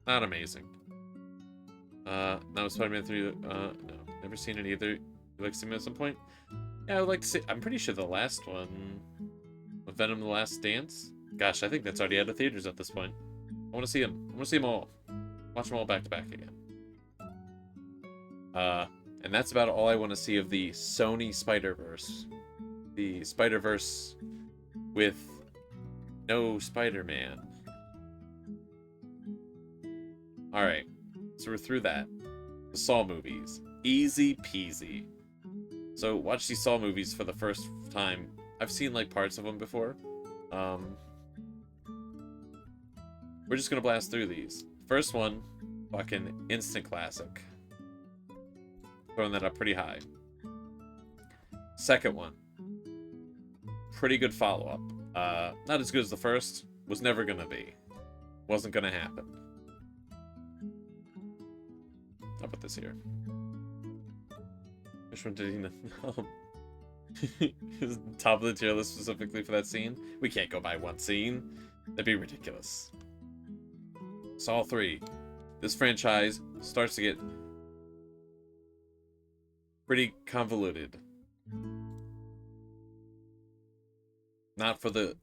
Not amazing. Now Spider-Man 3, no, never seen it either. You like to see me at some point? Yeah, I would like to see. I'm pretty sure the last one, Venom: The Last Dance. Gosh, I think that's already out of theaters at this point. I want to see them. I want to see them all. Watch them all back to back again. And that's about all I want to see of the Sony Spider-Verse. The Spider-Verse with no Spider-Man. Alright, so we're through that. The Saw movies. Easy peasy. So, watch these Saw movies for the first time. I've seen, like, parts of them before. We're just gonna blast through these. First one, fucking instant classic. Throwing that up pretty high. Second one, pretty good follow-up. Not as good as the first. Was never gonna be. Wasn't gonna happen. I'll put this here. Which one did he know? His top of the tier list specifically for that scene? We can't go by one scene. That'd be ridiculous. Saw 3. This franchise starts to get pretty convoluted. Not for the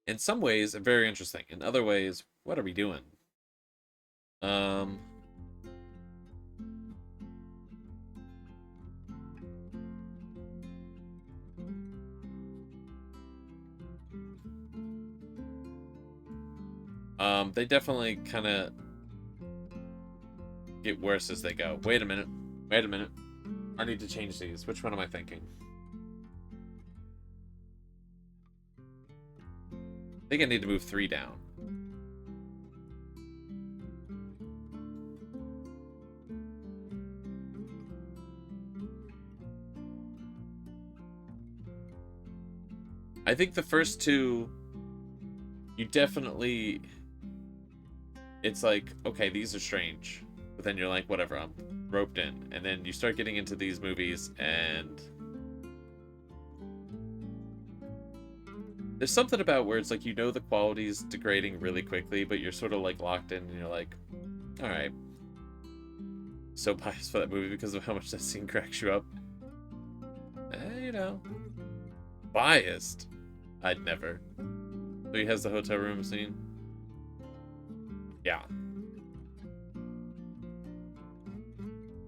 in some ways very interesting. In other ways, what are we doing? They definitely kind of get worse as they go. Wait a minute. Wait a minute. I need to change these. Which one am I thinking? I think I need to move 3 down. I think the first two, you definitely... It's like, okay, these are strange. But then you're like, whatever, I'm roped in. And then you start getting into these movies, and... there's something about where it's like, you know the quality's degrading really quickly, but you're sort of like locked in, and you're like, alright. So biased for that movie because of how much that scene cracks you up. You know. Biased? I'd never. So he has the hotel room scene? Yeah.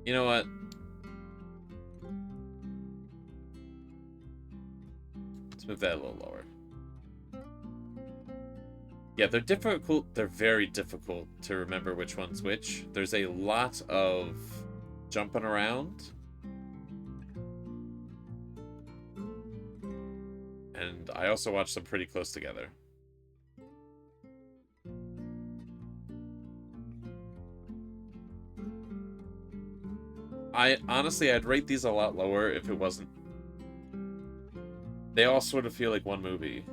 You know what? Let's move that a little lower. Yeah, they're difficult. They're very difficult to remember which one's which. There's a lot of jumping around. And I also watched them pretty close together. I'd rate these a lot lower if it wasn't. They all sort of feel like one movie.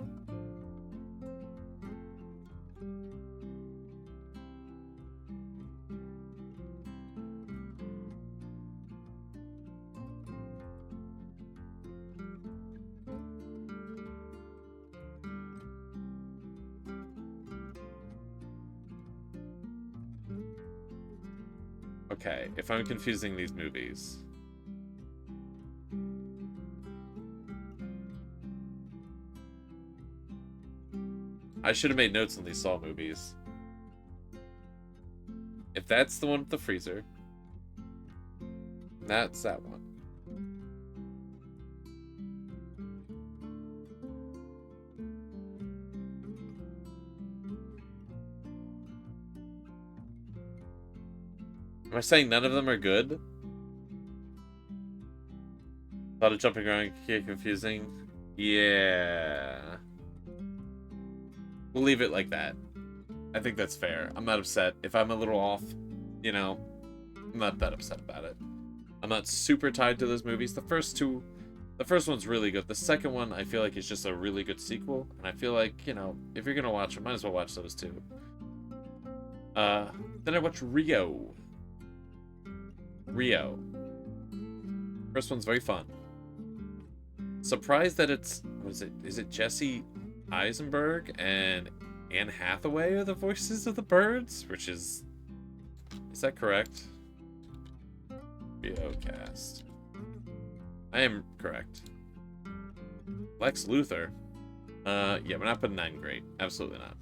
Okay, if I'm confusing these movies. I should have made notes on these Saw movies. If that's the one with the freezer, that's that one. Am I saying none of them are good? A lot of jumping around can get confusing. Yeah. We'll leave it like that. I think that's fair. I'm not upset. If I'm a little off, you know, I'm not that upset about it. I'm not super tied to those movies. The first one's really good. The second one, I feel like, is just a really good sequel. And I feel like, you know, if you're gonna watch them, might as well watch those too. Then I watched Rio. First one's very fun. Surprised that it's, is it Jesse Eisenberg and Anne Hathaway are the voices of the birds? Which is that correct? Rio cast. I am correct. Lex Luthor. Yeah, we're not putting that in great. Absolutely not.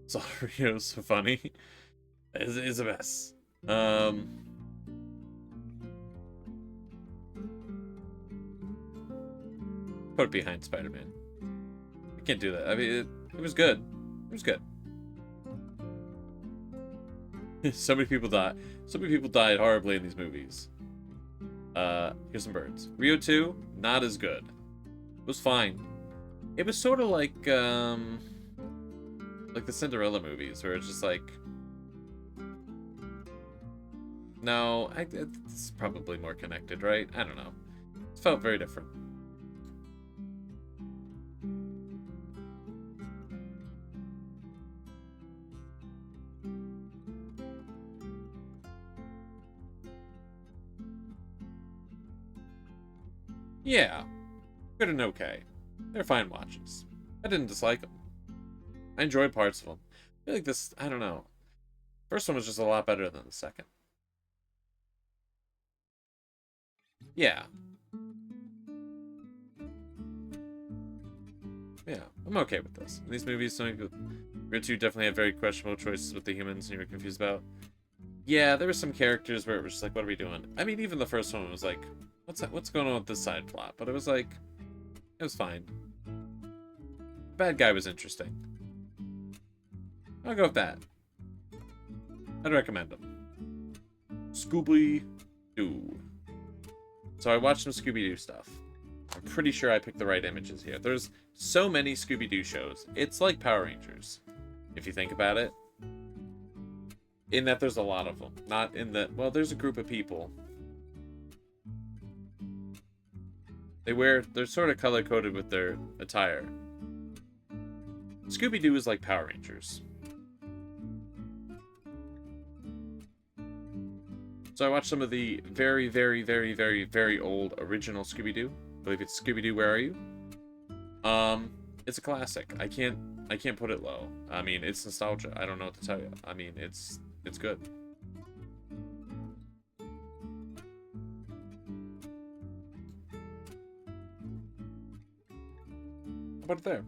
So Rio's so funny. It's a mess. Put it behind Spider-Man. I can't do that. I mean, it was good. It was good. So many people died. So many people died horribly in these movies. Here's some birds. Rio 2, not as good. It was fine. It was sort of like the Cinderella movies, where it's just like, no, it's probably more connected, right? I don't know. It felt very different. Yeah, good and okay. They're fine watches. I didn't dislike them. I enjoyed parts of them. I feel like this, I don't know. First one was just a lot better than the second. Yeah. Yeah, I'm okay with this. These movies, Rio 2 definitely had very questionable choices with the humans and you were confused about. Yeah, there were some characters where it was just like, what are we doing? I mean, even the first one was like, what's going on with this side plot? But it was like, it was fine. The bad guy was interesting. I'll go with that. I'd recommend them. Scooby-Doo. So I watched some Scooby-Doo stuff. I'm pretty sure I picked the right images here. There's so many Scooby-Doo shows. It's like Power Rangers, if you think about it. In that there's a lot of them. Not in that, well, there's a group of people. They're sort of color-coded with their attire. Scooby-Doo is like Power Rangers. So I watched some of the very, very, very, very, very old original Scooby-Doo. I believe it's Scooby-Doo, Where Are You? It's a classic. I can't put it low. I mean, it's nostalgia. I don't know what to tell you. I mean, it's good. How about it there?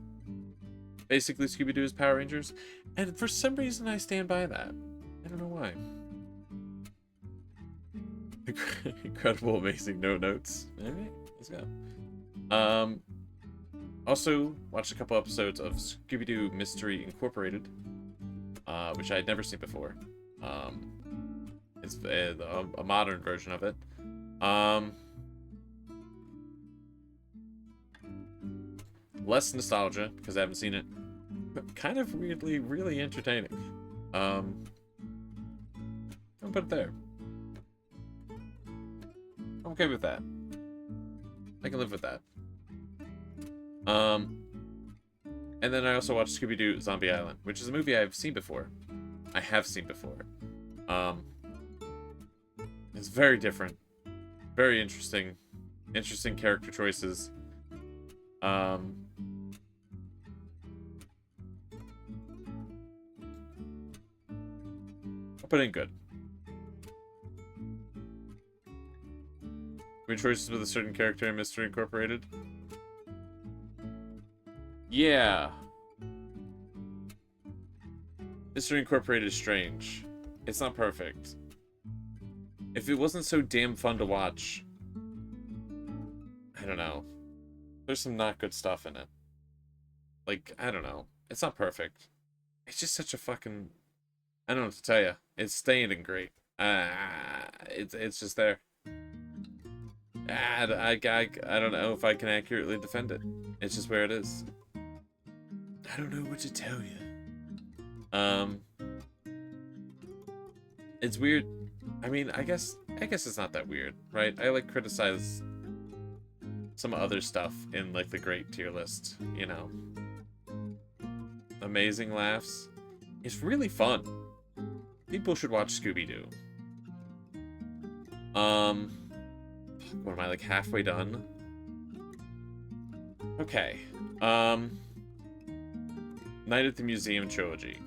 Basically, Scooby-Doo is Power Rangers, and for some reason I stand by that. I don't know why. Incredible, amazing, no notes. Alright, let's go. Also, watched a couple episodes of Scooby-Doo Mystery Incorporated, which I had never seen before. It's a modern version of it. Less nostalgia, because I haven't seen it, but kind of weirdly, really entertaining. I'll put it there. I'm okay with that. I can live with that. And then I also watched Scooby-Doo Zombie Island, which is a movie I've seen before. I have seen before. It's very different. Very interesting. Interesting character choices. put in good. Weird choices with a certain character in Mystery Incorporated. Yeah. Mystery Incorporated is strange. It's not perfect. If it wasn't so damn fun to watch, I don't know. There's some not good stuff in it. Like, I don't know. It's not perfect. It's just such a fucking... I don't know what to tell you. It's staying in great. It's just there. I don't know if I can accurately defend it. It's just where it is. I don't know what to tell you. It's weird. I mean, I guess it's not that weird, right? I like criticize some other stuff in like the great tier list, you know. Amazing laughs. It's really fun. People should watch Scooby-Doo. What am I, like halfway done? Okay. Night at the Museum trilogy.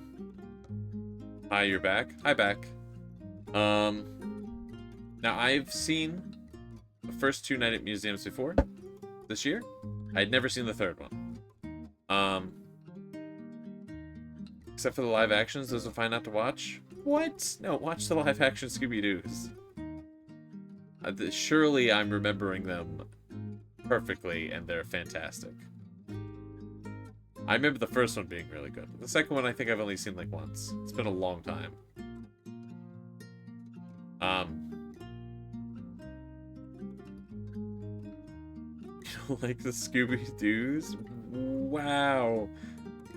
Hi, you're back. Hi, back. Now I've seen the first two Night at Museums before this year. I'd never seen the third one. Except for the live actions, those are fine not to watch. What? No, watch the live action Scooby-Doos. Surely I'm remembering them perfectly, and they're fantastic. I remember the first one being really good. The second one I think I've only seen like once. It's been a long time. You don't like the Scooby-Doos? Wow.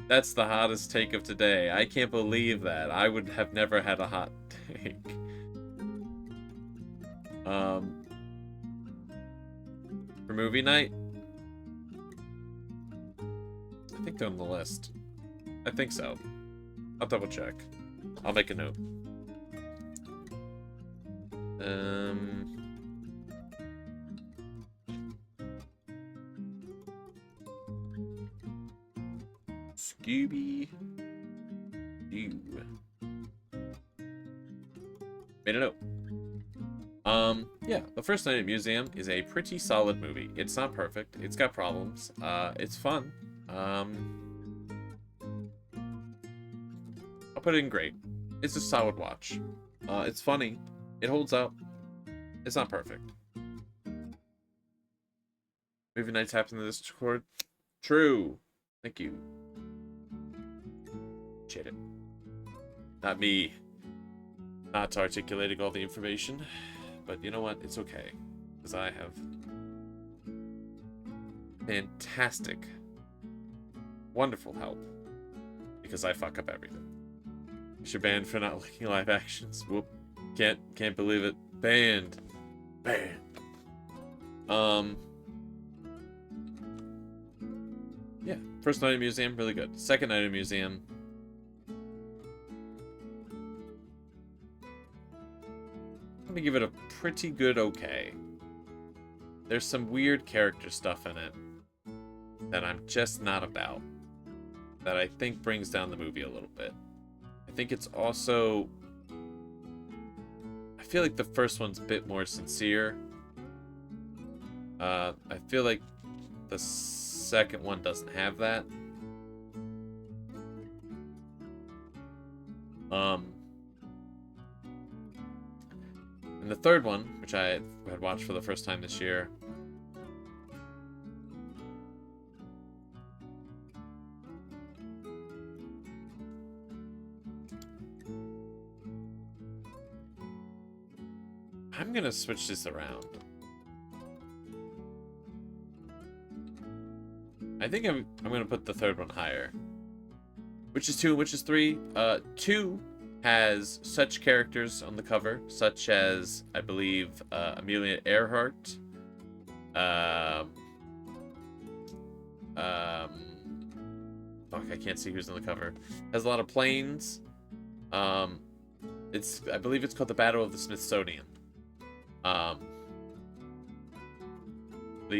That's the hottest take of today. I can't believe that. I would have never had a hot take. For movie night? I think they're on the list. I think so. I'll double check. I'll make a note. Scooby-Doo. Made a note. Yeah, the first Night at Museum is a pretty solid movie. It's not perfect. It's got problems. It's fun. I'll put it in great. It's a solid watch. It's funny. It holds up. It's not perfect. Movie nights happen in the Discord. True. Thank you. Shit it. Not me. Not articulating all the information. But you know what? It's okay. Because I have fantastic, wonderful help. Because I fuck up everything. You're banned for not liking live actions. Whoop. Can't believe it. Banned. Yeah. First Night at Museum, really good. Second Night at Museum. I'm gonna give it a pretty good okay. There's some weird character stuff in it that I'm just not about. That I think brings down the movie a little bit. I think it's also... I feel like the first one's a bit more sincere. I feel like the second one doesn't have that. And the third one, which I had watched for the first time this year, I'm gonna switch this around. I think I'm gonna put the third one higher. Which is 2, which is 3. 2 has such characters on the cover, such as, I believe, Amelia Earhart. Fuck, I can't see who's on the cover. Has a lot of planes. I believe it's called the Battle of the Smithsonian. The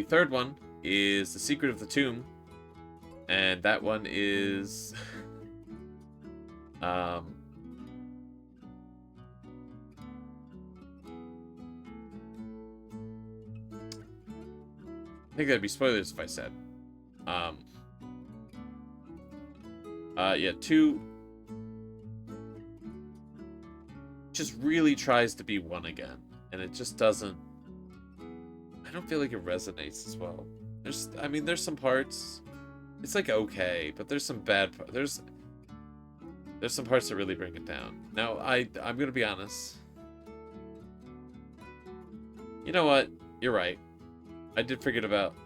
third one is The Secret of the Tomb, and that one is think that'd be spoilers if I said. Yeah, 2 just really tries to be 1 again, and it just doesn't. I don't feel like it resonates as well. There's some parts. It's like okay, but there's some bad. There's some parts that really bring it down. Now I'm gonna be honest. You know what? You're right. I did forget about.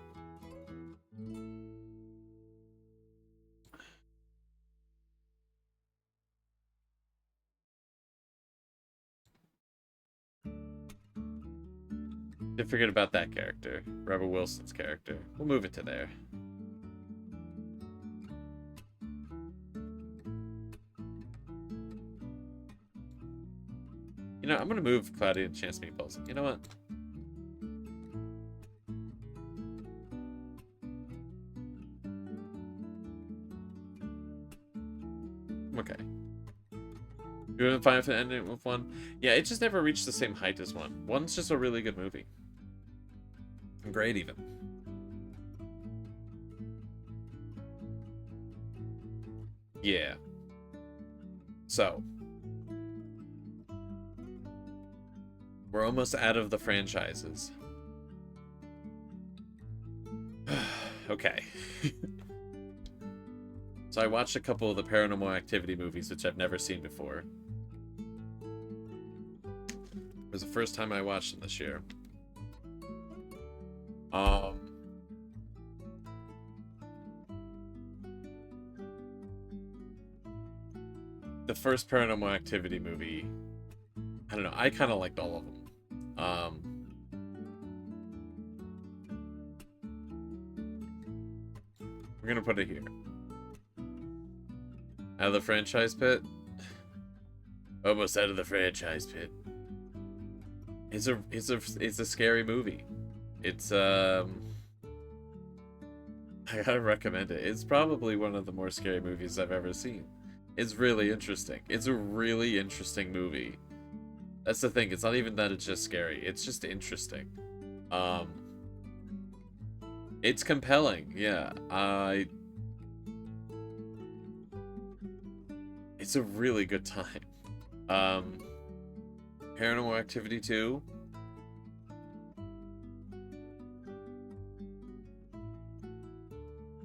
Did forget about that character, Rebel Wilson's character. We'll move it to there. You know, I'm gonna move Cloudy and Chance Meatballs. You know what? Okay. You wouldn't find if it ended with 1? Yeah, it just never reached the same height as 1. 1's just a really good movie. Great, even. Yeah. So. We're almost out of the franchises. Okay. So I watched a couple of the Paranormal Activity movies, which I've never seen before. It was the first time I watched them this year. The first Paranormal Activity movie, I don't know, I kind of liked all of them. We're gonna put it here. Out of the franchise pit? Almost out of the franchise pit. It's a scary movie. It's I gotta recommend it. It's probably one of the more scary movies I've ever seen. It's really interesting. It's a really interesting movie. That's the thing. It's not even that it's just scary. It's just interesting. It's compelling. Yeah. It's a really good time. Paranormal Activity 2.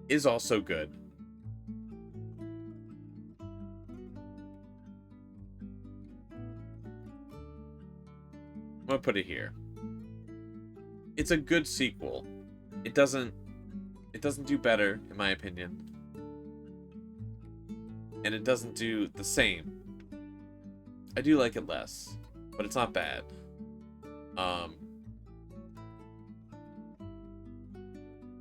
Is also good. I'm gonna put it here. It's a good sequel. It doesn't do better, in my opinion. And it doesn't do the same. I do like it less, but it's not bad.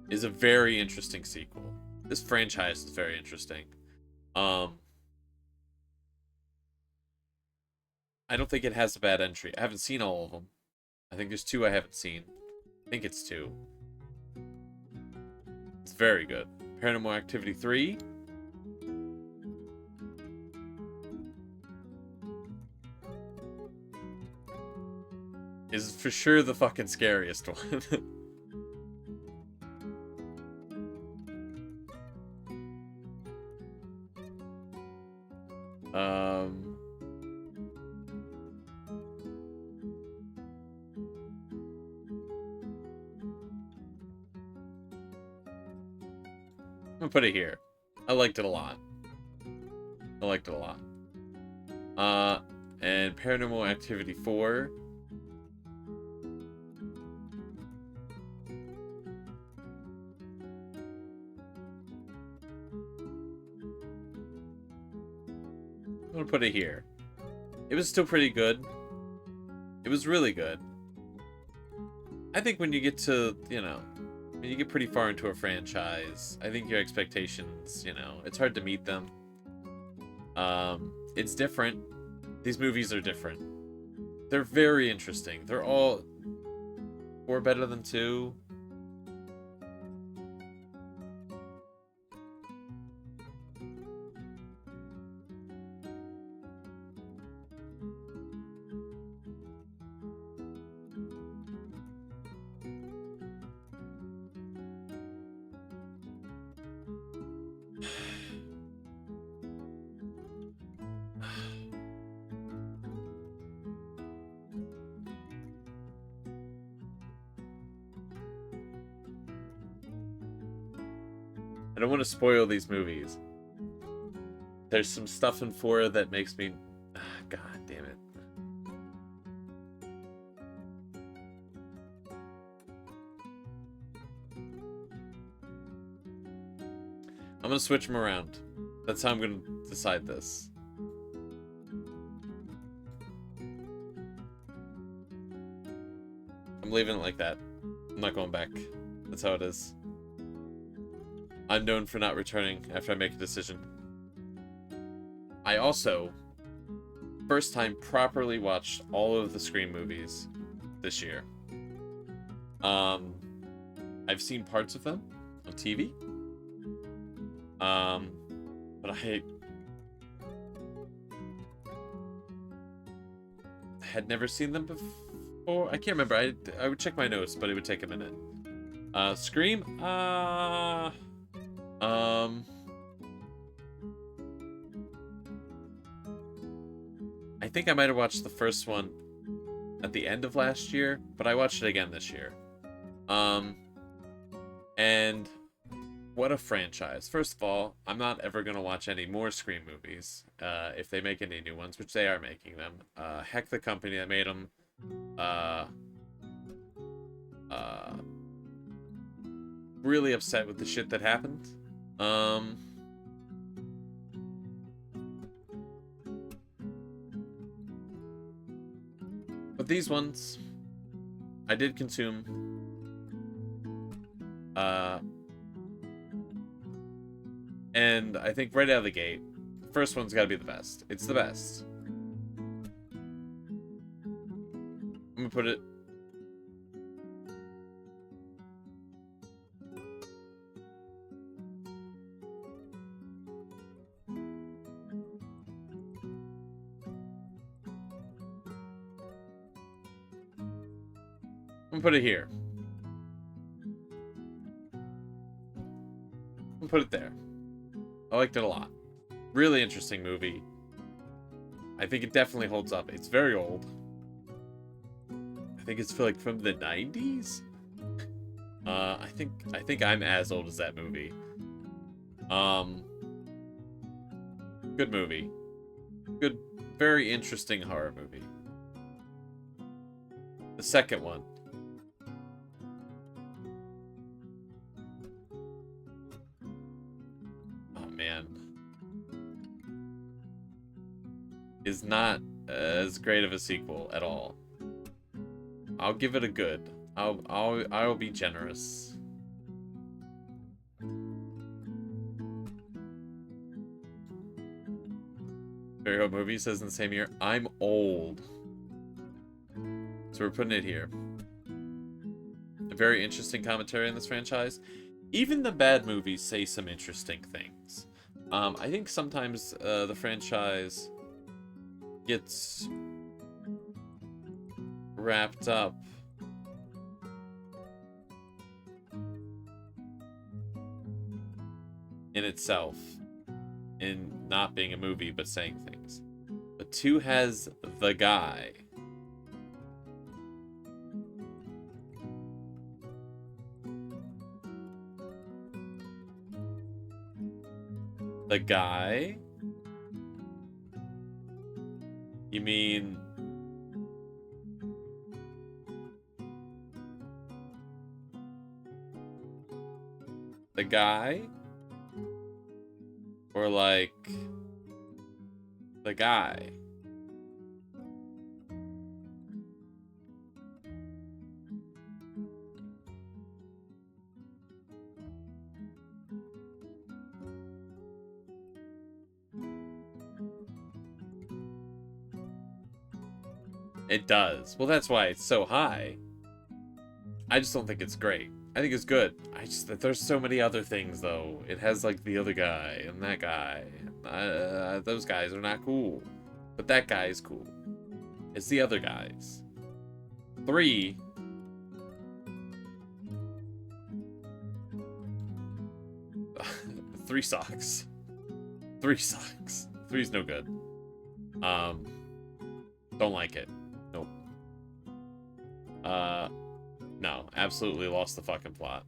Is a very interesting sequel. This franchise is very interesting. I don't think it has a bad entry. I haven't seen all of them. I think there's 2 I haven't seen. I think it's 2. It's very good. Paranormal Activity 3. Is for sure the fucking scariest one. I'm gonna put it here. I liked it a lot. And Paranormal Activity 4. I'm gonna put it here. It was still pretty good. It was really good. I think when you get to, you know, when you get pretty far into a franchise, I think your expectations, you know, it's hard to meet them. It's different. These movies are different. They're very interesting. They're all 4 better than 2. I don't want to spoil these movies. There's some stuff in 4 that makes me... God damn it. I'm gonna switch them around. That's how I'm gonna decide this. I'm leaving it like that. I'm not going back. That's how it is. I'm known for not returning after I make a decision. I also, first time properly watched all of the Scream movies this year. I've seen parts of them on TV. But I had never seen them before. I can't remember. I would check my notes, but it would take a minute. Scream? I think I might have watched the first one at the end of last year, but I watched it again this year. And what a franchise. First of all, I'm not ever going to watch any more Scream movies, if they make any new ones, which they are making them. Heck, the company that made them, really upset with the shit that happened. But these ones, I did consume. And I think right out of the gate, the first one's got to be the best. It's the best. I'm gonna put it... I'm gonna put it here. I'm gonna put it there. I liked it a lot. Really interesting movie. I think it definitely holds up. It's very old. I think it's like from the 90s. I think I'm as old as that movie. Good movie. Good, very interesting horror movie. The second one. Is not as great of a sequel at all. I'll give it a good. I'll be generous. Very Old Movie says in the same year, I'm old. So we're putting it here. A very interesting commentary on this franchise. Even the bad movies say some interesting things. I think sometimes the franchise gets wrapped up in itself, in not being a movie but saying things. But 2 has the guy. The guy? You mean... the guy? Or like... the guy? It does. Well, that's why it's so high. I just don't think it's great. I think it's good. There's so many other things, though. It has, like, the other guy and that guy. Those guys are not cool. But that guy is cool. It's the other guys. 3... 3 sucks. 3 sucks. 3's no good. Don't like it. Nope. No, absolutely lost the fucking plot.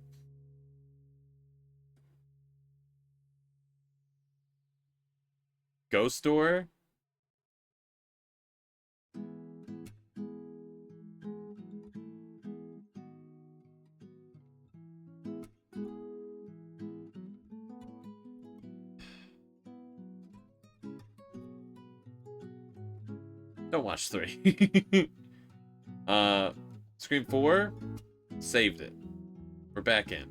Ghost Door? Don't watch 3. Scream 4? Saved it. We're back in.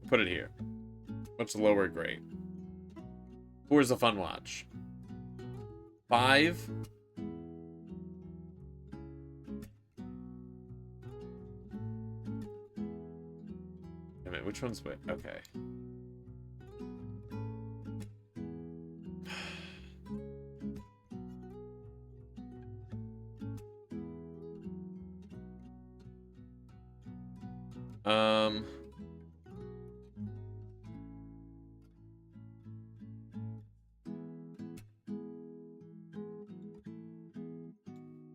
Put it here. Much lower grade. 4 is a fun watch. 5? Wait a minute, which one's which? Okay.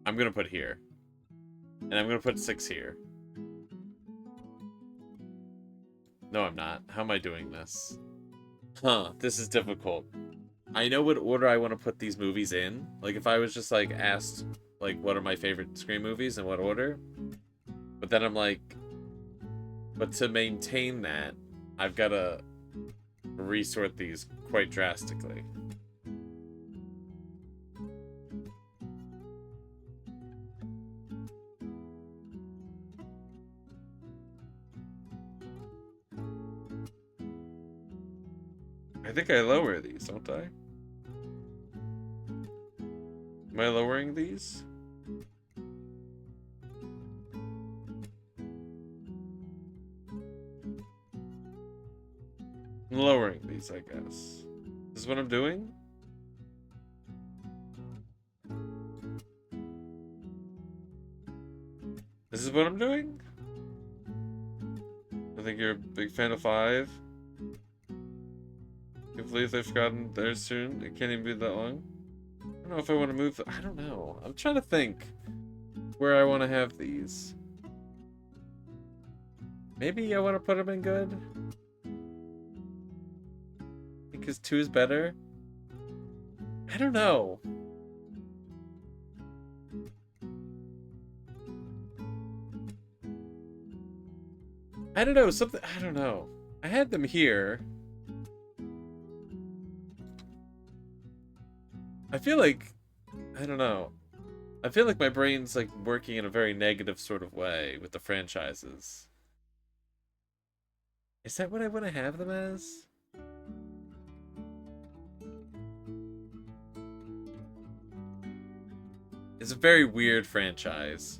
I'm gonna put here. And I'm gonna put 6 here. No, I'm not. How am I doing this? Huh, this is difficult. I know what order I want to put these movies in. Like, if I was just, like, asked, like, what are my favorite Scream movies and what order? But then I'm like... But to maintain that, I've got to resort these quite drastically. I think I lower these, don't I? Am I lowering these? I'm lowering these, I guess. This is what I'm doing? This is what I'm doing? I think you're a big fan of 5. I believe they've gotten there soon. It can't even be that long. I don't know if I want to move. I don't know. I'm trying to think where I want to have these. Maybe I want to put them in good. Because 2 is better. I don't know. I don't know. Something. I don't know. I had them here. I feel like, I don't know. I feel like my brain's like working in a very negative sort of way with the franchises. Is that what I want to have them as? It's a very weird franchise.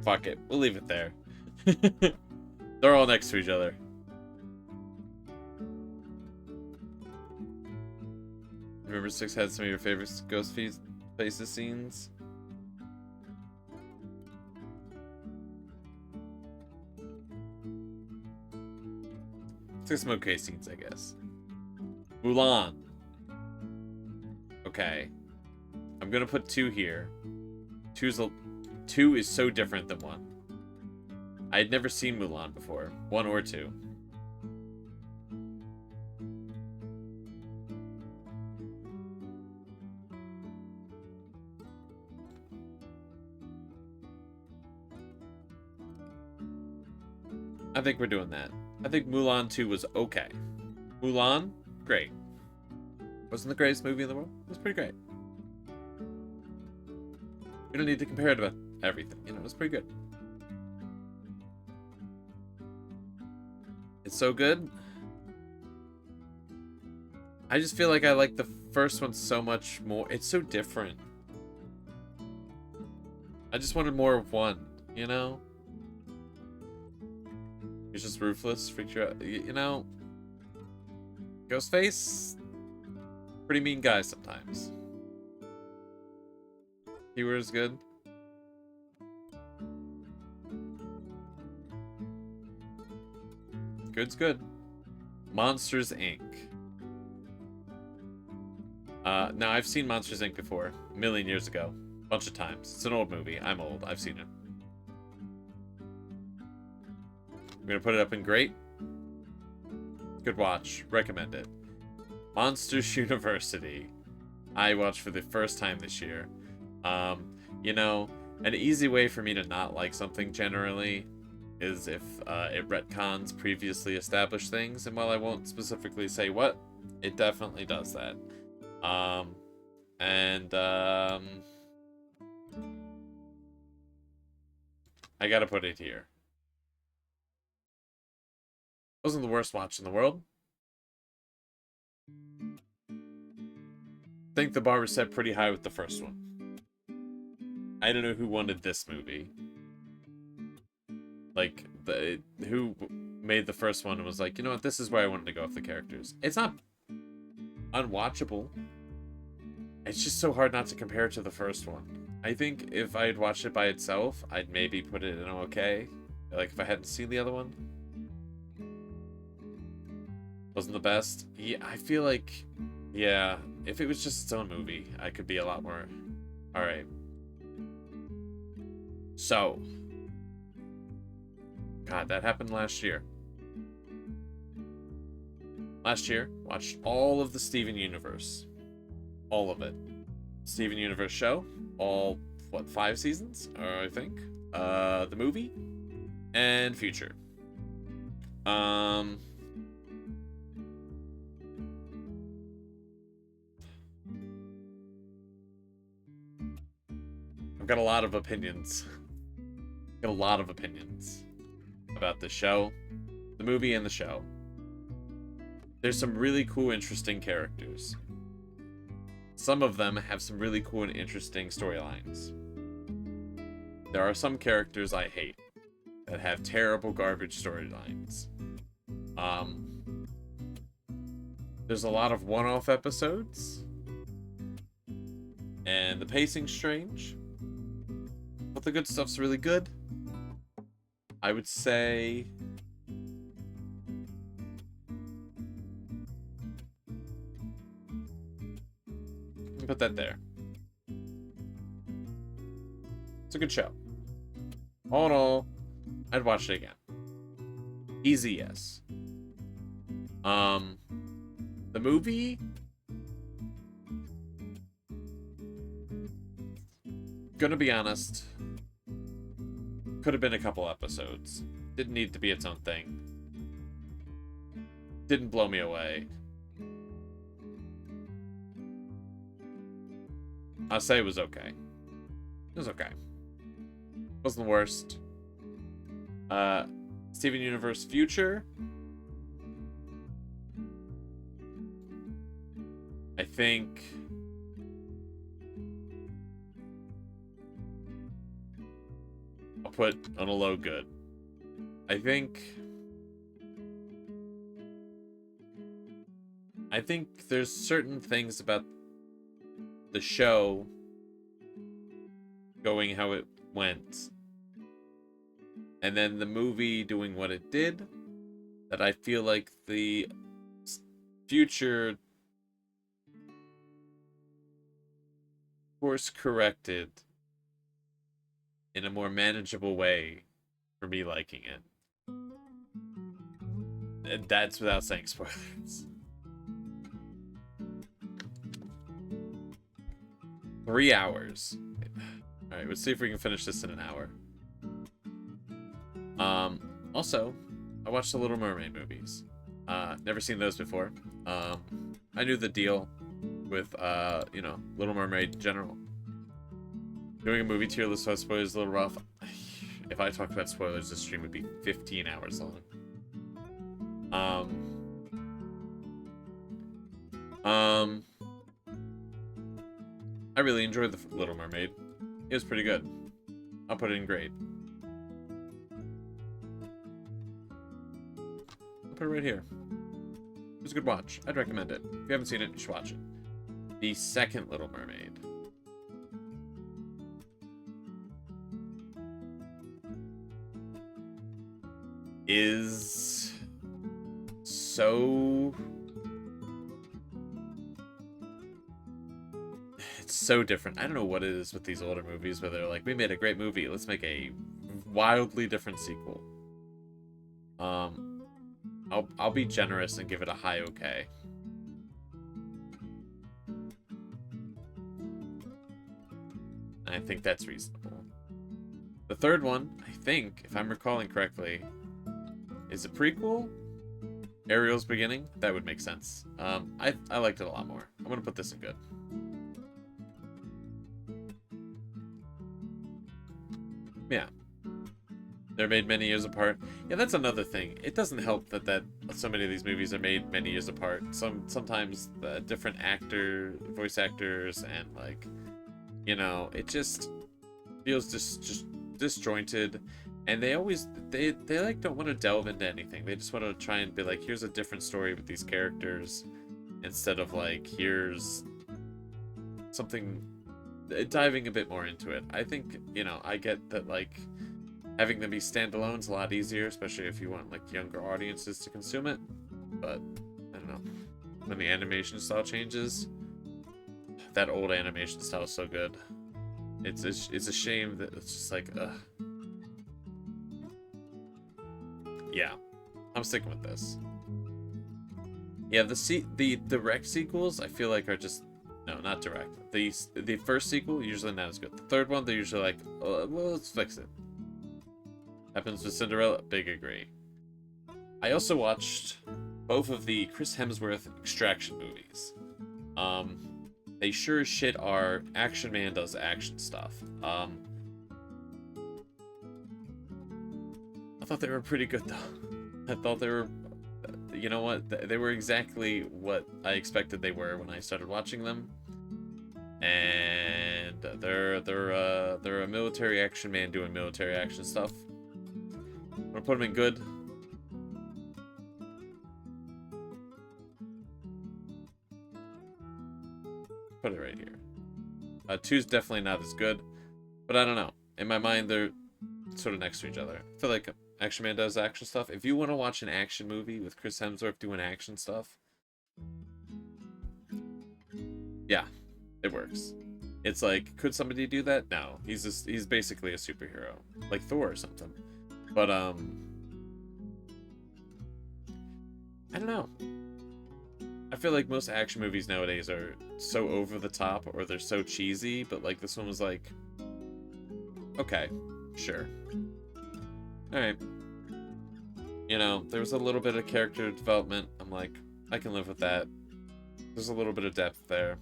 Fuck it. We'll leave it there. They're all next to each other. Remember 6 had some of your favorite Ghostfaces scenes? Some okay scenes, I guess. Mulan. Okay. I'm gonna put 2 here. 2 is so different than 1. I had never seen Mulan before. 1 or 2. I think we're doing that. I think Mulan 2 was okay. Mulan, great. Wasn't the greatest movie in the world? It was pretty great. We don't need to compare it about everything. You know, it was pretty good. It's so good. I just feel like I like the first one so much more. It's so different. I just wanted more of 1. You know? He's just ruthless, freaked you out. You know? Ghostface? Pretty mean guy sometimes. Humor is good. Good's good. Monsters, Inc. Now, I've seen Monsters, Inc. before. A million years ago. A bunch of times. It's an old movie. I'm old. I've seen it. I'm gonna put it up in great. Good watch. Recommend it. Monsters University. I watched for the first time this year. You know, an easy way for me to not like something generally is if it retcons previously established things, and while I won't specifically say what, it definitely does that. I gotta put it here. Wasn't the worst watch in the world. Think the bar was set pretty high with the first one. I don't know who wanted this movie. Like, who made the first one and was like, you know what, this is where I wanted to go with the characters. It's not unwatchable. It's just so hard not to compare it to the first one. I think if I had watched it by itself, I'd maybe put it in okay. Like, if I hadn't seen the other one. Wasn't the best. Yeah, I feel like, yeah, if it was just its own movie, I could be a lot more... Alright. So. God, that happened last year. Last year, watched all of the Steven Universe. All of it. Steven Universe show. All, what, 5 seasons? I think. The movie. And Future. I've got a lot of opinions. Got a lot of opinions about the show, the movie, and the show. There's some really cool, interesting characters. Some of them have some really cool and interesting storylines. There are some characters I hate that have terrible garbage storylines. There's a lot of one-off episodes, and the pacing's strange, but the good stuff's really good. I would say put that there. It's a good show. All in all, I'd watch it again. Easy yes. The movie, gonna be honest, could have been a couple episodes. Didn't need to be its own thing. Didn't blow me away. I'll say it was okay. It was okay. Wasn't the worst. Steven Universe Future. I think I'll put on a low good. I think there's certain things about the show going how it went, and then the movie doing what it did, that I feel like the Future course corrected in a more manageable way for me liking it. And that's without saying spoilers. 3 hours. Alright, let's see if we can finish this in an hour. Also, I watched the Little Mermaid movies. Never seen those before. I knew the deal with, you know, Little Mermaid in general. Doing a movie tier list without spoilers is a little rough. If I talked about spoilers, this stream would be 15 hours long. I really enjoyed the Little Mermaid. It was pretty good. I'll put it in great. put it right here. It was a good watch. I'd recommend it. If you haven't seen it, you should watch it. The second Little Mermaid. Is so... It's so different. I don't know what it is with these older movies where they're like, we made a great movie, let's make a wildly different sequel. I'll be generous and give it a high okay. I think that's reasonable. The third one, I think, if I'm recalling correctly, is a prequel. Ariel's Beginning. That would make sense. I liked it a lot more. I'm gonna put this in good. Yeah. They're made many years apart. Yeah, that's another thing. It doesn't help that so many of these movies are made many years apart. Sometimes the different voice actors, and like, you know, it just feels just disjointed. And they always they like don't want to delve into anything. They just want to try and be like, here's a different story with these characters, instead of like, here's something, diving a bit more into it. I think, you know, I get that like having them be standalone is a lot easier, especially if you want like younger audiences to consume it. But I don't know, when the animation style changes, that old animation style is so good. It's a shame that it's just like, ugh. Yeah, I'm sticking with this. Yeah, the direct sequels I feel like are just, no, not direct. The first sequel usually not as good. The third one, they're usually like, oh, well, let's fix it. Happens with Cinderella, big agree. I also watched both of the Chris Hemsworth Extraction movies. They sure as shit are Action Man does action stuff. I thought they were pretty good though. I thought they were, you know what? They were exactly what I expected they were when I started watching them. And they're a military action man doing military action stuff. I'm gonna put them in good. Put it right here. 2's definitely not as good, but I don't know. In my mind, they're sort of next to each other. I feel like Action Man does action stuff. If you want to watch an action movie with Chris Hemsworth doing action stuff, yeah, it works. It's like, could somebody do that? No, he's basically a superhero, like Thor or something. But I don't know. I feel like most action movies nowadays are so over the top, or they're so cheesy, but like this one was like, okay, sure. Alright. You know, there was a little bit of character development. I'm like, I can live with that. There's a little bit of depth there.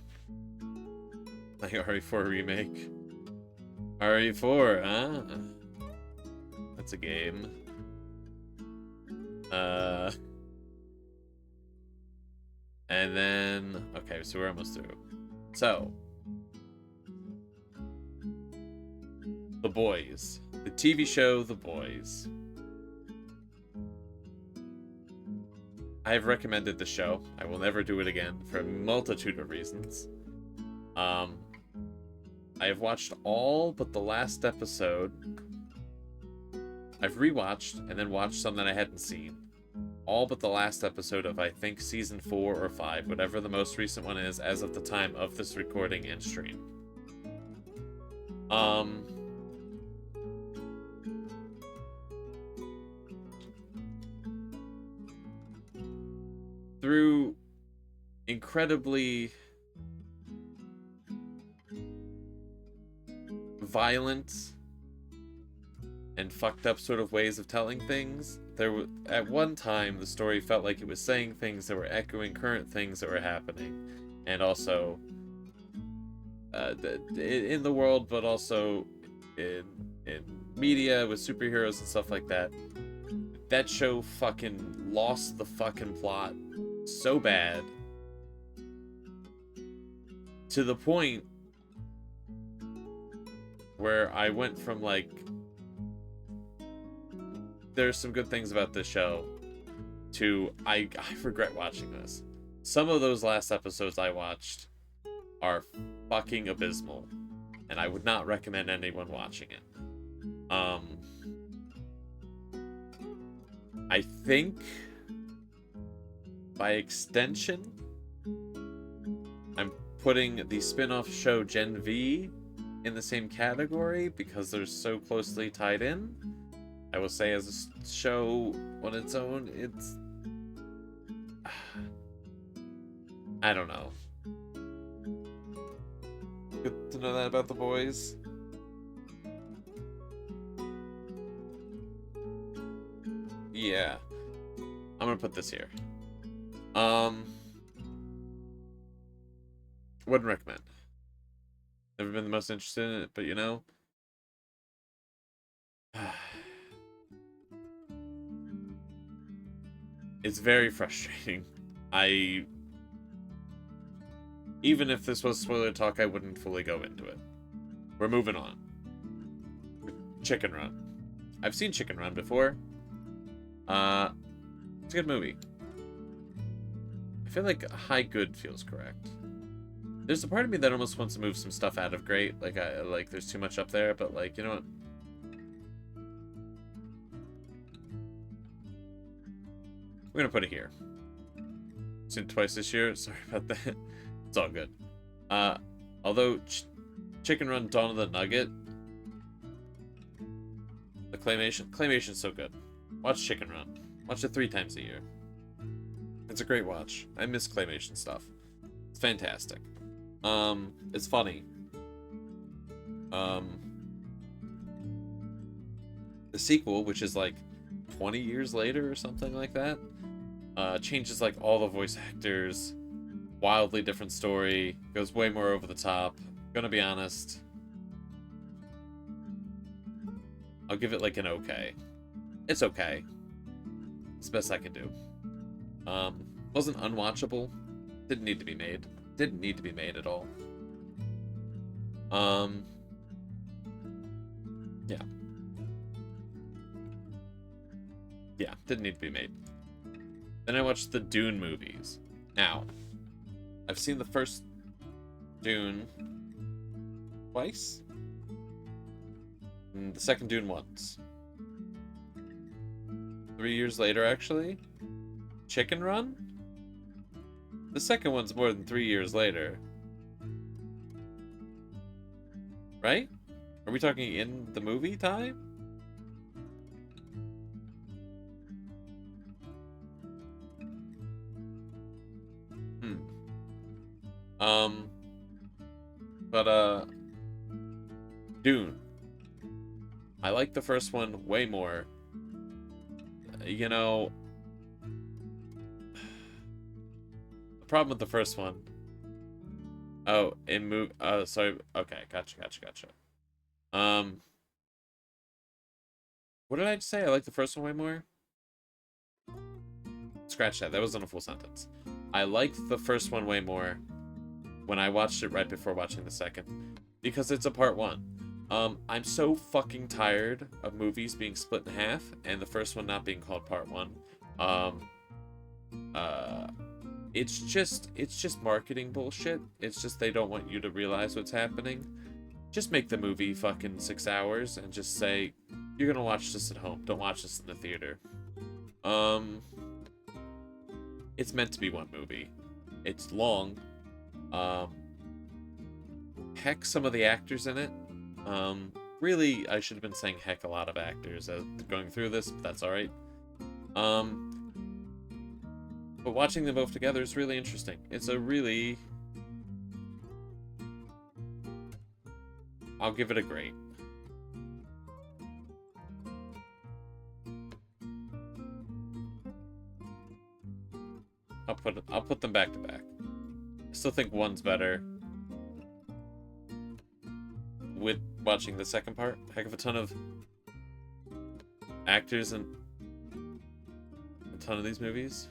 Like RE4 remake. RE4, huh? That's a game. And then, okay, so we're almost through. So, The Boys. The TV show The Boys. I have recommended the show. I will never do it again for a multitude of reasons. I have watched all but the last episode. I've rewatched and then watched some that I hadn't seen. All but the last episode of, I think, season 4 or 5, whatever the most recent one is as of the time of this recording and stream. Through incredibly violent and fucked up sort of ways of telling things, at one time the story felt like it was saying things that were echoing current things that were happening, and also in the world, but also in media with superheroes and stuff like that. That show fucking lost the fucking plot so bad, to the point where I went from like, there's some good things about this show, to I regret watching this. Some of those last episodes I watched are fucking abysmal, and I would not recommend anyone watching it. I think by extension, I'm putting the spin-off show Gen V in the same category because they're so closely tied in. I will say as a show on its own, it's... I don't know. Good to know that about The Boys. Yeah. I'm gonna put this here. Wouldn't recommend. Never been the most interested in it, but you know. It's very frustrating. Even if this was spoiler talk, I wouldn't fully go into it. We're moving on. Chicken Run. I've seen Chicken Run before. It's a good movie. I feel like high good feels correct. There's a part of me that almost wants to move some stuff out of great. Like, there's too much up there, but, like, you know what? We're gonna put it here. Seen it twice this year. Sorry about that. It's all good. Although Chicken Run Dawn of the Nugget, the claymation's so good. Watch Chicken Run. Watch it 3 times a year. It's a great watch. I miss claymation stuff. It's fantastic. It's funny. The sequel, which is like 20 years later or something like that, changes like all the voice actors, wildly different story, goes way more over the top. Gonna be honest, I'll give it like an okay. It's okay. It's the best I can do. Wasn't unwatchable. Didn't need to be made. Didn't need to be made at all. Yeah. Yeah, didn't need to be made. Then I watched the Dune movies. Now, I've seen the first Dune twice, and the second Dune once. 3 years later, actually. Chicken Run? The second one's more than 3 years later. Right? Are we talking in the movie time? Dune. I like the first one way more. You know, the problem with the first one. Oh, sorry. Okay, gotcha. What did I just say? I like the first one way more? Scratch that. That wasn't a full sentence. I liked the first one way more when I watched it right before watching the second, because it's a part 1. I'm so fucking tired of movies being split in half and the first one not being called part 1. It's just marketing bullshit. It's just they don't want you to realize what's happening. Just make the movie fucking 6 hours and just say, you're gonna watch this at home. Don't watch this in the theater. It's meant to be one movie. It's long. Heck, some of the actors in it. Really, I should have been saying heck a lot of actors as going through this, but that's alright. But watching them both together is really interesting. It's a really... I'll give it a great. I'll put them back to back. I still think one's better. With watching the second part, heck of a ton of actors in a ton of these movies.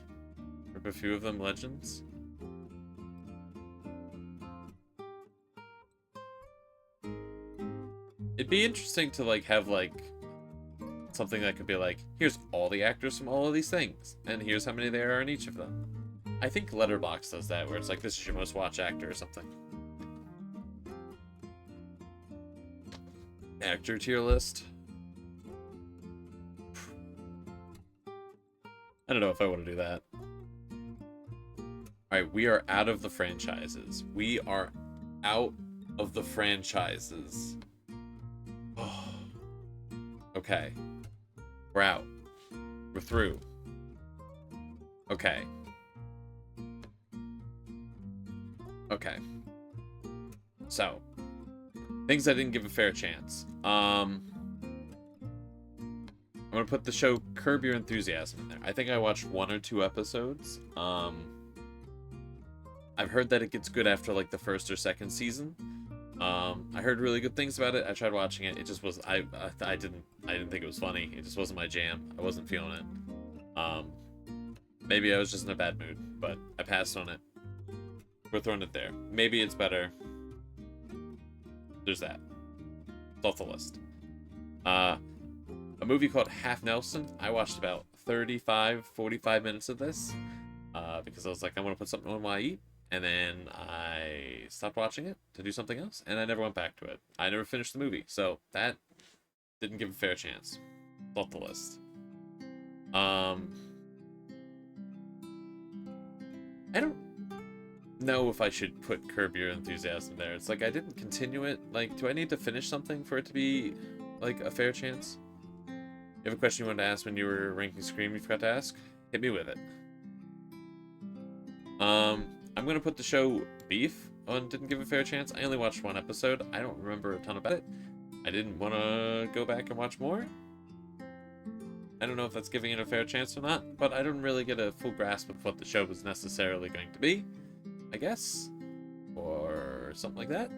Or a few of them legends. It'd be interesting to like have like Something that could be like, here's all the actors from all of these things, and here's how many there are in each of them. I think Letterboxd does that, where it's like, this is your most watched actor or something. Actor tier list. I don't know if I want to do that. Alright, we are out of the franchises. We are out of the franchises. Oh. Okay. We're out. We're through. Okay. Okay. So, things I didn't give a fair chance. I'm gonna put the show Curb Your Enthusiasm in there. I think I watched 1 or 2 episodes. I've heard that it gets good after like the 1st or 2nd season. I heard really good things about it. I tried watching it. It just was I didn't think it was funny. It just wasn't my jam. I wasn't feeling it. Maybe I was just in a bad mood, but I passed on it. We're throwing it there. Maybe it's better. There's that. It's off the list. A movie called Half Nelson. I watched about 45 minutes of this because I was like, I'm gonna put something on while I eat. And then I stopped watching it to do something else, and I never went back to it. I never finished the movie, so that didn't give a fair chance. It's off the list. I don't know if I should put Curb Your Enthusiasm there. It's like I didn't continue it. Like, do I need to finish something for it to be like a fair chance? You have a question you wanted to ask when you were ranking Scream you forgot to ask? Hit me with it. I'm gonna put the show Beef on Didn't Give a Fair Chance. I only watched 1 episode. I don't remember a ton about it. I didn't want to go back and watch more. I don't know if that's giving it a fair chance or not, but I didn't really get a full grasp of what the show was necessarily going to be, I guess. Or something like that.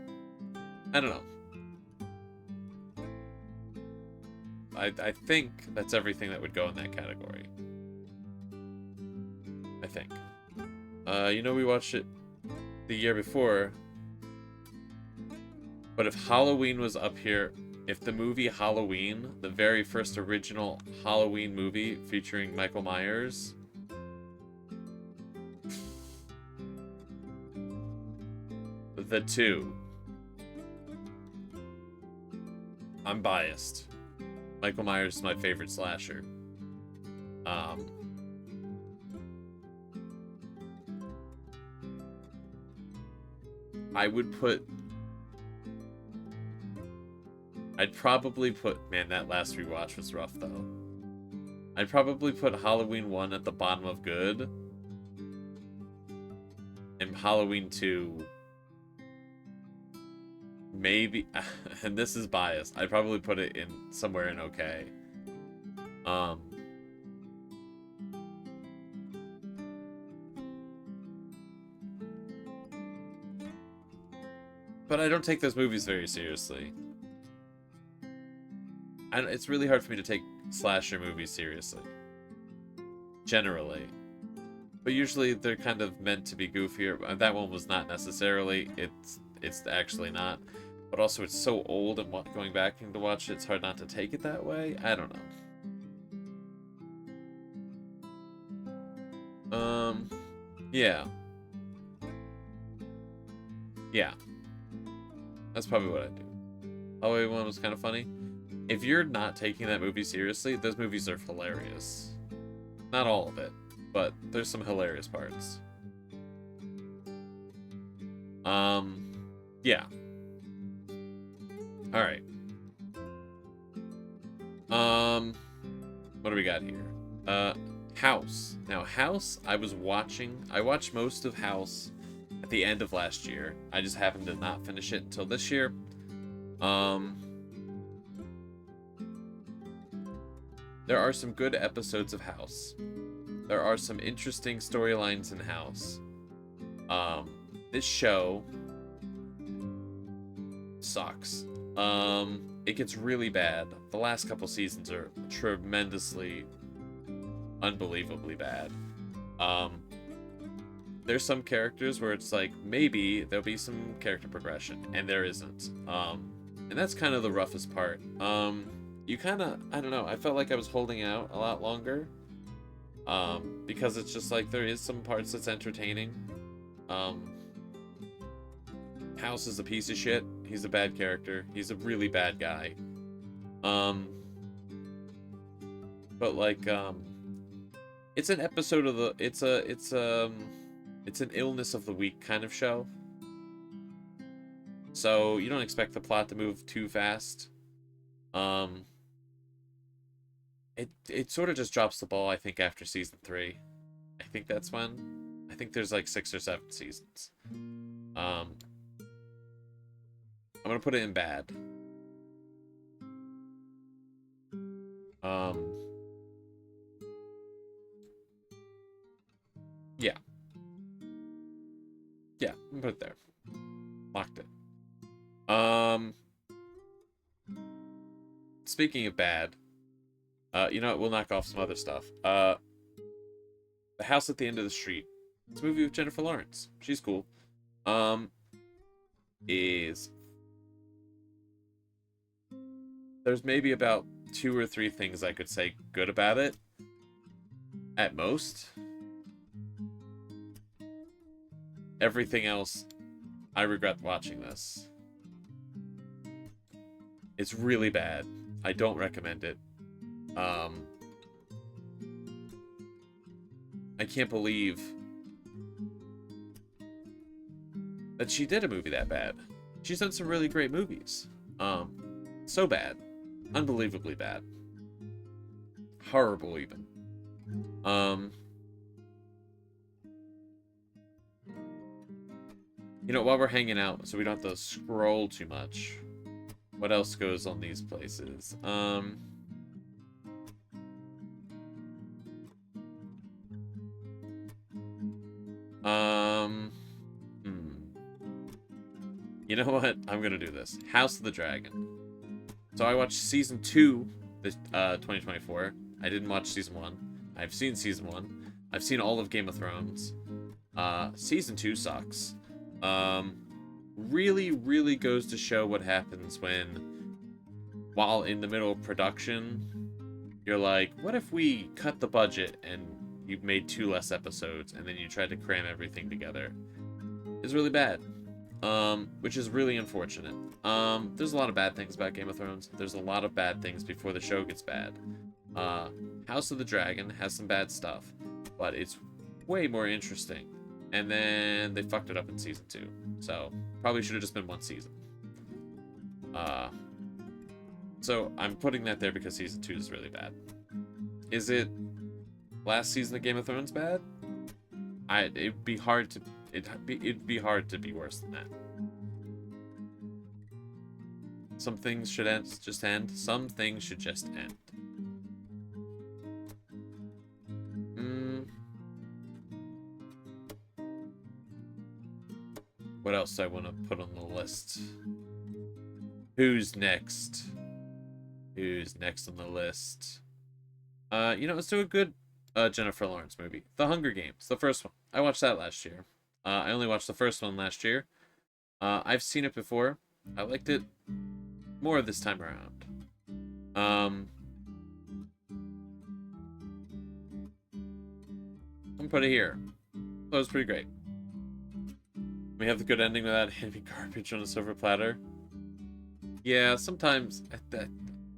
I don't know. I think that's everything that would go in that category. I think. You know, we watched it the year before. But if Halloween was up here, if the movie Halloween, the very first original Halloween movie featuring Michael Myers, The Two. I'm biased. Michael Myers is my favorite slasher. I would put... I'd probably put... Man, that last rewatch was rough, though. I'd probably put Halloween 1 at the bottom of good. And Halloween 2... Maybe... And this is biased. I'd probably put it in somewhere in okay. But I don't take those movies very seriously. It's really hard for me to take slasher movies seriously. Generally. But usually they're kind of meant to be goofier. That one was not necessarily. It's actually not. But also it's so old and going back to watch it, it's hard not to take it that way. I don't know. Yeah. Yeah. That's probably what I'd do. Halloween 1 was kind of funny. If you're not taking that movie seriously, those movies are hilarious. Not all of it, but there's some hilarious parts. Yeah. Alright. What do we got here? House. Now, House, I watched most of House at the end of last year. I just happened to not finish it until this year. There are some good episodes of House. There are some interesting storylines in House. This show sucks. It gets really bad. The last couple seasons are tremendously, unbelievably bad. There's some characters where it's like, maybe there'll be some character progression, and there isn't. And that's kind of the roughest part. you kind of, I don't know, I felt like I was holding out a lot longer. Because it's just like, there is some parts that's entertaining. House is a piece of shit. He's a bad character. He's a really bad guy. But like, it's an episode of the, it's an illness of the week kind of show. So you don't expect the plot to move too fast. It sort of just drops the ball, I think, after season 3. I think that's when. I think there's like 6 or 7 seasons. I'm gonna put it in bad. Yeah. Yeah, I'm gonna put it there. Locked it. Speaking of bad, you know what? We'll knock off some other stuff. The House at the End of the Street. It's a movie with Jennifer Lawrence. She's cool. There's maybe about 2 or 3 things I could say good about it. At most. Everything else, I regret watching this. It's really bad. I don't recommend it. I can't believe that she did a movie that bad. She's done some really great movies. So bad. Unbelievably bad. Horrible, even. You know, while we're hanging out, so we don't have to scroll too much, what else goes on these places? You know what? I'm gonna do this. House of the Dragon. So I watched season 2 this 2024. I didn't watch season 1. I've seen season 1. I've seen all of Game of Thrones. Season 2 sucks. Really, really goes to show what happens when, while in the middle of production, you're like, what if we cut the budget and you made 2 less episodes and then you tried to cram everything together? It's really bad. Which is really unfortunate. There's a lot of bad things about Game of Thrones. There's a lot of bad things before the show gets bad. House of the Dragon has some bad stuff, but it's way more interesting. And then they fucked it up in season 2. So, probably should have just been 1 season. So, I'm putting that there because season 2 is really bad. Is it last season of Game of Thrones bad? It'd be hard to be worse than that. Some things should just end. Some things should just end. What else do I want to put on the list? Who's next? Who's next on the list? You know, let's do a good Jennifer Lawrence movie. The Hunger Games, the first one. I watched that last year. I only watched the first one last year. I've seen it before. I liked it more this time around. I'm gonna put it here. That was pretty great. We have the good ending without handing garbage on a silver platter. Yeah, sometimes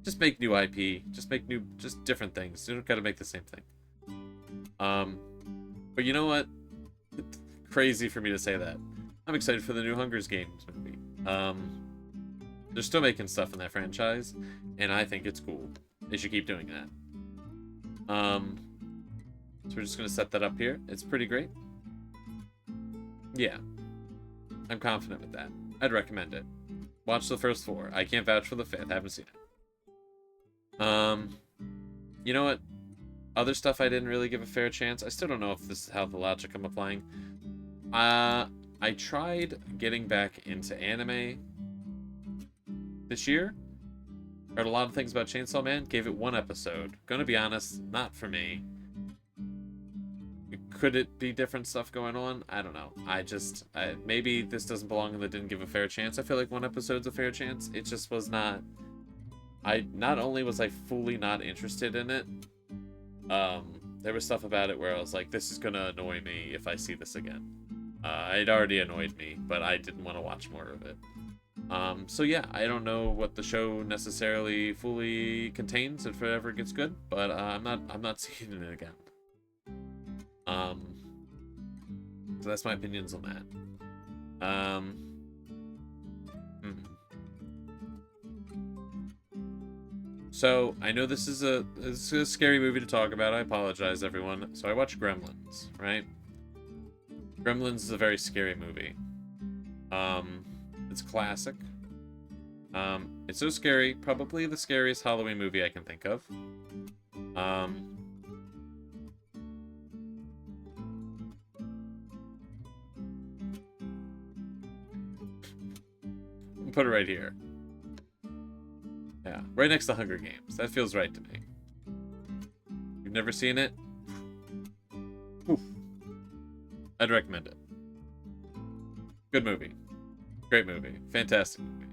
just make new IP. Just make just different things. You don't gotta make the same thing. But you know what? It's crazy for me to say that. I'm excited for the new Hunger Games movie. They're still making stuff in that franchise, and I think it's cool. They should keep doing that. So we're just gonna set that up here. It's pretty great. Yeah. I'm confident with that. I'd recommend it. Watch the first 4. I can't vouch for the 5th. I haven't seen it. You know what? Other stuff I didn't really give a fair chance. I still don't know if this is how the logic I'm applying. I tried getting back into anime this year. Heard a lot of things about Chainsaw Man. Gave it 1 episode. Gonna be honest, not for me. Could it be different stuff going on? I don't know. Maybe this doesn't belong in the didn't give a fair chance. I feel like 1 episode's a fair chance. It just was not... not only was I fully not interested in it, there was stuff about it where I was like, this is gonna annoy me if I see this again. It already annoyed me, but I didn't want to watch more of it. So yeah, I don't know what the show necessarily fully contains if it ever gets good, but I'm not seeing it again. So that's my opinions on that. So I know this is a scary movie to talk about. I apologize, everyone. So I watched Gremlins, right? Gremlins is a very scary movie. It's classic. It's so scary, probably the scariest Halloween movie I can think of. Put it right here. Yeah, right next to Hunger Games. That feels right to me. You've never seen it? Oof. I'd recommend it. Good movie. Great movie. Fantastic movie.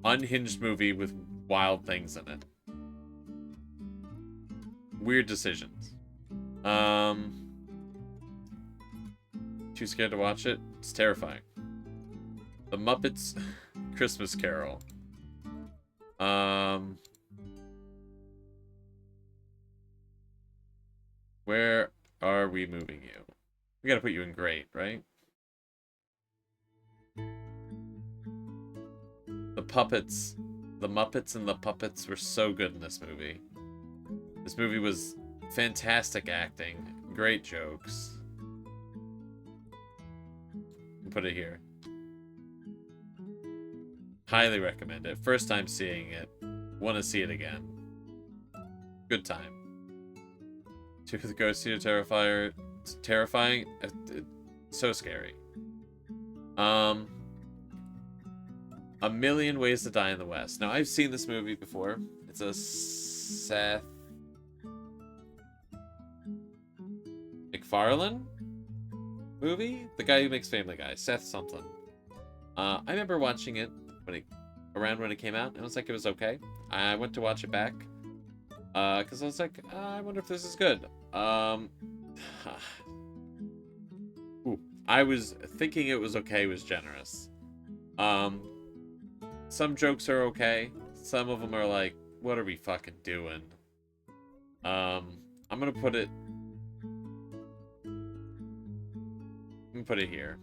Unhinged movie with wild things in it. Weird decisions. Too scared to watch it? It's terrifying. The Muppets Christmas Carol. Where are we moving you? We gotta put you in great, right? The Muppets and the Puppets were so good in this movie. This movie was fantastic acting, great jokes. Put it here. Highly recommend it. First time seeing it. Want to see it again. Good time. Two of the Ghosts here, terrifying. So scary. A Million Ways to Die in the West. Now, I've seen this movie before. It's a Seth MacFarlane movie? The guy who makes Family Guy. Seth something. I remember watching it around when it came out, and I was like, it was okay. I went to watch it back. Because I was like, I wonder if this is good. I was thinking it was okay was generous. Some jokes are okay. Some of them are like, what are we fucking doing? I'm gonna put it here.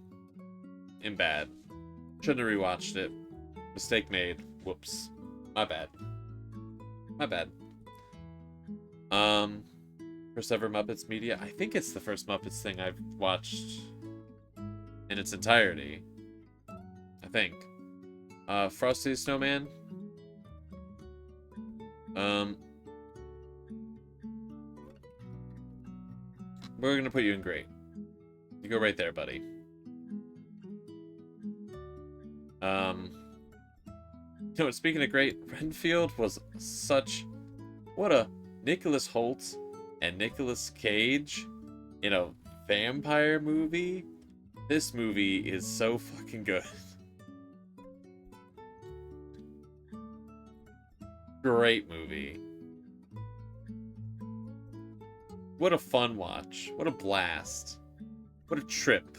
In bad. Shouldn't have rewatched it. Mistake made. Whoops. My bad. My bad. First ever Muppets media. I think it's the first Muppets thing I've watched in its entirety. I think. Frosty the Snowman. We're gonna put you in great. You go right there, buddy. You know, speaking of great, Renfield was what a Nicholas Hoult and Nicolas Cage in a vampire movie. This movie is so fucking good. Great movie. What a fun watch. What a blast. What a trip.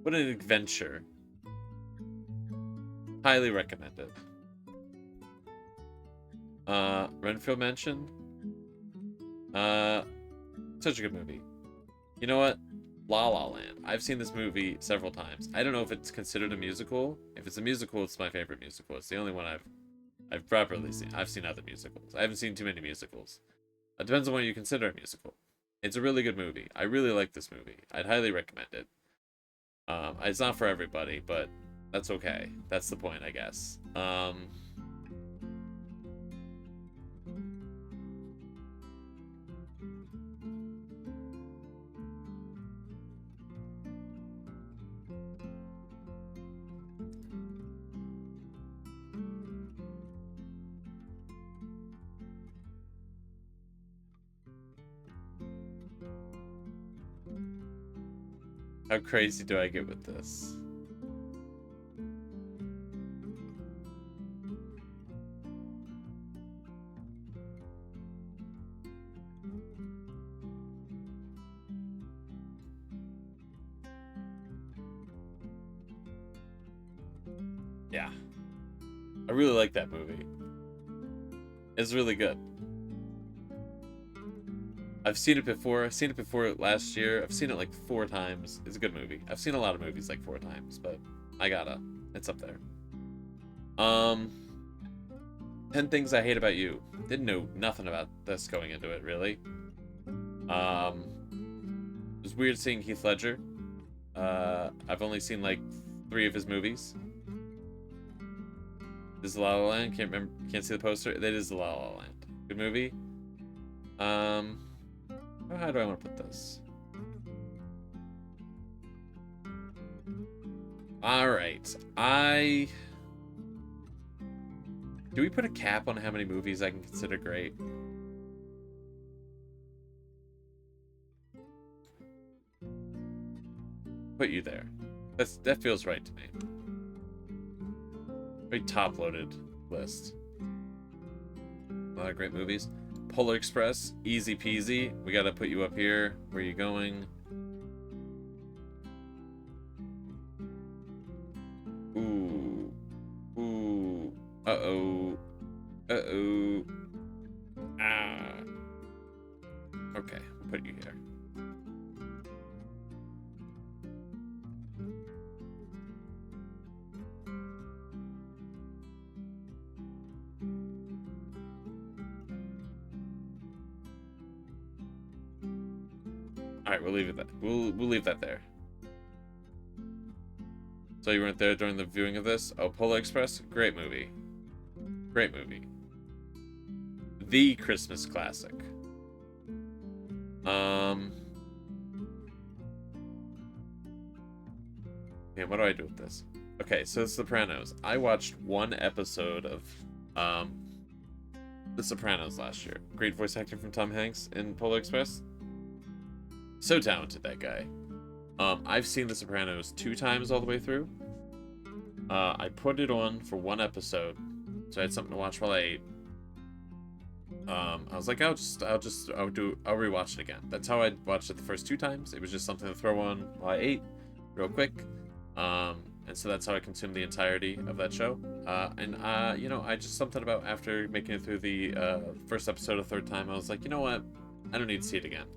What an adventure. Highly recommended. Renfield mentioned. Such a good movie. You know what? La La Land. I've seen this movie several times. I don't know if it's considered a musical. If it's a musical, it's my favorite musical. It's the only one I've properly seen. I've seen other musicals. I haven't seen too many musicals. It depends on what you consider a musical. It's a really good movie. I really like this movie. I'd highly recommend it. It's not for everybody, but that's okay. That's the point, I guess. How crazy do I get with this? Yeah. I really like that movie. It's really good. I've seen it before. I've seen it before last year. I've seen it like 4 times. It's a good movie. I've seen a lot of movies like 4 times, but I gotta. It's up there. Um, 10 Things I Hate About You. Didn't know nothing about this going into it, really. It was weird seeing Heath Ledger. I've only seen like 3 of his movies. This is La La Land. Can't remember. Can't see the poster. That is La La Land. Good movie. How do I want to put this? All right. Do we put a cap on how many movies I can consider great? Put you there. That feels right to me. Very top-loaded list. A lot of great movies. Polar Express, easy peasy. We gotta put you up here. Where are you going? Ooh. Ooh. Uh-oh. Uh-oh. Ah. Okay, we'll put you here. Alright, we'll leave it that. We'll leave that there. So you weren't there during the viewing of this? Oh, Polar Express? Great movie. Great movie. The Christmas classic. Man, what do I do with this? Okay, so The Sopranos. I watched 1 episode of The Sopranos last year. Great voice acting from Tom Hanks in Polar Express. So talented, that guy. I've seen The Sopranos 2 times all the way through. I put it on for 1 episode, so I had something to watch while I ate. I was like, I'll rewatch it again. That's how I watched it the first 2 times. It was just something to throw on while I ate, real quick. And so that's how I consumed the entirety of that show. You know, I just something about after making it through the first episode a 3rd time, I was like, you know what? I don't need to see it again.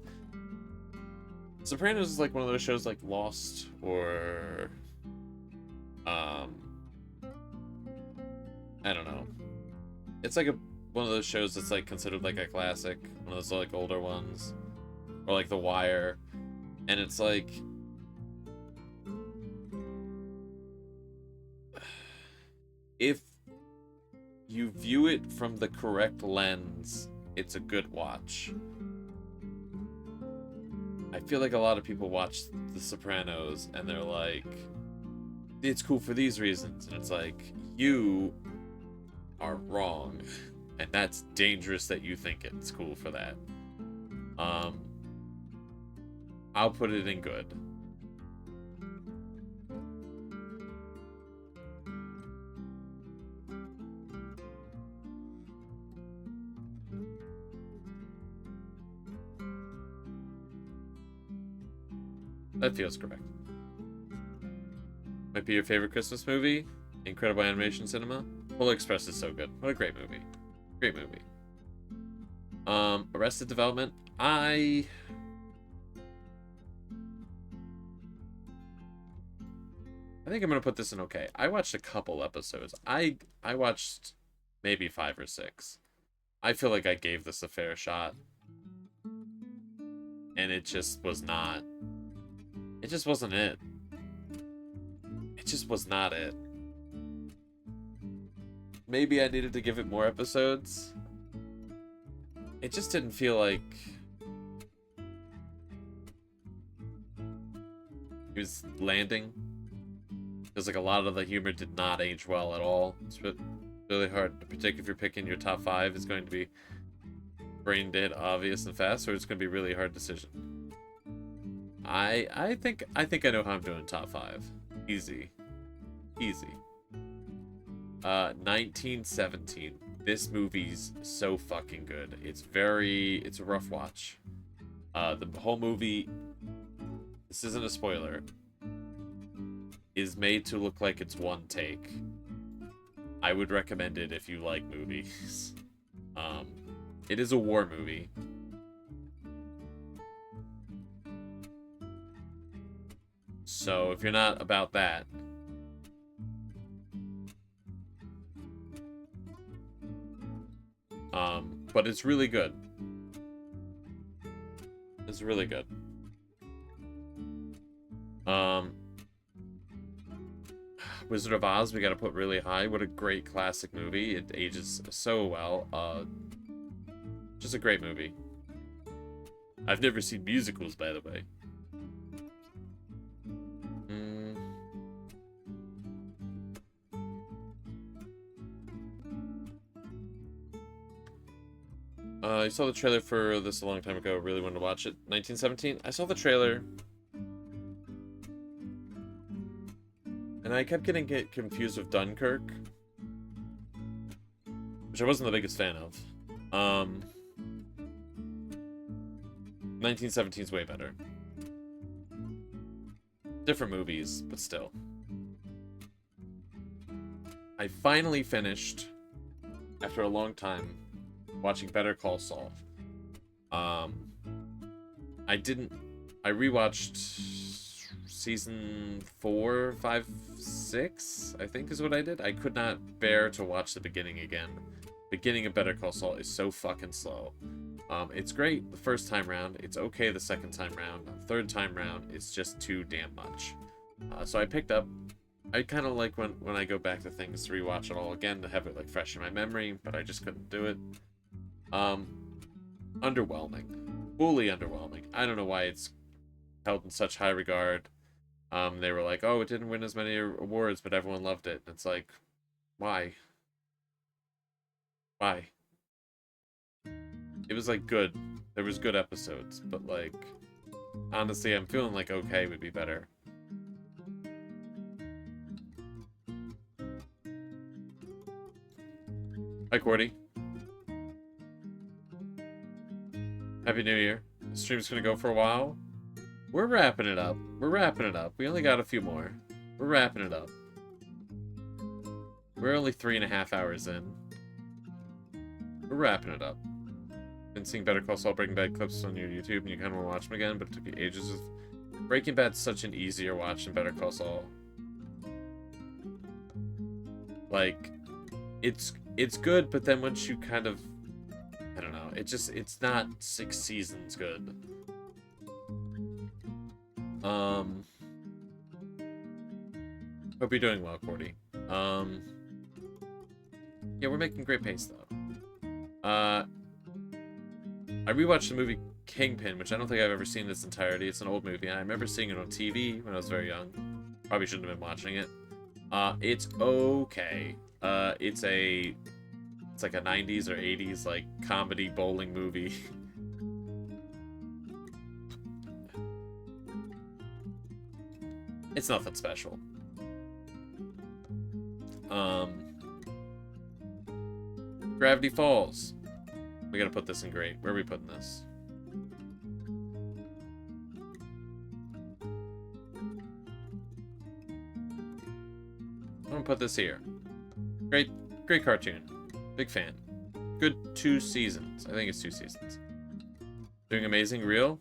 Sopranos is like one of those shows like Lost or I don't know. It's like one of those shows that's like considered like a classic, one of those like older ones, or like The Wire, and it's like if you view it from the correct lens, it's a good watch. I feel like a lot of people watch The Sopranos and they're like, it's cool for these reasons, and it's like, you are wrong, and that's dangerous that you think it's cool for that. I'll put it in good. That feels correct. Might be your favorite Christmas movie? Incredible Animation Cinema? Polar Express is so good. What a great movie. Great movie. Arrested Development. I think I'm gonna put this in okay. I watched a couple episodes. I watched maybe 5 or 6. I feel like I gave this a fair shot. And it just was not. It just wasn't it. It just was not it. Maybe I needed to give it more episodes. It just didn't feel like it was landing. Because like a lot of the humor did not age well at all. It's really hard to predict if you're picking your top 5. It's going to be brain dead, obvious, and fast, or it's going to be a really hard decision. I think I know how I'm doing top 5. Easy. 1917. This movie's so fucking good. It's a rough watch. The whole movie, this isn't a spoiler, is made to look like it's one take. I would recommend it if you like movies. It is a war movie. So if you're not about that, but it's really good. It's really good. Wizard of Oz, we gotta put really high. What a great classic movie. It ages so well. Just a great movie. I've never seen musicals, by the way. I saw the trailer for this a long time ago. Really wanted to watch it. 1917. I saw the trailer. And I kept getting confused with Dunkirk. Which I wasn't the biggest fan of. 1917 is way better. Different movies, but still. I finally finished, after a long time, watching Better Call Saul. I rewatched season 4, 5, 6, I think is what I did. I could not bear to watch the beginning again. Beginning of Better Call Saul is so fucking slow. It's great the first time round. It's okay the second time round. The third time round, it's just too damn much. So I picked up. I kind of like when I go back to things to rewatch it all again to have it like fresh in my memory, but I just couldn't do it. Underwhelming. Fully underwhelming. I don't know why it's held in such high regard. They were like, oh, it didn't win as many awards, but everyone loved it. And it's like, why? Why? It was like good. There was good episodes, but like, honestly, I'm feeling like okay would be better. Hi, Cordy. Happy New Year. The stream's gonna go for a while. We're wrapping it up. We're wrapping it up. We only got a few more. We're wrapping it up. We're only 3.5 hours in. We're wrapping it up. Been seeing Better Call Saul, Breaking Bad clips on your YouTube, and you kind of want to watch them again, but it took you ages. Breaking Bad's such an easier watch than Better Call Saul. Like, it's good, but then once you kind of, I don't know, it's not 6 seasons good. Hope you're doing well, Cordy. Yeah, we're making great pace, though. I rewatched the movie Kingpin, which I don't think I've ever seen in its entirety. It's an old movie. I remember seeing it on TV when I was very young. Probably shouldn't have been watching it. It's okay. It's like a 90s or 80s, like, comedy bowling movie. It's nothing special. Gravity Falls. We gotta put this in great. Where are we putting this? I'm gonna put this here. Great cartoon. Big fan. Good 2 seasons. I think it's 2 seasons. Doing amazing. Real?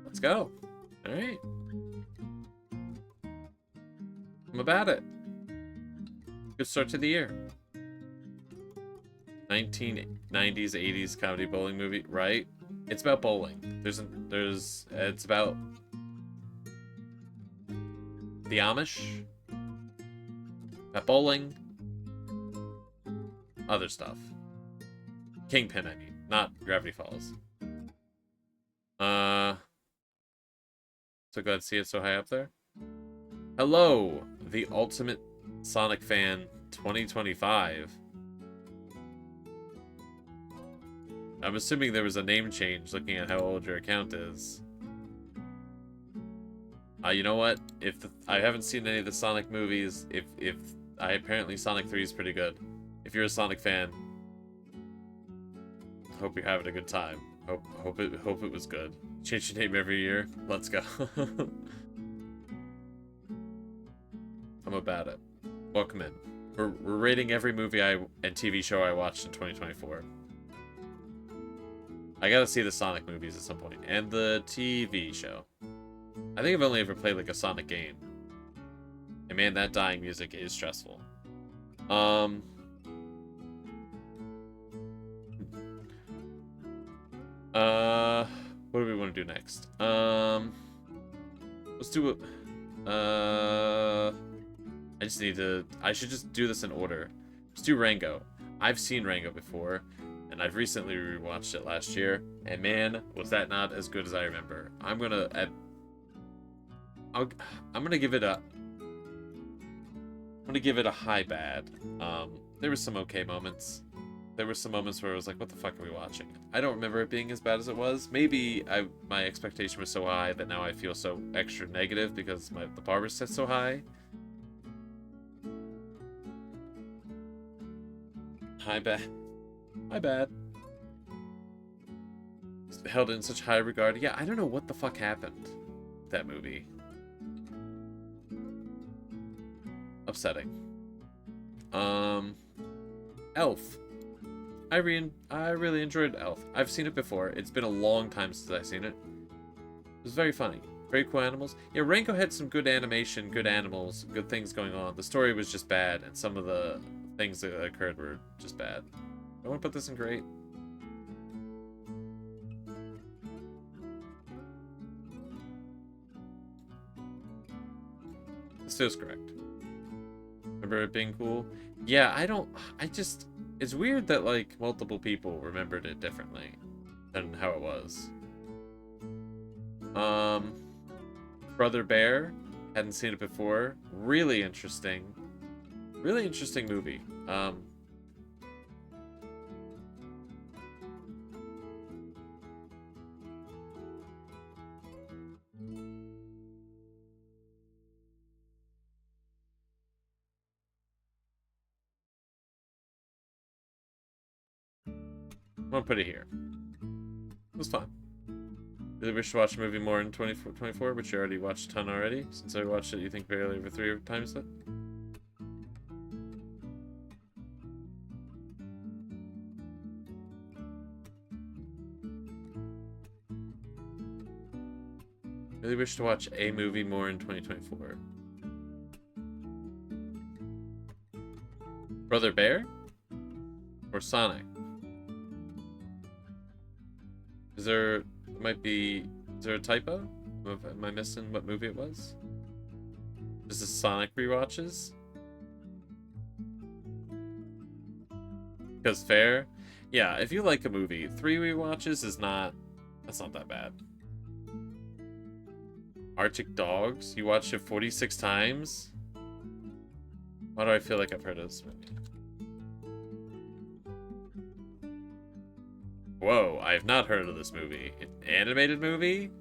Let's go. Alright. I'm about it. Good start to the year. 1990s, 80s comedy bowling movie, right? It's about bowling. It's about the Amish, about bowling, other stuff. Kingpin, I mean, not Gravity Falls. So glad to see it so high up there. Hello, the Ultimate Sonic Fan 2025. I'm assuming there was a name change looking at how old your account is. You know what? I haven't seen any of the Sonic movies, apparently Sonic 3 is pretty good. If you're a Sonic fan, hope you're having a good time. Hope it was good. Change your name every year. Let's go. I'm about it. Welcome in. We're rating every movie and TV show I watched in 2024. I gotta see the Sonic movies at some point. And the TV show. I think I've only ever played like a Sonic game. And man, that dying music is stressful. What do we want to do next? Let's do it. I should just do this in order. Let's do Rango. I've seen Rango before, and I've recently rewatched it last year, and man, was that not as good as I remember. I'm gonna give it a high bad. There were some okay moments. There were some moments where I was like, what the fuck are we watching? I don't remember it being as bad as it was. Maybe my expectation was so high that now I feel so extra negative because the bar was set so high. High bad. My bad. Held in such high regard. Yeah, I don't know what the fuck happened with that movie. Upsetting. Elf. I really enjoyed Elf. I've seen it before. It's been a long time since I've seen it. It was very funny. Very cool animals. Yeah, Rango had some good animation, good animals, good things going on. The story was just bad, and some of the things that occurred were just bad. I want to put this in great. This feels correct. Remember it being cool? Yeah, it's weird that, like, multiple people remembered it differently than how it was. Brother Bear, hadn't seen it before. Really interesting. Really interesting movie. I'm gonna put it here. It was fun. Really wish to watch a movie more in 2024, but you already watched a ton already. Since I watched it, you think barely over 3 times that? Really wish to watch a movie more in 2024. Brother Bear? Or Sonic? Is there a typo? Am I missing what movie it was? Is this Sonic rewatches? Because fair? Yeah, if you like a movie, 3 rewatches that's not that bad. Arctic Dogs? You watched it 46 times? Why do I feel like I've heard of this movie? Whoa, I have not heard of this movie. An animated movie?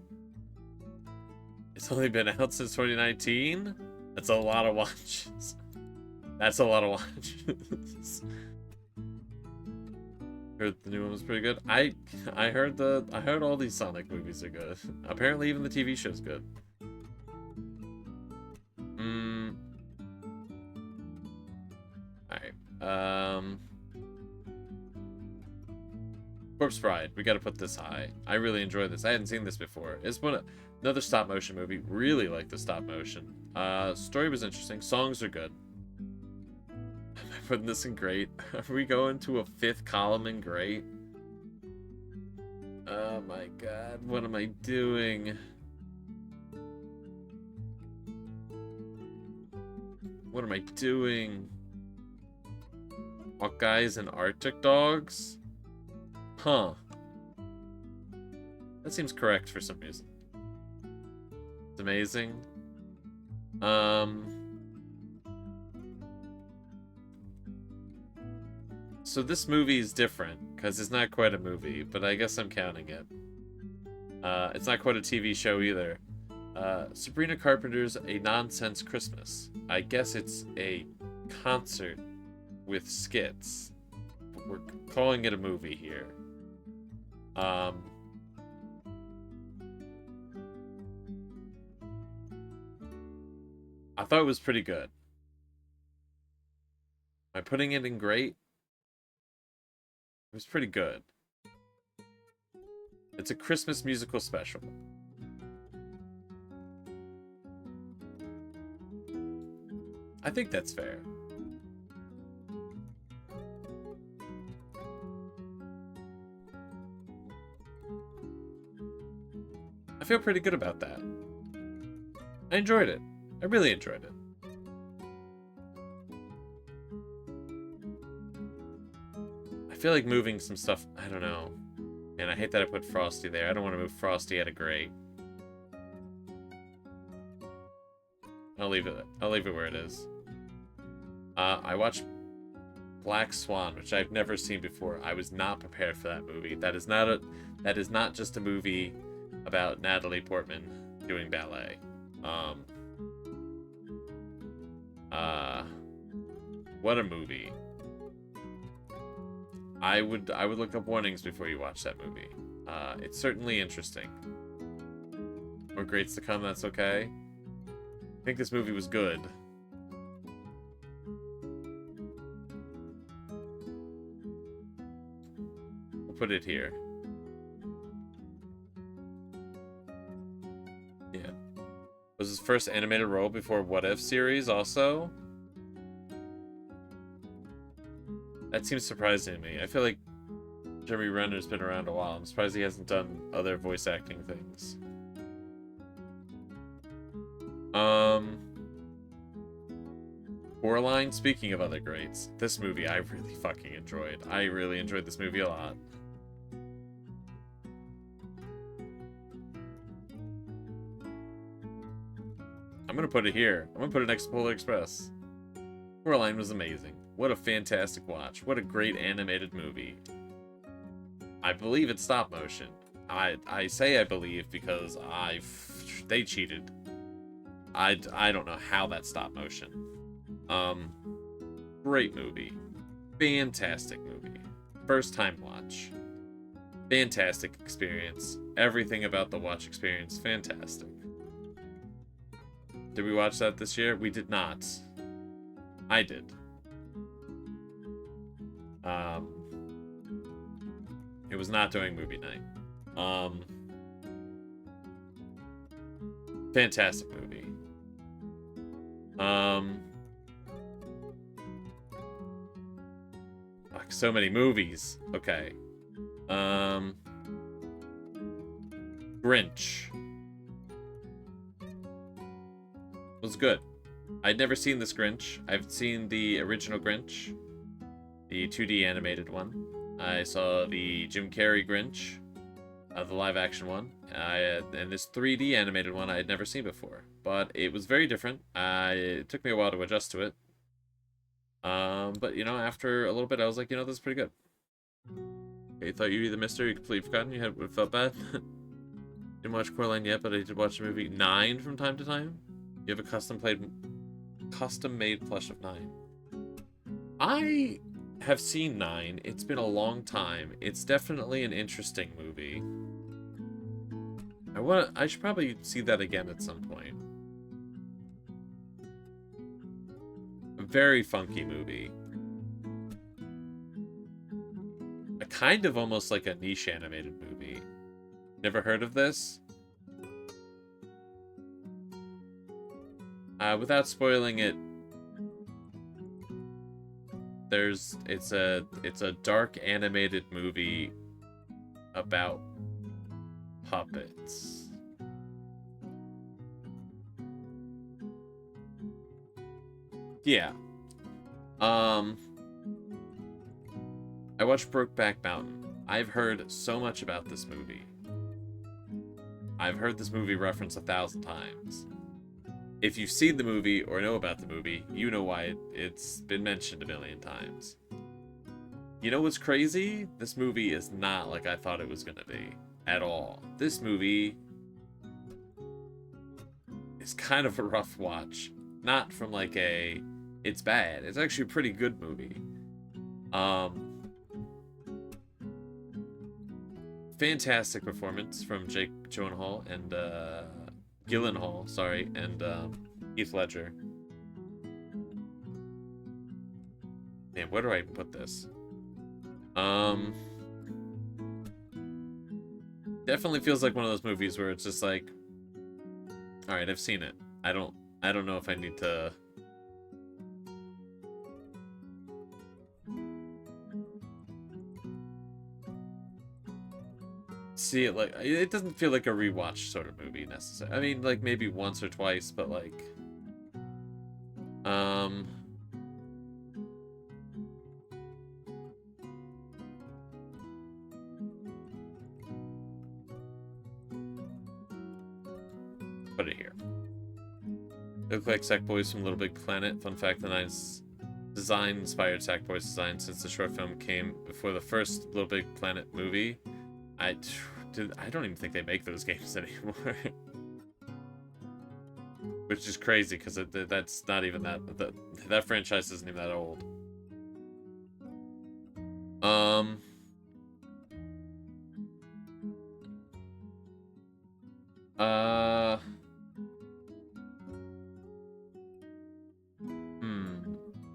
It's only been out since 2019? That's a lot of watches. That's a lot of watches. Heard the new one was pretty good. I heard all these Sonic movies are good. Apparently even the TV show's good. Alright. Corpse Bride. We gotta put this high. I really enjoyed this. I hadn't seen this before. It's another stop motion movie. Really like the stop motion. Story was interesting. Songs are good. Am I putting this in great? Are we going to a 5th column in great? Oh my god. What am I doing? What am I doing? Hawkeyes and Arctic Dogs? Huh. That seems correct for some reason. It's amazing. So this movie is different, because it's not quite a movie, but I guess I'm counting it. It's not quite a TV show either. Sabrina Carpenter's A Nonsense Christmas. I guess it's a concert with skits. But we're calling it a movie here. I thought it was pretty good. Am I putting it in great? It was pretty good. It's a Christmas musical special. I think that's fair. I feel pretty good about that. I enjoyed it. I really enjoyed it. I feel like moving some stuff. I don't know. Man, I hate that I put Frosty there. I don't want to move Frosty out of gray. I'll leave it where it is. I watched Black Swan, which I've never seen before. I was not prepared for that movie. That is not just a movie about Natalie Portman doing ballet. What a movie. I would look up warnings before you watch that movie. It's certainly interesting. More greats to come, that's okay. I think this movie was good. We'll put it here. Yeah. Was his first animated role before What If series also? That seems surprising to me. I feel like Jeremy Renner's been around a while. I'm surprised he hasn't done other voice acting things. Coraline, speaking of other greats, this movie I really fucking enjoyed. I really enjoyed this movie a lot. I'm gonna put it here. I'm gonna put it next to Polar Express. Coraline was amazing. What a fantastic watch. What a great animated movie. I believe it's stop motion. I say I believe because they cheated. I don't know how that's stop motion. Great movie. Fantastic movie. First time watch. Fantastic experience. Everything about the watch experience, fantastic. Did we watch that this year? We did not. I did. It was not during movie night. Fantastic movie. Fuck, so many movies. Okay. Grinch. Was good. I'd never seen this Grinch. I've seen the original Grinch, the 2D animated one. I saw the Jim Carrey Grinch, the live-action one, and this 3D animated one I had never seen before. But it was very different. It took me a while to adjust to it. But, you know, after a little bit, I was like, you know, this is pretty good. Okay, you thought you either missed it or you completely forgotten you had felt bad? Didn't watch Coraline yet, but I did watch the movie 9 from time to time. You have a custom-made plush of 9. I have seen 9. It's been a long time. It's definitely an interesting movie. I should probably see that again at some point. A very funky movie. A kind of almost like a niche animated movie. Never heard of this? Without spoiling it, it's a dark animated movie about puppets. Yeah. I watched Brokeback Mountain. I've heard so much about this movie. I've heard this movie referenced 1,000 times. If you've seen the movie or know about the movie, you know why it's been mentioned a million times. You know what's crazy? This movie is not like I thought it was gonna be. At all. This movie is kind of a rough watch. Not from like it's bad. It's actually a pretty good movie. Fantastic performance from Jake Gyllenhaal and Heath Ledger. Damn, where do I even put this? Definitely feels like one of those movies where it's just like, all right, I've seen it. I don't know if I need to. See it. Like, it doesn't feel like a rewatch sort of movie necessarily. I mean, like maybe once or twice, but like put it here. They look like Sackboys from Little Big Planet. Fun fact, the Nine's design inspired Sackboy's design since the short film came before the first Little Big Planet movie. I don't even think they make those games anymore. Which is crazy, because that's not even that franchise isn't even that old.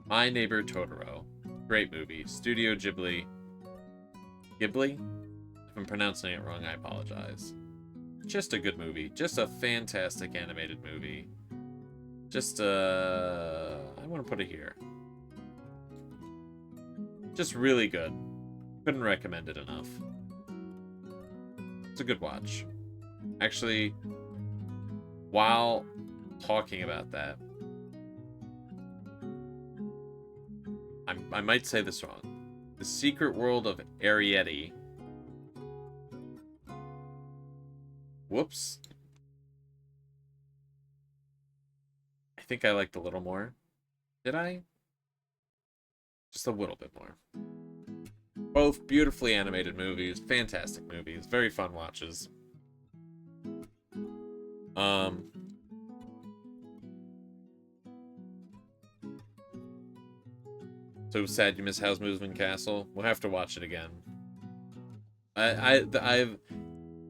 My Neighbor Totoro. Great movie. Studio Ghibli. Ghibli? If I'm pronouncing it wrong, I apologize. Just a good movie. Just a fantastic animated movie. Just, I want to put it here. Just really good. Couldn't recommend it enough. It's a good watch. Actually, while talking about that, I might say this wrong. The Secret World of Arrietty. Whoops. I think I liked a little more. Did I? Just a little bit more. Both beautifully animated movies, fantastic movies, very fun watches. So sad you miss Howl's Moving Castle. We'll have to watch it again. I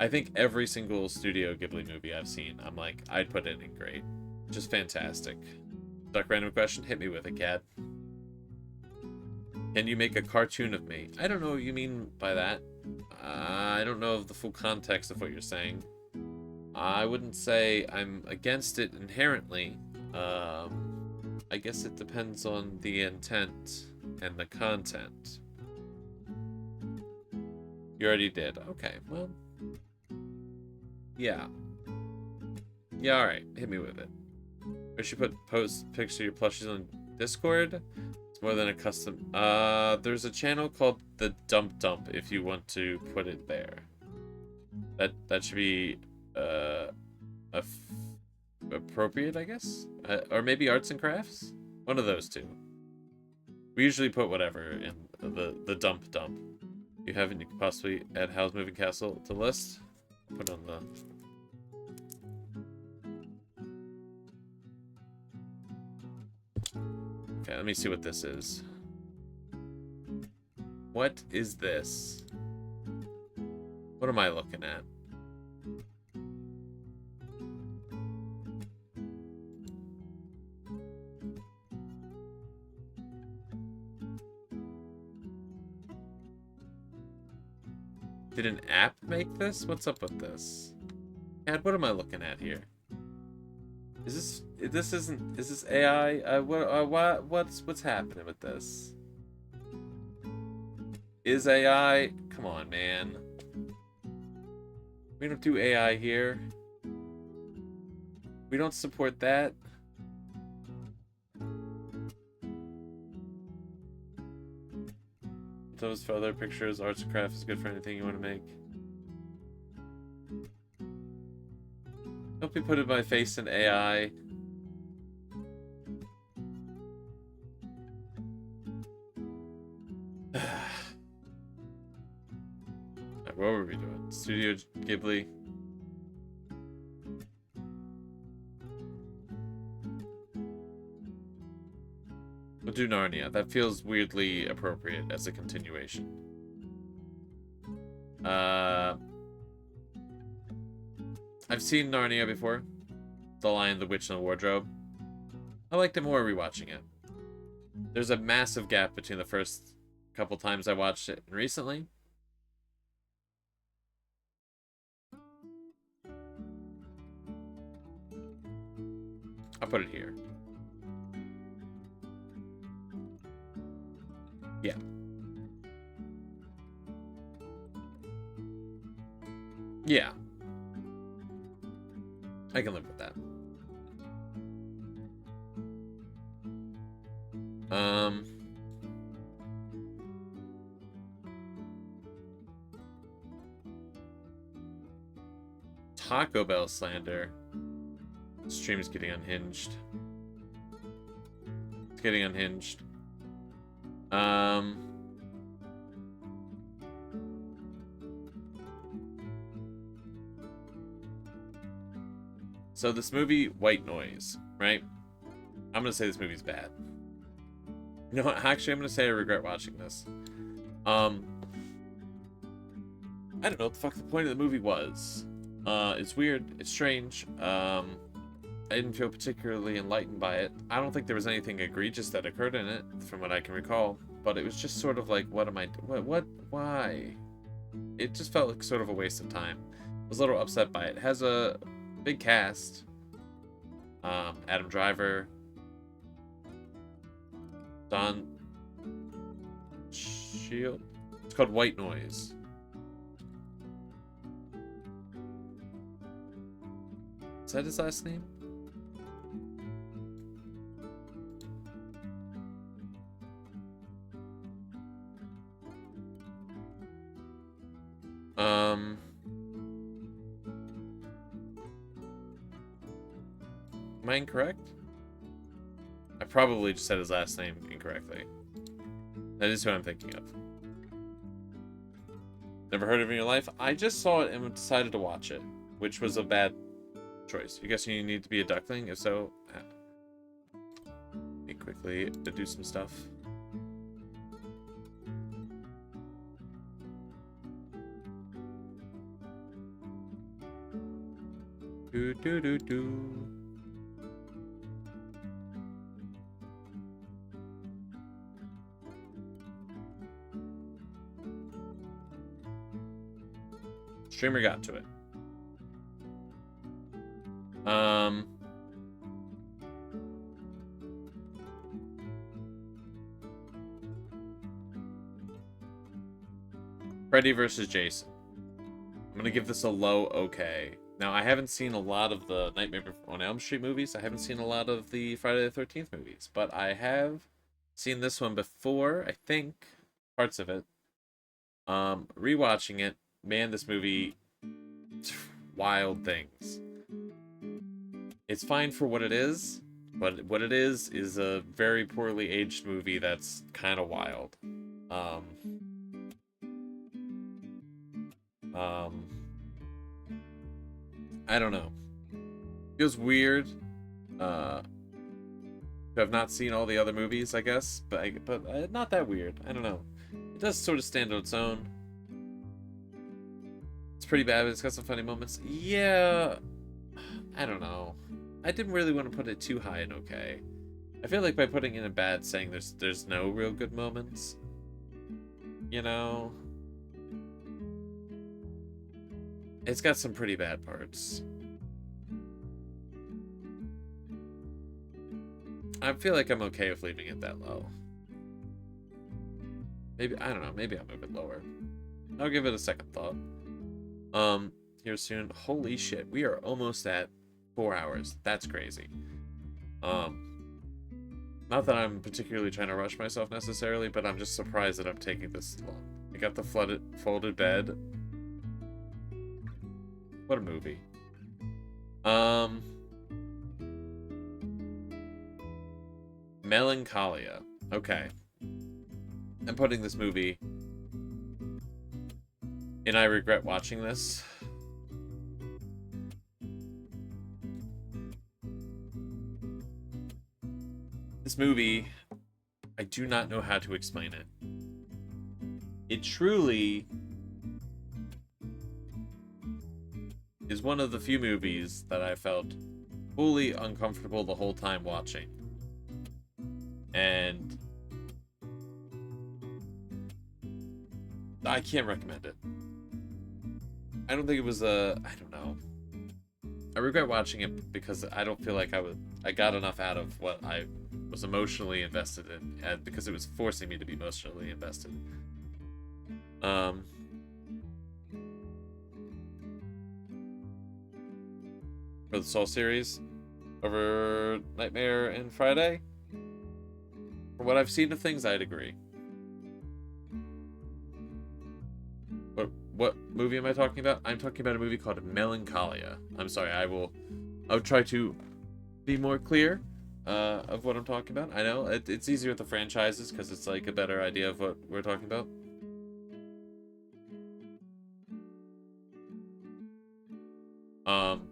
think every single Studio Ghibli movie I've seen, I'm like, I'd put it in great. Just fantastic. Duck random question, hit me with it, cat. Can you make a cartoon of me? I don't know what you mean by that. I don't know of the full context of what you're saying. I wouldn't say I'm against it inherently. I guess it depends on the intent and the content. You already did. Okay, well. Yeah. Yeah, alright. Hit me with it. We should post picture of your plushies on Discord. It's more than a custom. There's a channel called the Dump Dump if you want to put it there. That should be appropriate, I guess? Or maybe arts and crafts? One of those two. We usually put whatever in the Dump Dump. You haven't, you could possibly add Howl's Moving Castle to list. Put on the... Okay, let me see what this is. What is this? What am I looking at? Did an app make this? What's up with this? Dad, what am I looking at here? Is this AI? What's happening with this? Is AI? Come on, man. We don't do AI here. We don't support that. Those for other pictures, arts and crafts is good for anything you want to make. Don't be putting my face in AI. What were we doing? Studio Ghibli. We'll do Narnia. That feels weirdly appropriate as a continuation. I've seen Narnia before. The Lion, the Witch, and the Wardrobe. I liked it more rewatching it. There's a massive gap between the first couple times I watched it and recently. I'll put it here. Yeah. Yeah. I can live with that. Taco Bell slander. Stream is getting unhinged. It's getting unhinged. So this movie, White Noise, right? I'm gonna say this movie's bad. You know what? Actually, I'm gonna say I regret watching this. I don't know what the fuck the point of the movie was. It's weird. It's strange. I didn't feel particularly enlightened by it. I don't think there was anything egregious that occurred in it, from what I can recall. But it was just sort of like, what am I... Why? It just felt like sort of a waste of time. I was a little upset by it. It has a big cast. Adam Driver. Don Shield. It's called White Noise. Is that his last name? Am I incorrect? I probably just said his last name incorrectly. That is who I'm thinking of. Never heard of it in your life? I just saw it and decided to watch it, which was a bad choice. You guessing you need to be a duckling? If so, let me quickly do some stuff. Do. Streamer got to it. Freddy vs. Jason. I'm gonna give this a low okay. Now, I haven't seen a lot of the Nightmare on Elm Street movies. I haven't seen a lot of the Friday the 13th movies. But I have seen this one before, I think. Parts of it. Rewatching it, man, this movie... wild things. It's fine for what it is, but what it is a very poorly aged movie that's kind of wild. I don't know. Feels weird to have not seen all the other movies, I guess, but not that weird. I don't know. It does sort of stand on its own. It's pretty bad, but it's got some funny moments. Yeah, I don't know. I didn't really want to put it too high and okay. I feel like by putting in a bad, saying there's no real good moments. You know, it's got some pretty bad parts. I feel like I'm okay with leaving it that low. Maybe, I don't know, maybe I'll move it lower. I'll give it a second thought. Here soon. Holy shit, we are almost at 4 hours. That's crazy. Not that I'm particularly trying to rush myself necessarily, but I'm just surprised that I'm taking this long. I got the folded bed. What a movie. Melancholia. Okay. I'm putting this movie, and I regret watching this. This movie, I do not know how to explain it. It truly is one of the few movies that I felt fully uncomfortable the whole time watching. And I can't recommend it. I don't think it was a. I don't know. I regret watching it because I don't feel like I got enough out of what I was emotionally invested in, and because it was forcing me to be emotionally invested. For the Soul series over Nightmare and Friday, from what I've seen of things, I'd agree. What movie am I talking about? I'm talking about a movie called Melancholia. I'm sorry, I'll try to be more clear of what I'm talking about. I know it's easier with the franchises because it's like a better idea of what we're talking about.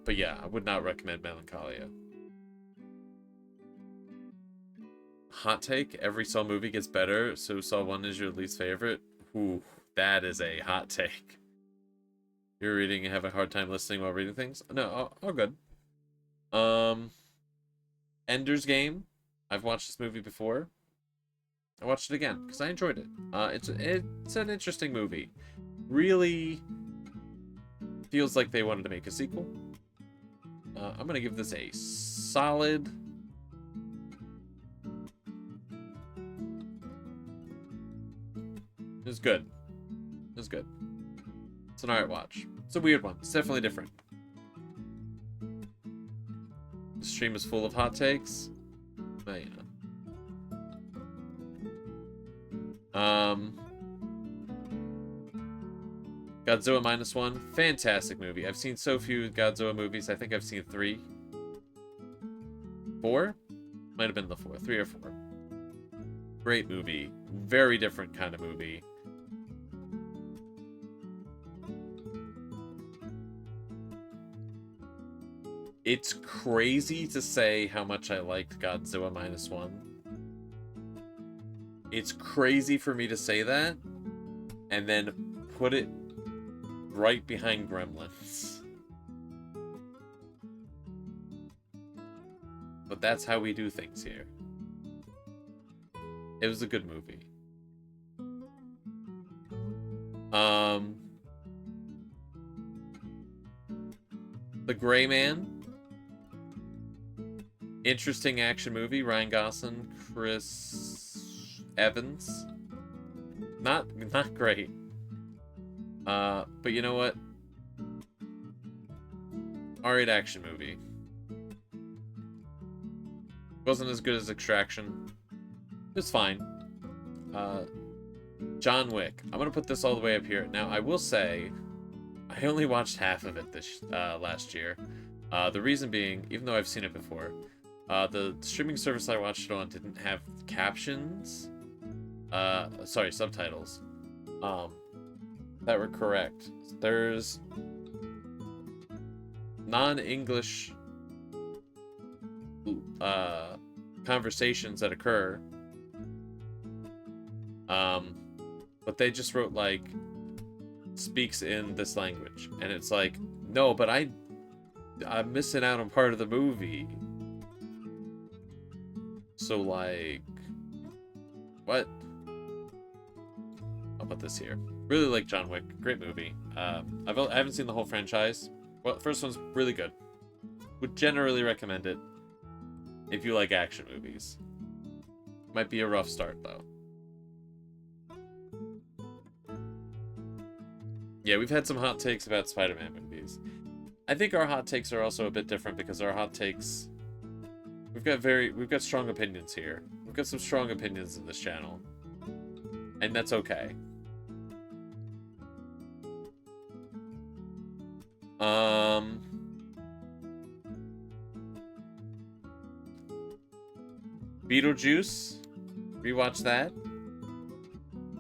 But yeah, I would not recommend Melancholia. Hot take, every Saw movie gets better, so Saw 1 is your least favorite? Ooh, that is a hot take. You're reading and have a hard time listening while reading things? No, all good. Ender's Game. I've watched this movie before. I watched it again because I enjoyed it. It's an interesting movie. Really feels like they wanted to make a sequel. I'm gonna give this a solid. It was good. It was good. It's an alright watch. It's a weird one. It's definitely different. The stream is full of hot takes. But, you know. Godzilla -1. Fantastic movie. I've seen so few Godzilla movies. I think I've seen 3. 4? Might have been the 4. 3 or 4. Great movie. Very different kind of movie. It's crazy to say how much I liked Godzilla -1. It's crazy for me to say that and then put it right behind Gremlins. But that's how we do things here. It was a good movie. The Gray Man. Interesting action movie. Ryan Gosling, Chris Evans. Not great. But you know what? R-rated action movie. Wasn't as good as Extraction. It was fine. John Wick. I'm gonna put this all the way up here. Now, I will say, I only watched half of it this last year. The reason being, even though I've seen it before, the streaming service I watched it on didn't have captions. Sorry, subtitles. That were correct. There's non-English conversations that occur. But they just wrote like speaks in this language, and it's like, no, but I'm missing out on part of the movie. So like, what? I'll put this here. Really like John Wick. Great movie. I haven't seen the whole franchise. Well, the first one's really good. Would generally recommend it if you like action movies. Might be a rough start though. Yeah, we've had some hot takes about Spider-Man movies. I think our hot takes are also a bit different because our hot takes, we've got strong opinions here. We've got some strong opinions in this channel. And that's okay. Beetlejuice. Rewatch that.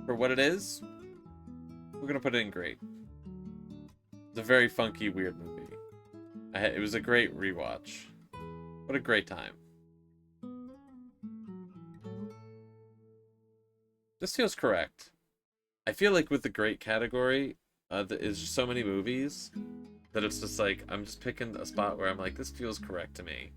For what it is, we're gonna put it in great. It's a very funky, weird movie. It was a great rewatch. What a great time. This feels correct. I feel like with the great category, there's just so many movies that it's just like, I'm just picking a spot where I'm like, this feels correct to me.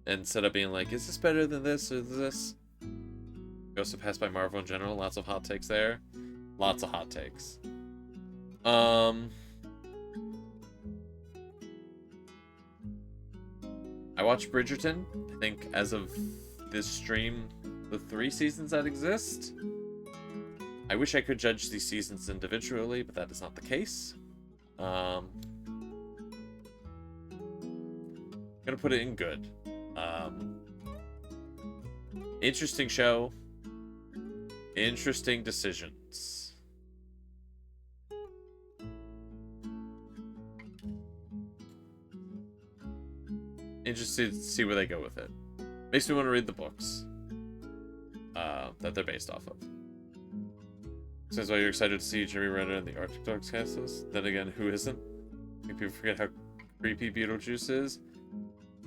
Instead of being like, is this better than this or this? We also passed by Marvel in general, lots of hot takes there. Lots of hot takes. I watched Bridgerton. I think as of this stream, the 3 seasons that exist. I wish I could judge these seasons individually, but that is not the case. Gonna put it in good. Interesting show. Interesting decisions. Interested to see where they go with it. Makes me want to read the books that they're based off of. Says why you're excited to see Jeremy Renner and the Arctic Dogs cast this. Then again, who isn't? I think people forget how creepy Beetlejuice is.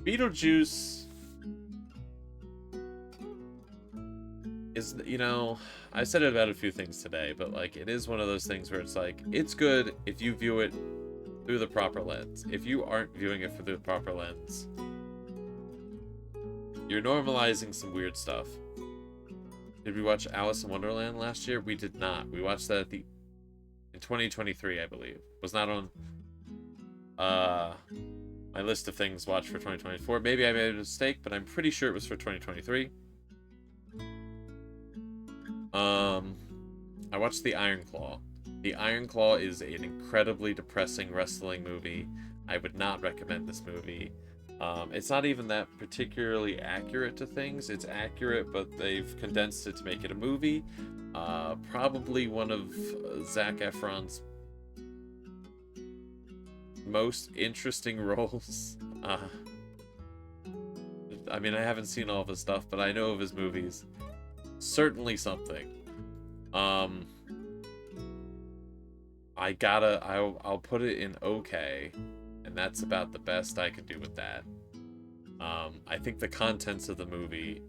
Beetlejuice is, you know, I said it about a few things today, but like it is one of those things where it's like it's good if you view it through the proper lens. If you aren't viewing it through the proper lens, you're normalizing some weird stuff. Did we watch Alice in Wonderland last year? We did not. We watched that in 2023, I believe. Was not on my list of things watched for 2024. Maybe I made a mistake, but I'm pretty sure it was for 2023. I watched The Iron Claw. The Iron Claw is an incredibly depressing wrestling movie. I would not recommend this movie. It's not even that particularly accurate to things. It's accurate, but they've condensed it to make it a movie. Probably one of Zac Efron's most interesting roles. I mean, I haven't seen all of his stuff, but I know of his movies. Certainly something. I'll put it in okay, and that's about the best I can do with that. I think the contents of the movie,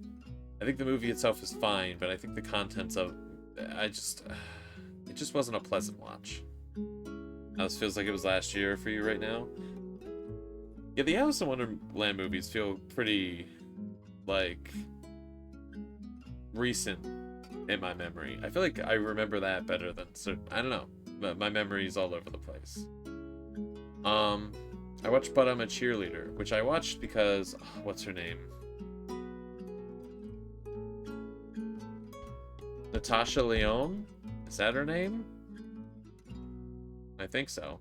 I think the movie itself is fine, but I think the contents of, it just wasn't a pleasant watch. This feels like it was last year for you right now. Yeah, the Alice in Wonderland movies feel pretty, like, recent in my memory. I feel like I remember that better than certain, I don't know, but my memory's all over the place. I watched But I'm a Cheerleader, which I watched because, what's her name? Natasha Lyonne? Is that her name? I think so.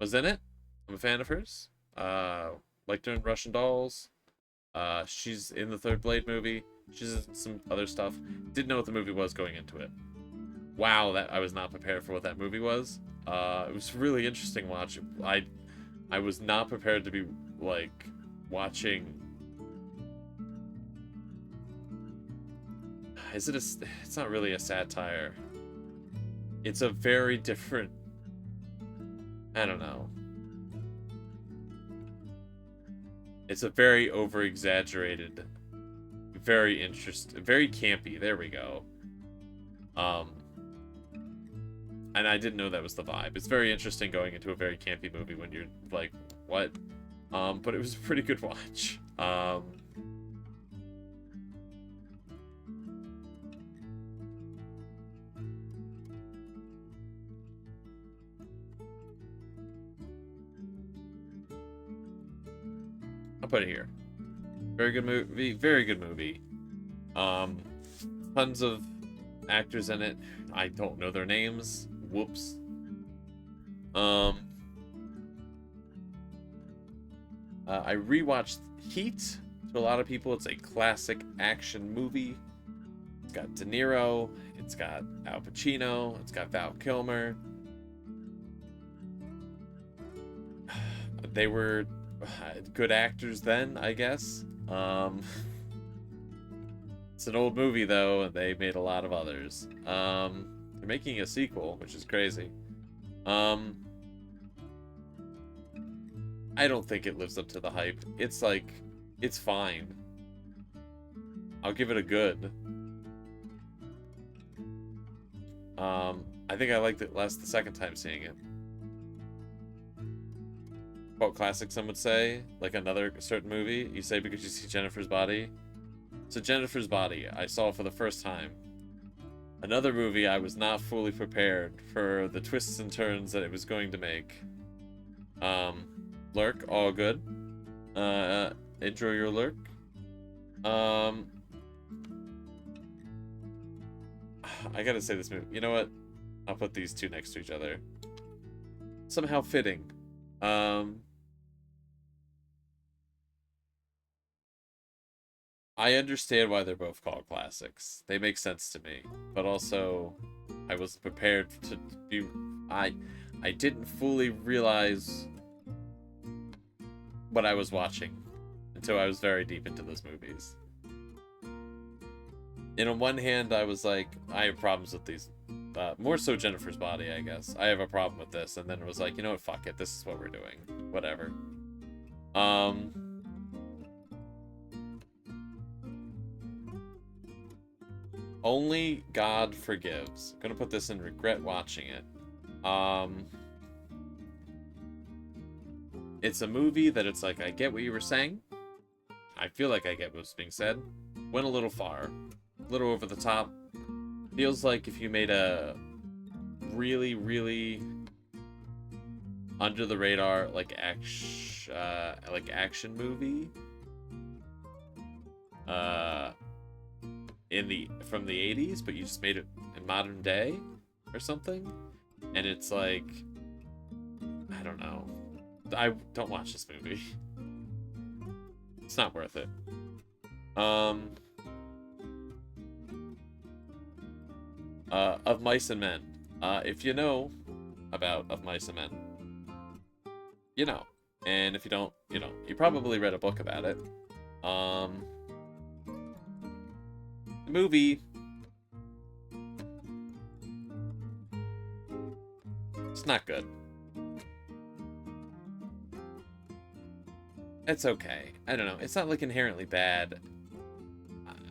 Was in it. I'm a fan of hers. Liked her in Russian Dolls. She's in the third Blade movie. She's in some other stuff. Didn't know what the movie was going into it. Wow, that I was not prepared for what that movie was. It was really interesting watch. I was not prepared to be like watching. It's not really a satire. It's a very different, I don't know. It's a very over-exaggerated, very interesting, very campy. There we go. And I didn't know that was the vibe. It's very interesting going into a very campy movie when you're like, what? But it was a pretty good watch. I'll put it here. Very good movie. Very good movie. Tons of actors in it. I don't know their names. Whoops. I rewatched Heat. To a lot of people, it's a classic action movie. It's got De Niro. It's got Al Pacino. It's got Val Kilmer. They were good actors then, I guess. It's an old movie, though, and they made a lot of others. They're making a sequel, which is crazy. I don't think it lives up to the hype. It's like, it's fine. I'll give it a good. I think I liked it less the second time seeing it. Cult classic, some would say. Like another certain movie. You say because you see Jennifer's Body. So Jennifer's Body, I saw for the first time Another movie I was not fully prepared for the twists and turns that it was going to make. Lurk, all good. Enjoy your lurk. I gotta say this movie. You know what? I'll put these two next to each other. Somehow fitting. I understand why they're both called classics. They make sense to me, but also I wasn't prepared to be. I didn't fully realize what I was watching until I was very deep into those movies. And on one hand, I was like, I have problems with these. More so Jennifer's Body, I guess. I have a problem with this. And then it was like, you know what, fuck it. This is what we're doing. Whatever. Only God Forgives. I'm gonna put this in regret watching it. It's a movie that it's like, I get what you were saying. I feel like I get what's being said. Went a little far. A little over the top. Feels like if you made a really, really under the radar like action movie from the 80s, but you just made it in modern day or something, and it's like, I don't know. I don't watch this movie. It's not worth it. Of Mice and Men. If you know about Of Mice and Men, you know. And if you don't, you know. You probably read a book about it. The movie, it's not good. It's okay. I don't know. It's not like inherently bad.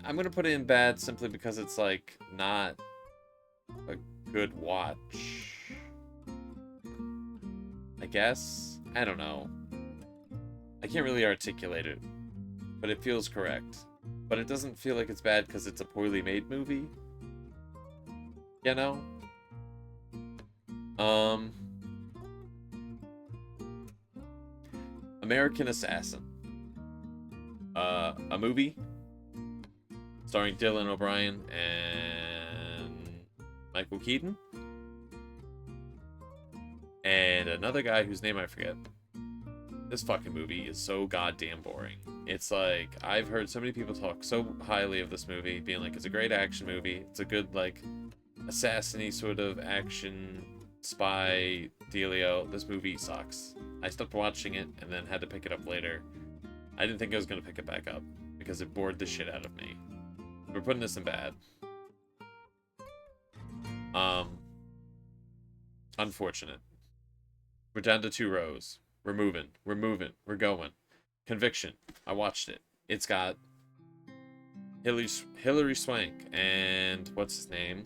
I'm gonna put it in bad simply because it's like not a good watch, I guess. I don't know. I can't really articulate it, but it feels correct. But it doesn't feel like it's bad because it's a poorly made movie. You know? American Assassin. A movie starring Dylan O'Brien and Michael Keaton. And another guy whose name I forget. This fucking movie is so goddamn boring. It's like, I've heard so many people talk so highly of this movie, being like, it's a great action movie. It's a good, like, assassin-y sort of action spy dealio. This movie sucks. I stopped watching it and then had to pick it up later. I didn't think I was going to pick it back up because it bored the shit out of me. We're putting this in bad. Unfortunate. We're down to 2 rows. We're moving. We're moving. We're going. Conviction. I watched it. It's got Hilary Swank and what's his name?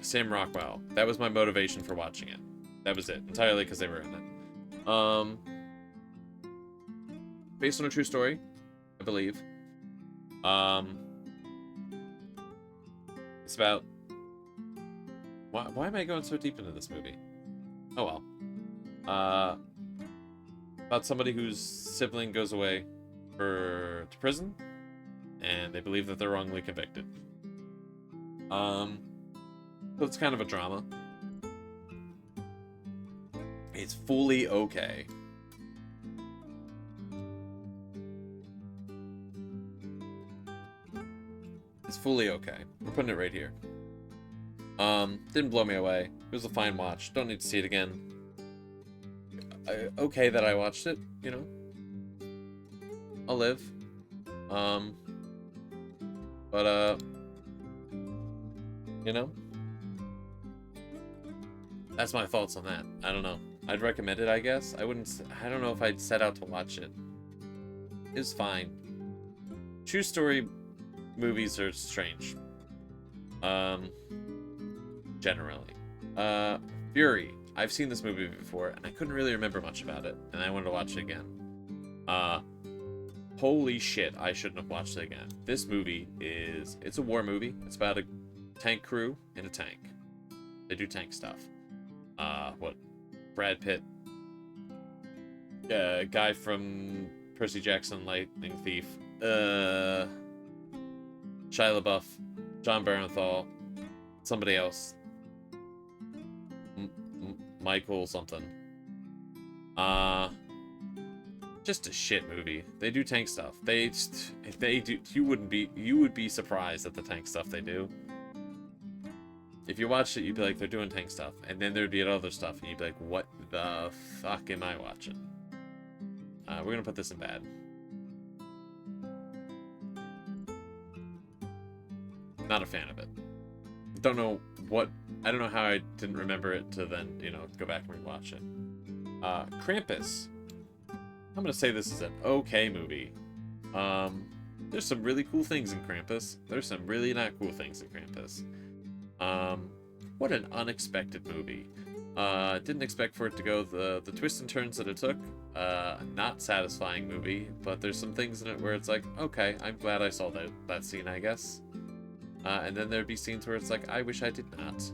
Sam Rockwell. That was my motivation for watching it. That was it. Entirely because they were in it. Based on a true story, I believe. It's about... Why am I going so deep into this movie? Oh well. About somebody whose sibling goes away to prison, and they believe that they're wrongly convicted. So it's kind of a drama. It's fully okay. It's fully okay. We're putting it right here. Didn't blow me away. It was a fine watch. Don't need to see it again. Okay that I watched it, you know. I'll live. But you know. That's my thoughts on that. I don't know. I'd recommend it, I guess. I don't know if I'd set out to watch it. It's fine. True story movies are strange. Generally. Fury. I've seen this movie before, and I couldn't really remember much about it, and I wanted to watch it again. Holy shit, I shouldn't have watched it again. This movie it's a war movie. It's about a tank crew in a tank. They do tank stuff. What? Brad Pitt. Guy from Percy Jackson, Lightning Thief. Shia LaBeouf. John Barenthal. Somebody else. Michael something. Just a shit movie. They do tank stuff. If they do, you would be surprised at the tank stuff they do. If you watched it, you'd be like, they're doing tank stuff, and then there'd be other stuff, and you'd be like, what the fuck am I watching? We're gonna put this in bad. Not a fan of it. I don't know how I didn't remember it to then, go back and rewatch it. Krampus. I'm gonna say this is an okay movie. There's some really cool things in Krampus. There's some really not cool things in Krampus. What an unexpected movie. Didn't expect for it to go the twists and turns that it took. Not satisfying movie, but there's some things in it where it's like, okay, I'm glad I saw that scene, I guess. And then there'd be scenes where it's like, I wish I did not.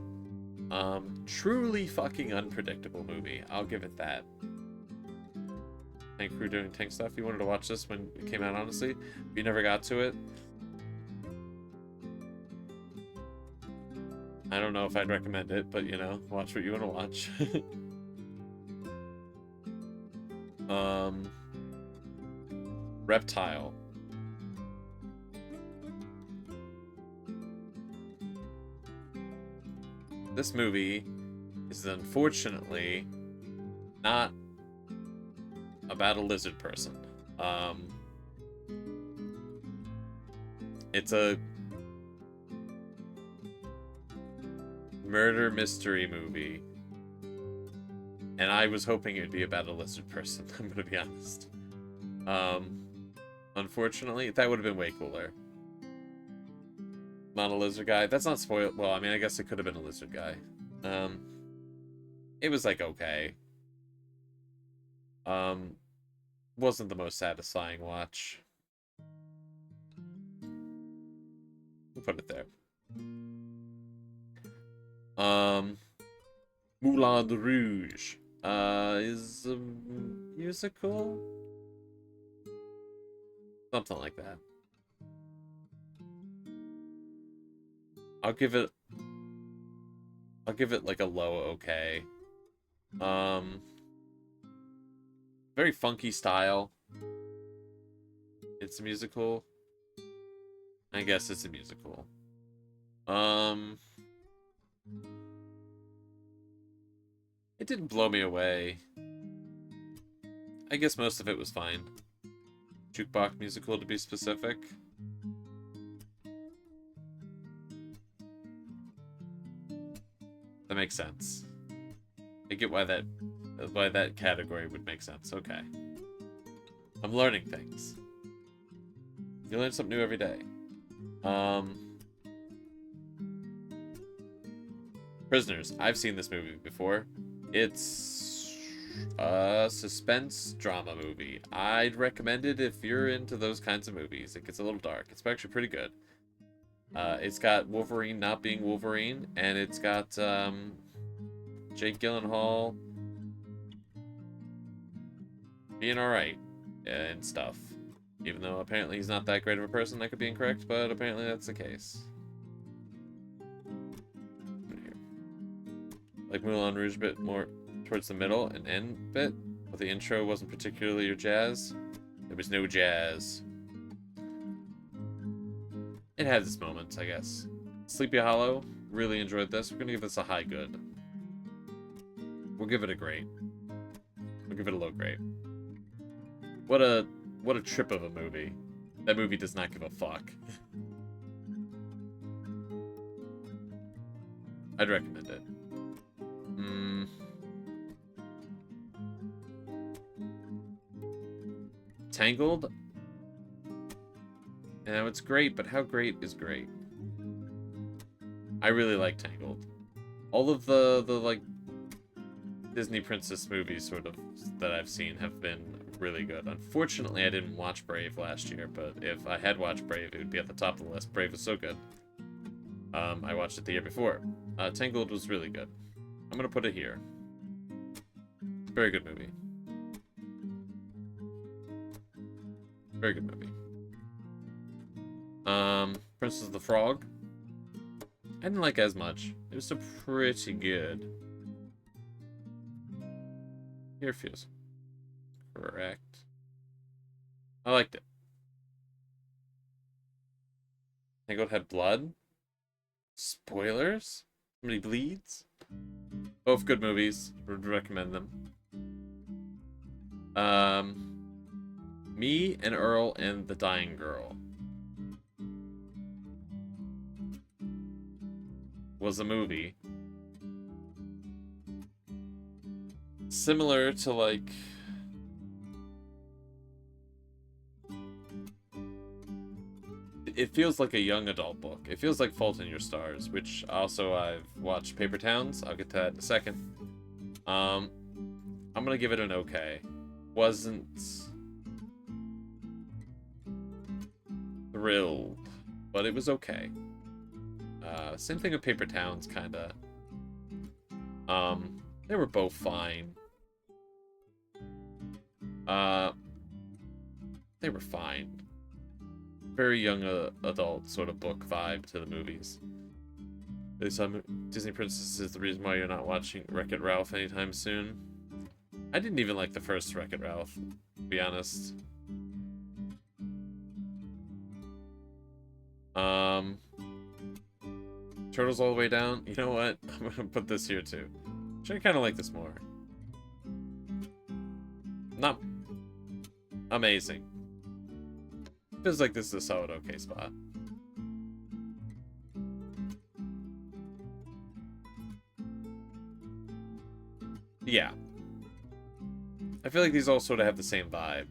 Truly fucking unpredictable movie. I'll give it that. Tank crew doing tank stuff. You wanted to watch this when it came out, honestly. You never got to it. I don't know if I'd recommend it, but watch what you want to watch. Reptile. This movie is unfortunately not about a lizard person. It's a murder mystery movie, and I was hoping it'd be about a lizard person. I'm gonna be honest. Unfortunately, that would have been way cooler. Not a lizard guy. That's not spoiled. Well, I mean, I guess it could have been a lizard guy. It was like okay. Wasn't the most satisfying watch. We'll put it there. Moulin Rouge is a musical? Something like that. I'll give it like a low okay. Very funky style. It's a musical. I guess it's a musical. It didn't blow me away. I guess most of it was fine. Jukebox musical, to be specific. That makes sense. I get why that category would make sense. Okay. I'm learning things. You learn something new every day. Prisoners. I've seen this movie before. It's a suspense drama movie. I'd recommend it if you're into those kinds of movies. It gets a little dark. It's actually pretty good. It's got Wolverine not being Wolverine, and it's got Jake Gyllenhaal being alright and stuff. Even though apparently he's not that great of a person, I could be incorrect, but apparently that's the case. Like Moulin Rouge a bit more towards the middle and end bit, but the intro wasn't particularly your jazz. There was no jazz. It had its moments, I guess. Sleepy Hollow, really enjoyed this. We're gonna give this a high good. We'll give it a great. We'll give it a low grade. What a trip of a movie. That movie does not give a fuck. I'd recommend it. Tangled? Now it's great, but how great is great? I really like Tangled. All of the like Disney princess movies sort of that I've seen have been really good. Unfortunately, I didn't watch Brave last year, but if I had watched Brave, it would be at the top of the list. Brave is so good. I watched it the year before. Tangled was really good. I'm gonna put it here. Very good movie. Very good movie. Princess of the Frog. I didn't like as much. It was still pretty good. Here feels correct. I liked it. Tangled had blood. Spoilers? Somebody bleeds? Both good movies. Would recommend them. Me and Earl and the Dying Girl was a movie similar to, like, it feels like a young adult book. It feels like Fault in Your Stars, which also I've watched Paper Towns. I'll get to that in a second. I'm gonna give it an okay. Wasn't thrilled, but it was okay. Same thing with Paper Towns, kinda. They were both fine. They were fine. Very young adult sort of book vibe to the movies. They saw Disney Princess is the reason why you're not watching Wreck-It Ralph anytime soon. I didn't even like the first Wreck-It Ralph, to be honest. Turtles All the Way Down. You know what? I'm gonna put this here too. Actually, I kind of like this more. Not amazing. Feels like this is a solid okay spot. Yeah. I feel like these all sort of have the same vibe.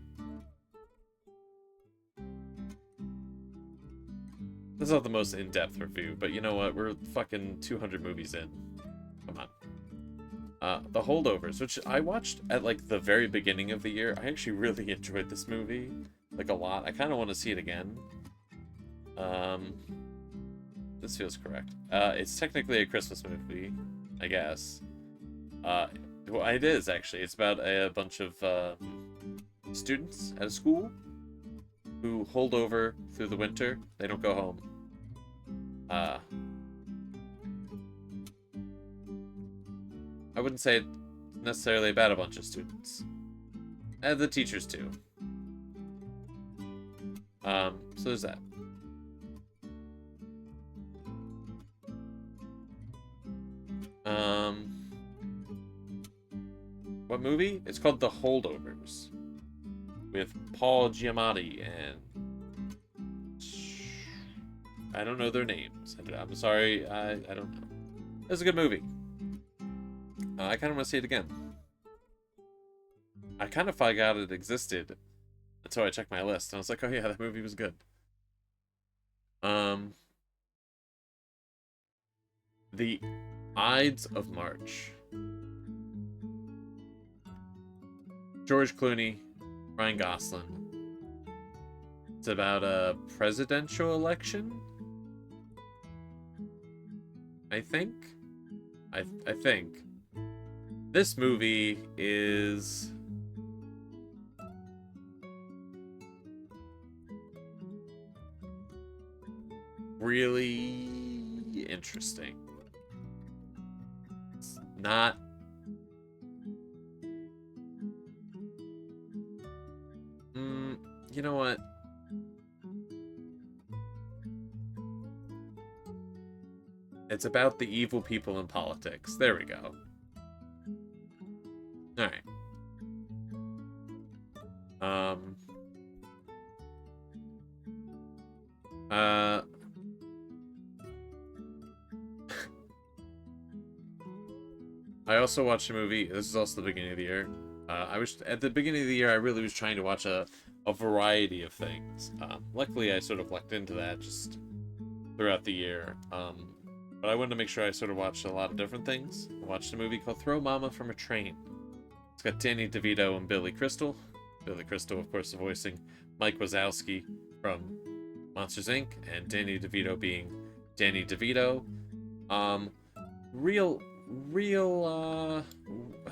This is not the most in-depth review, but you know what? We're fucking 200 movies in. Come on. The Holdovers, which I watched at, like, the very beginning of the year. I actually really enjoyed this movie. Like, a lot. I kind of want to see it again. This feels correct. It's technically a Christmas movie, I guess. Well, it is, actually. It's about a bunch of students at a school who hold over through the winter. They don't go home. I wouldn't say it's necessarily about a bunch of students. And the teachers, too. So there's that. What movie? It's called The Holdovers. With Paul Giamatti and... I don't know their names. I'm sorry, I don't know. It's a good movie. I kind of want to see it again. I kind of forgot it existed until I checked my list, and I was like, oh yeah, that movie was good. The Ides of March. George Clooney, Ryan Gosling. It's about a presidential election, I think. I think. This movie is... really interesting. It's not... you know what? It's about the evil people in politics. There we go. Alright. I also watched a movie. This is also the beginning of the year. At the beginning of the year, I really was trying to watch a variety of things. Luckily, I sort of lucked into that just throughout the year. But I wanted to make sure I sort of watched a lot of different things. I watched a movie called Throw Mama from a Train. It's got Danny DeVito and Billy Crystal. Billy Crystal, of course, voicing Mike Wazowski from Monsters Inc. and Danny DeVito being Danny DeVito. Real,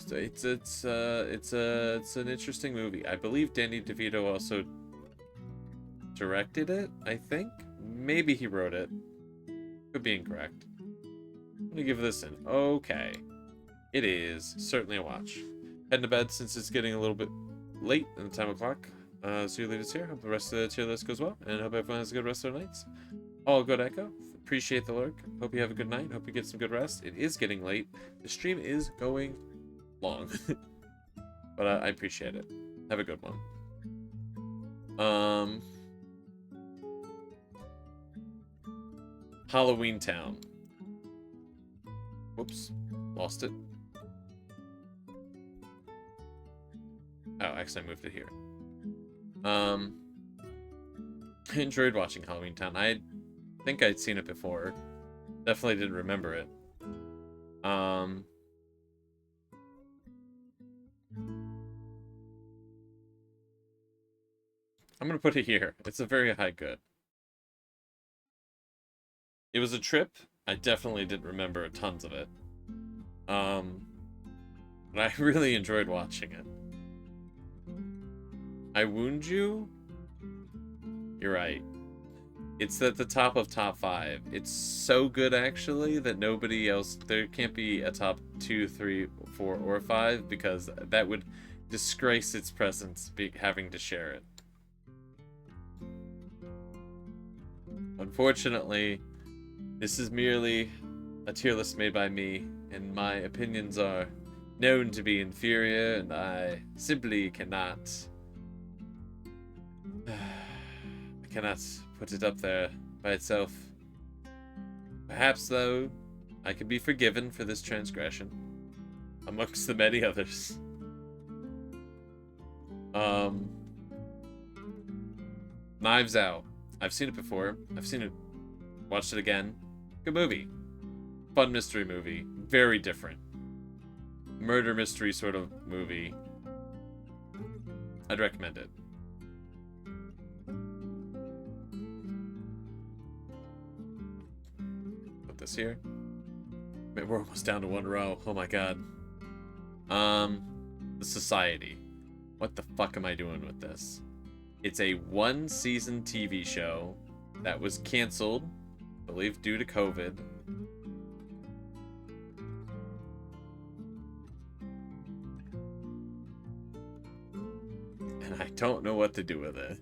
it's an interesting movie. I believe Danny DeVito also directed it, I think. Maybe he wrote it. Could be incorrect. I'm gonna give this an okay. It is certainly a watch. Heading to bed since it's getting a little bit late in the time o'clock. So you leave us here. Hope the rest of the tier list goes well, and hope everyone has a good rest of their nights. All good, Echo. Appreciate the lurk. Hope you have a good night. Hope you get some good rest. It is getting late. The stream is going long, but I appreciate it. Have a good one. Halloween Town. Whoops, lost it. Oh, actually I moved it here. I enjoyed watching Halloween Town. I think I'd seen it before. Definitely didn't remember it. I'm gonna put it here. It's a very high good. It was a trip. I definitely didn't remember tons of it. But I really enjoyed watching it. I Wound You? You're right. It's at the top of top 5. It's so good, actually, that nobody else... There can't be a top 2, 3, 4, or 5, because that would disgrace its presence, having to share it. Unfortunately, this is merely a tier list made by me, and my opinions are known to be inferior, and I simply cannot... I cannot put it up there by itself. Perhaps, though, I could be forgiven for this transgression, amongst the many others. Knives Out. I've seen it before. I've seen it, watched it again. Good movie. Fun mystery movie. Very different. Murder mystery sort of movie. I'd recommend it. Put this here. Man, we're almost down to one row. Oh my god. The Society. What the fuck am I doing with this? It's a one-season TV show that was canceled, I believe, due to COVID. And I don't know what to do with it.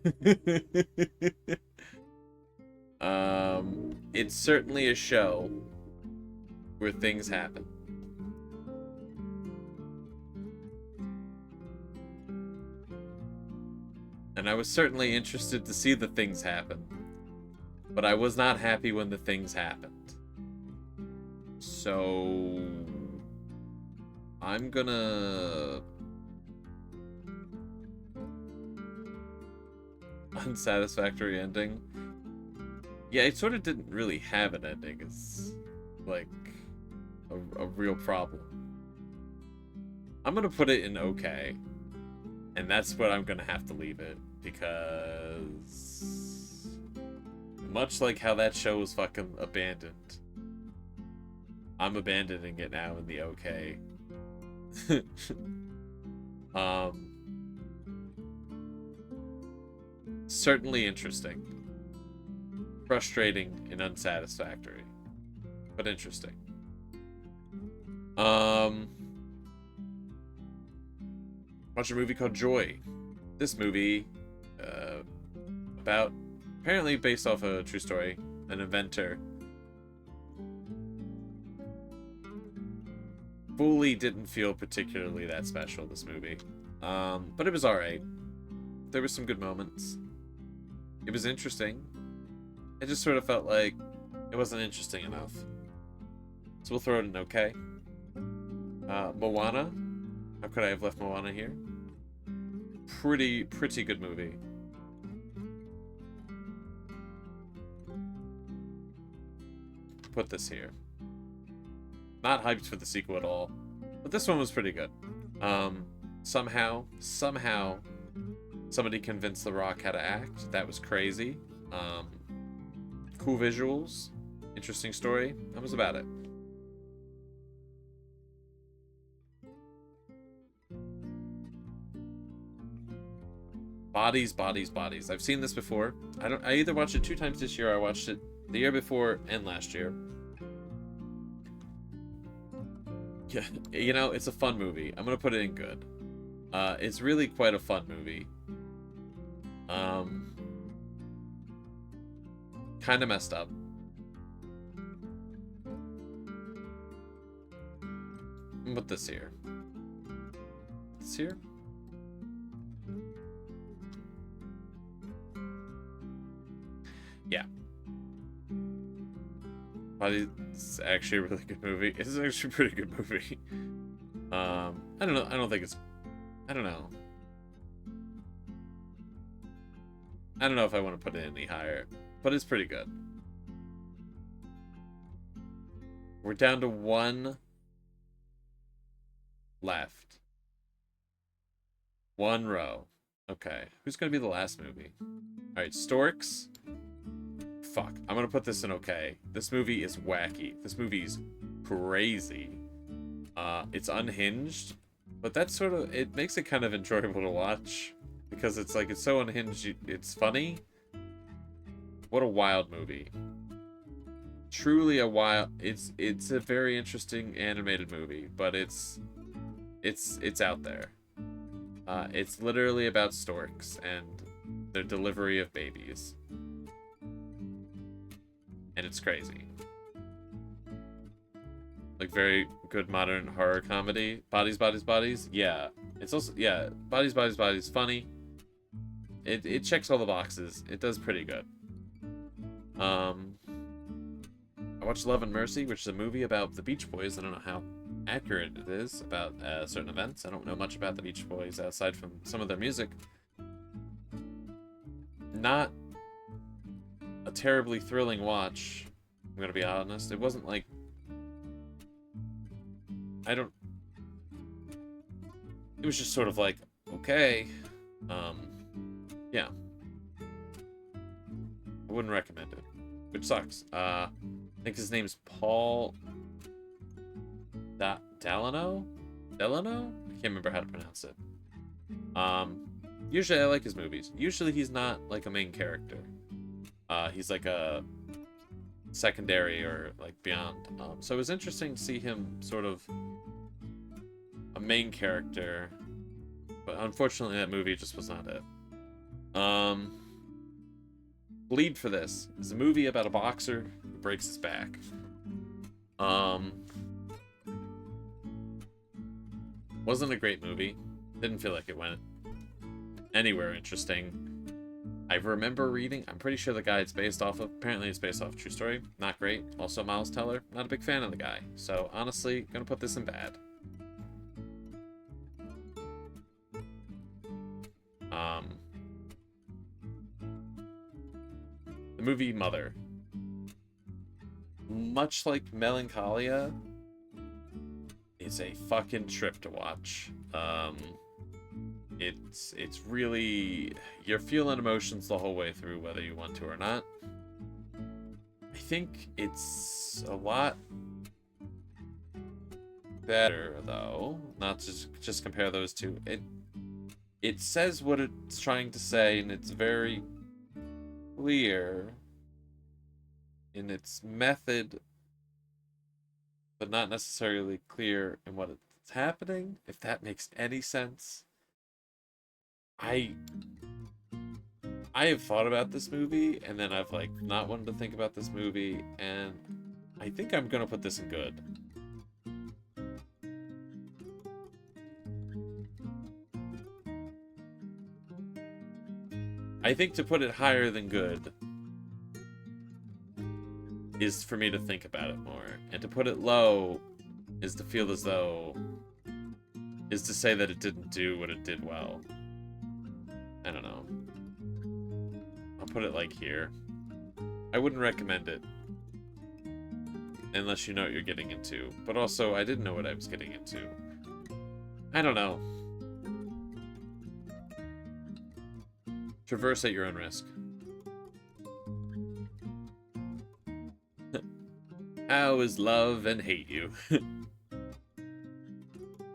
It's certainly a show where things happen. And I was certainly interested to see the things happen. But I was not happy when the things happened. So... I'm gonna... Unsatisfactory ending. Yeah, it sort of didn't really have an ending. It's like a real problem. I'm gonna put it in okay. And that's what I'm gonna have to leave it. Because... much like how that show was fucking abandoned, I'm abandoning it now in the okay. Certainly interesting. Frustrating and unsatisfactory. But interesting. Watched a movie called Joy. This movie, about, apparently based off a true story, an inventor. Fully didn't feel particularly that special, this movie. But it was alright. There were some good moments. It was interesting. I just sort of felt like it wasn't interesting enough. So we'll throw it in okay. Moana. How could I have left Moana here? Pretty good movie. Put this here. Not hyped for the sequel at all. But this one was pretty good. Somehow, Somebody convinced The Rock how to act. That was crazy. Cool visuals. Interesting story. That was about it. Bodies, bodies, bodies. I've seen this before. I either watched it 2 times this year, or I watched it the year before and last year. Yeah, you know, it's a fun movie. I'm gonna put it in good. It's really quite a fun movie. Kind of messed up. Put this here. This here? Yeah. But it's actually a really good movie. It's actually a pretty good movie. I don't know. I don't think it's... I don't know. I don't know if I want to put it any higher, but it's pretty good. We're down to 1 left. 1 row. Okay. Who's going to be the last movie? Alright, Storks. Fuck. I'm going to put this in okay. This movie is wacky. This movie's crazy. It's unhinged, but that's sort of... It makes it kind of enjoyable to watch. Because it's like, it's so unhinged, it's funny. What a wild movie. Truly a wild... It's a very interesting animated movie, but it's out there. It's literally about storks and their delivery of babies. And it's crazy. Like, very good modern horror comedy. Bodies, Bodies, Bodies. Yeah. It's also... Yeah. Bodies, Bodies, Bodies. Funny. It checks all the boxes. It does pretty good. I watched Love and Mercy, which is a movie about the Beach Boys. I don't know how accurate it is about certain events. I don't know much about the Beach Boys outside from some of their music. Not a terribly thrilling watch, I'm gonna be honest. It wasn't like... It was just sort of like, okay. Yeah. I wouldn't recommend it. Which sucks. I think his name's Paul... Delano? Delano? I can't remember how to pronounce it. Usually I like his movies. Usually he's not like a main character. He's like a secondary or like beyond. So it was interesting to see him sort of a main character, but unfortunately that movie just was not it. Lead for this is a movie about a boxer who breaks his back. Wasn't a great movie. Didn't feel like it went anywhere interesting. I remember reading, I'm pretty sure the guy it's based off of, apparently it's based off a true story. Not great. Also Miles Teller, not a big fan of the guy. So honestly, gonna put this in bad. The movie Mother. Much like Melancholia, it's a fucking trip to watch. It's really... You're feeling emotions the whole way through, whether you want to or not. I think it's a lot better, though. Not just compare those two. It says what it's trying to say, and it's very clear in its method, but not necessarily clear in what it's happening, if that makes any sense. I have thought about this movie, and then I've like not wanted to think about this movie, and I think I'm gonna put this in good. I think to put it higher than good is for me to think about it more, and to put it low is to feel as though is to say that it didn't do what it did well. I don't know. I'll put it like here. I wouldn't recommend it unless you know what you're getting into, but also I didn't know what I was getting into. I don't know. Traverse at your own risk. How is love and hate you?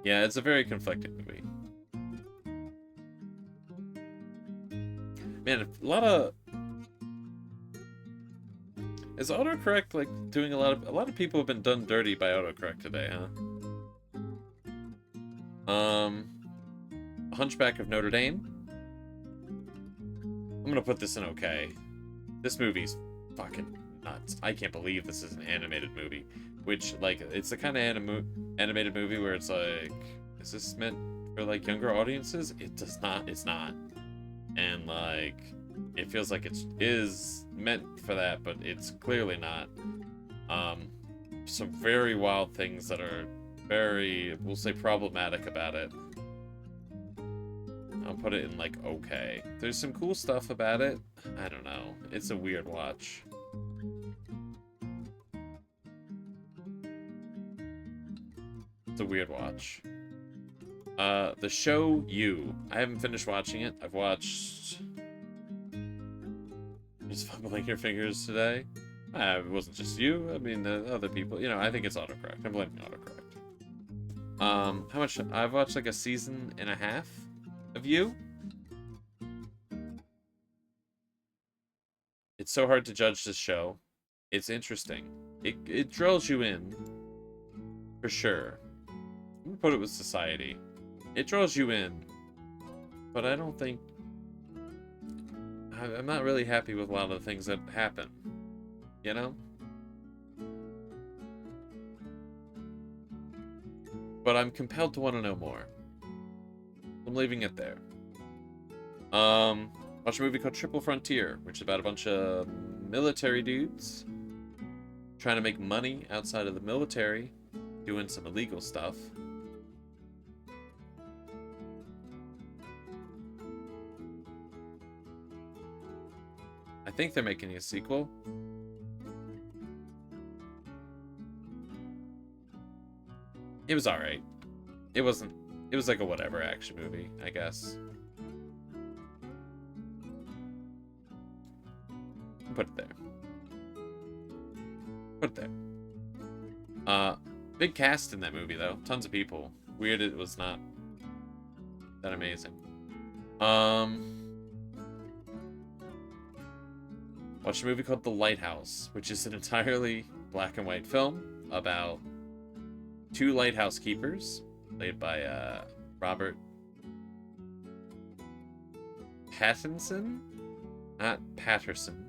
Yeah, it's a very conflicting movie. Man, a lot of... Is autocorrect like doing a lot of people have been done dirty by autocorrect today, huh? Hunchback of Notre Dame. I'm gonna put this in okay. This movie's fucking nuts. I can't believe this is an animated movie. Which, like, it's the kind of animated movie where it's like, is this meant for, like, younger audiences? It's not. And, like, it feels like it is meant for that, but it's clearly not. Some very wild things that are very, we'll say, problematic about it. I'll put it in, like, okay. There's some cool stuff about it. I don't know. It's a weird watch. It's a weird watch. The show You. I haven't finished watching it. I've watched... Just fumbling your fingers today. It wasn't just you. I mean, the other people. You know, I think it's autocorrect. I'm blaming autocorrect. How much? I've watched like a season and a half of You. It's so hard to judge this show. It's interesting. It drills you in. For sure. I'm gonna put it with Society. It draws you in. But I don't think... I'm not really happy with a lot of the things that happen. You know? But I'm compelled to want to know more. I'm leaving it there. Watch a movie called Triple Frontier, which is about a bunch of military dudes trying to make money outside of the military, doing some illegal stuff. I think they're making a sequel. It was alright. It was like a whatever action movie, I guess. Put it there. Put it there. Big cast in that movie, though. Tons of people. Weird it was not that amazing. Watched a movie called The Lighthouse, which is an entirely black and white film about two lighthouse keepers, played by Robert Pattinson? Not Patterson.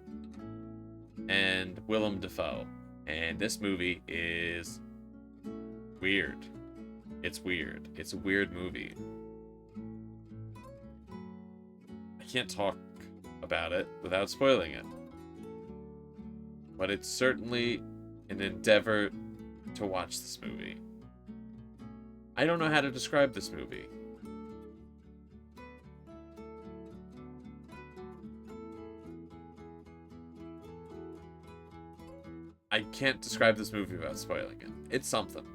And Willem Dafoe. And this movie is weird. It's weird. It's a weird movie. I can't talk about it without spoiling it. But it's certainly an endeavor to watch this movie. I don't know how to describe this movie. I can't describe this movie without spoiling it. It's something.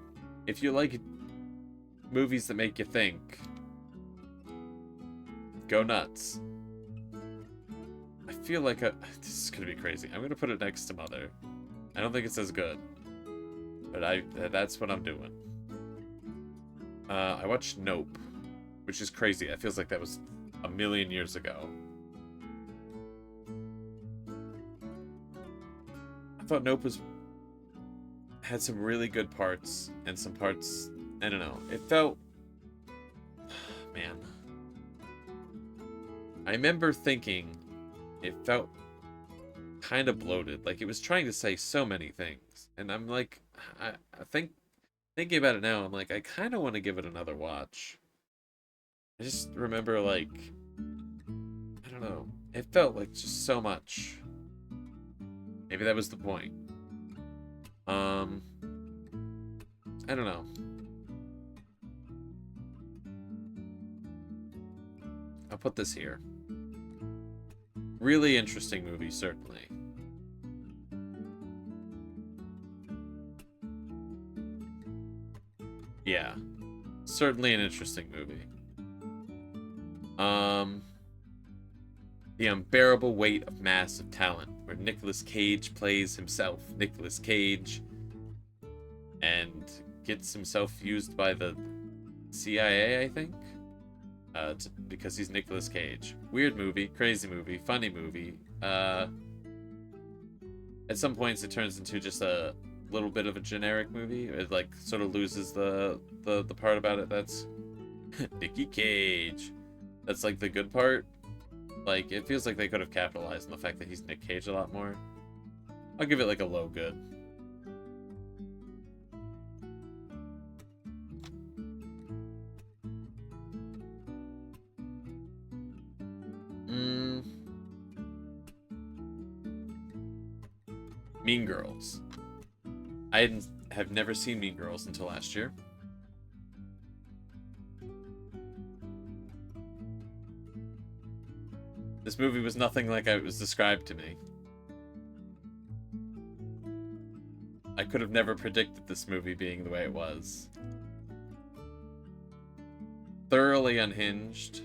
If you like movies that make you think, go nuts. I feel like this is gonna be crazy. I'm gonna put it next to Mother. I don't think it's as good, but that's what I'm doing. I watched Nope, which is crazy. It feels like that was a million years ago. I thought Nope had some really good parts, and some parts, I don't know. It felt, man. I remember thinking it felt kind of bloated. Like it was trying to say so many things, and I'm like, I think thinking about it now, I'm like, I kind of want to give it another watch. I just remember, like, I don't know. It felt like just so much. Maybe that was the point. I don't know. I'll put this here. Really interesting movie, certainly. Yeah. Certainly an interesting movie. The Unbearable Weight of Massive Talent, where Nicolas Cage plays himself, Nicolas Cage, and gets himself used by the CIA, I think, because he's Nicolas Cage. Weird movie, crazy movie, funny movie. At some points, it turns into just a little bit of a generic movie. It like sort of loses the part about it that's Nicky Cage. That's like the good part. Like, it feels like they could have capitalized on the fact that he's Nick Cage a lot more. I'll give it like a low good. Mean Girls. I have never seen Mean Girls until last year. This movie was nothing like it was described to me. I could have never predicted this movie being the way it was. Thoroughly unhinged.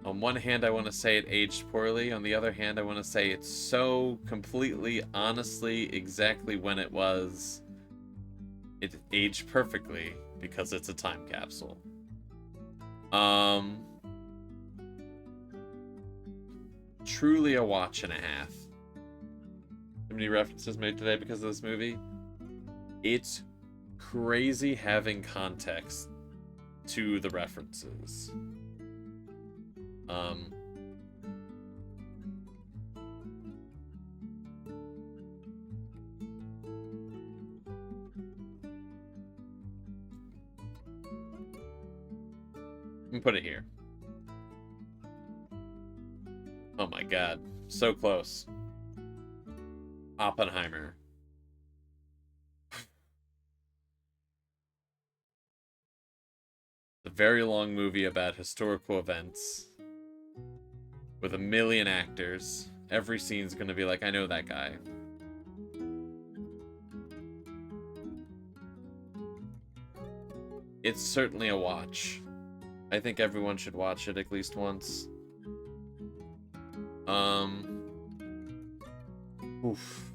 On one hand, I want to say it aged poorly. On the other hand, I want to say it's so completely, honestly, exactly when it was. It aged perfectly because it's a time capsule. Truly a watch and a half. So many references made today because of this movie. It's crazy having context to the references. Let me put it here. Oh my god. So close. Oppenheimer. A very long movie about historical events. With a million actors. Every scene's gonna be like, I know that guy. It's certainly a watch. I think everyone should watch it at least once. Oof.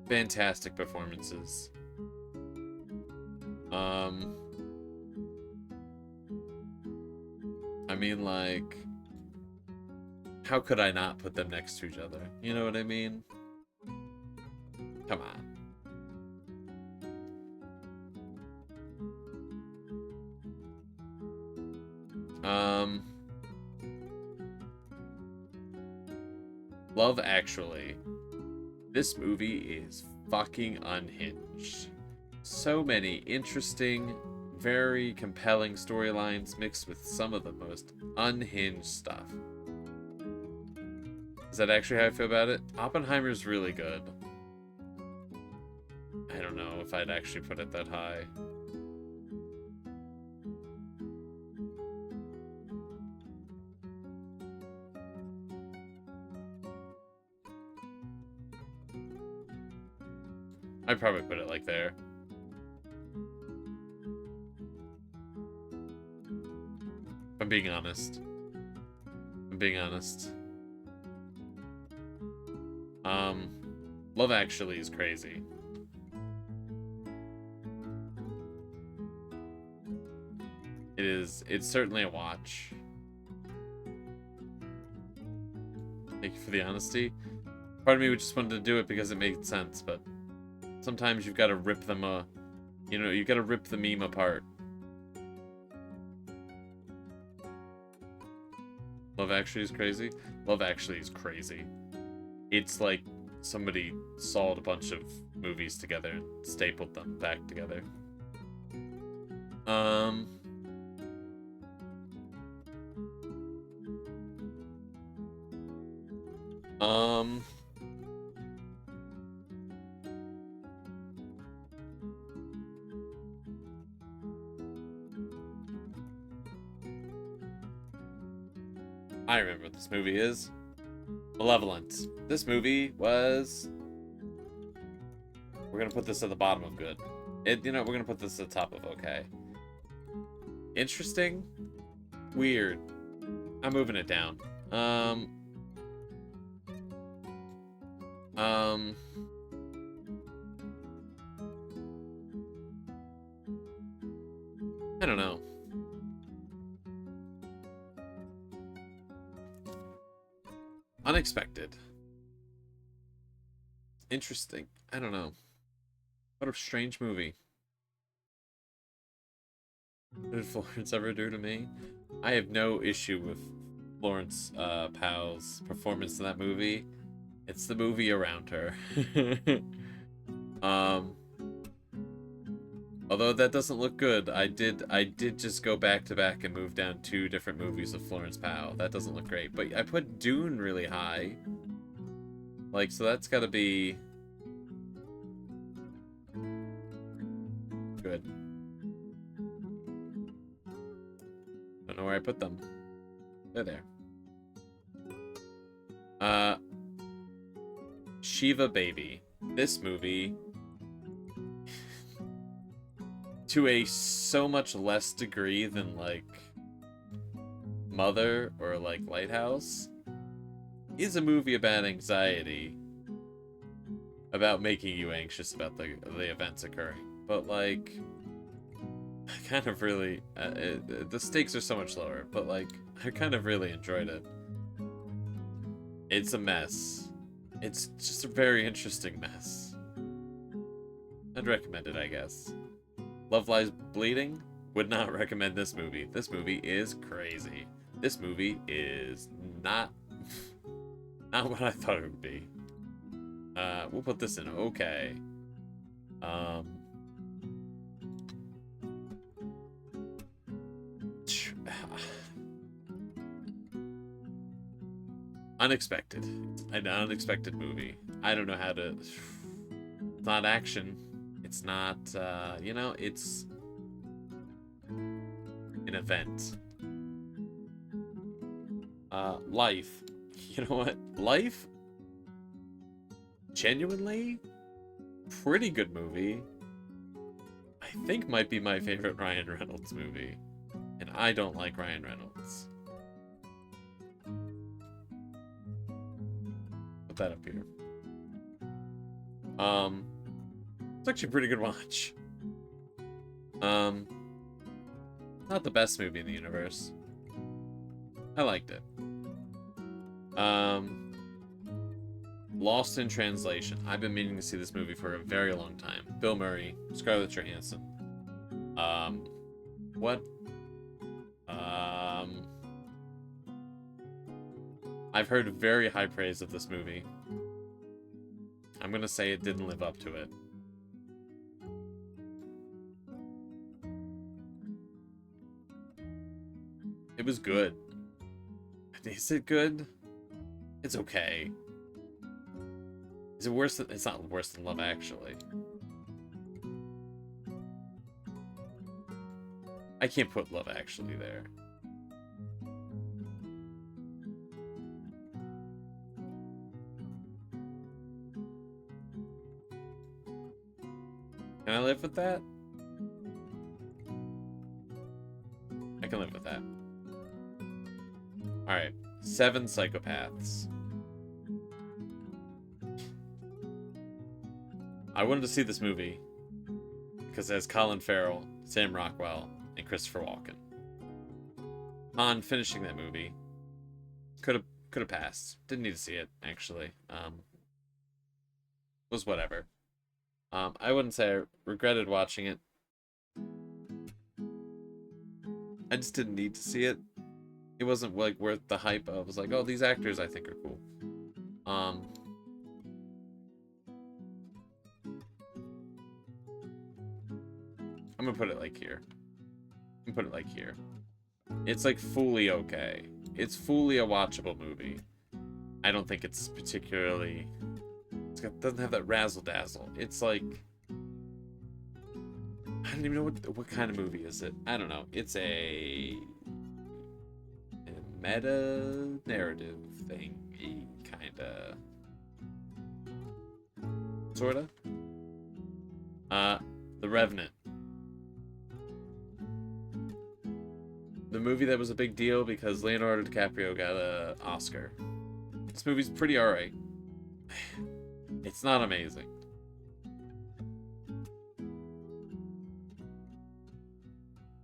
Fantastic performances. I mean, like, how could I not put them next to each other? You know what I mean? Come on. Love Actually. This movie is fucking unhinged. So many interesting, very compelling storylines mixed with some of the most unhinged stuff. Is that actually how I feel about it? Oppenheimer's really good. I don't know if I'd actually put it that high. I'd probably put it like there. If I'm being honest. Love Actually is crazy. It's certainly a watch. Thank you for the honesty. Part of me just wanted to do it because it made sense, but sometimes you've got to rip them, you've got to rip the meme apart. Love Actually is crazy? Love Actually is crazy. It's like somebody sawed a bunch of movies together and stapled them back together. I remember what this movie is. Malevolent. This movie was... We're gonna put this at the bottom of good. We're gonna put this at the top of okay. Interesting. Weird. I'm moving it down. Um, I don't know. Unexpected. Interesting. I don't know. What a strange movie. What did Florence ever do to me? I have no issue with Florence Powell's performance in that movie. It's the movie around her. um, although that doesn't look good, I did just go back to back and move down 2 different movies of Florence Powell. That doesn't look great, but I put Dune really high. Like, so that's got to be good. Don't know where I put them. They're there. Shiva Baby. This movie, to a so much less degree than, like, Mother or, like, Lighthouse, is a movie about anxiety. About making you anxious about the events occurring. But, like, I kind of really... the stakes are so much lower, but, like, I kind of really enjoyed it. It's a mess. It's just a very interesting mess. I'd recommend it, I guess. Love Lies Bleeding? Would not recommend this movie. This movie is crazy. This movie is not... not what I thought it would be. We'll put this in okay. Unexpected. An unexpected movie. I don't know how to... It's not action. It's not, you know, it's an event. Life. You know what? Life? Genuinely? Pretty good movie. I think might be my favorite Ryan Reynolds movie. And I don't like Ryan Reynolds. Put that up here. It's actually a pretty good watch. Not the best movie in the universe. I liked it. Lost in Translation. I've been meaning to see this movie for a very long time. Bill Murray, Scarlett Johansson. What? I've heard very high praise of this movie. I'm gonna say it didn't live up to it. It was good. Is it good? It's okay. Is it worse than... It's not worse than Love Actually. I can't put Love Actually there. Can I live with that? I can live with that. Alright. 7 Psychopaths. I wanted to see this movie because it has Colin Farrell, Sam Rockwell, and Christopher Walken. On finishing that movie, could have passed. Didn't need to see it, actually. Was whatever. I wouldn't say I regretted watching it. I just didn't need to see it. It wasn't, like, worth the hype. I was like, oh, these actors I think are cool. I'm gonna put it like here. I'm gonna put it like here. It's, like, fully okay. It's fully a watchable movie. I don't think it's particularly... It doesn't have that razzle-dazzle. It's like... I don't even know what kind of movie is it. I don't know. It's a meta-narrative thing, kinda. Sorta. The Revenant. the movie that was a big deal because Leonardo DiCaprio got an Oscar. This movie's pretty alright. It's not amazing.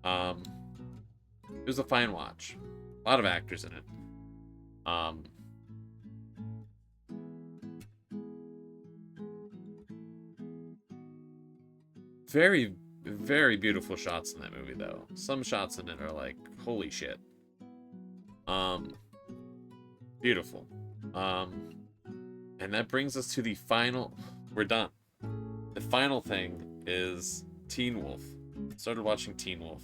It was a fine watch. A lot of actors in it. Very, very beautiful shots in that movie, though. Some shots in it are like, holy shit. Beautiful. And that brings us to the final. We're done. The final thing is Teen Wolf. Started watching Teen Wolf.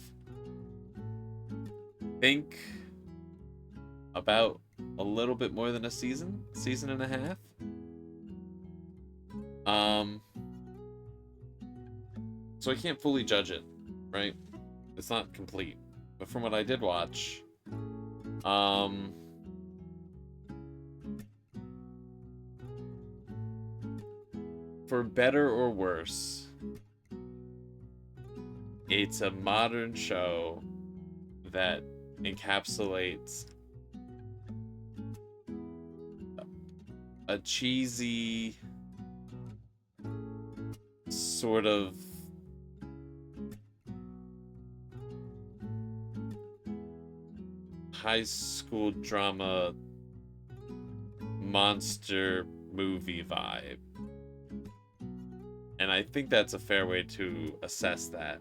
Think about a little bit more than a season and a half. So I can't fully judge it, right? It's not complete. But from what I did watch, for better or worse, it's a modern show that encapsulates a cheesy sort of high school drama monster movie vibe. And I think that's a fair way to assess that.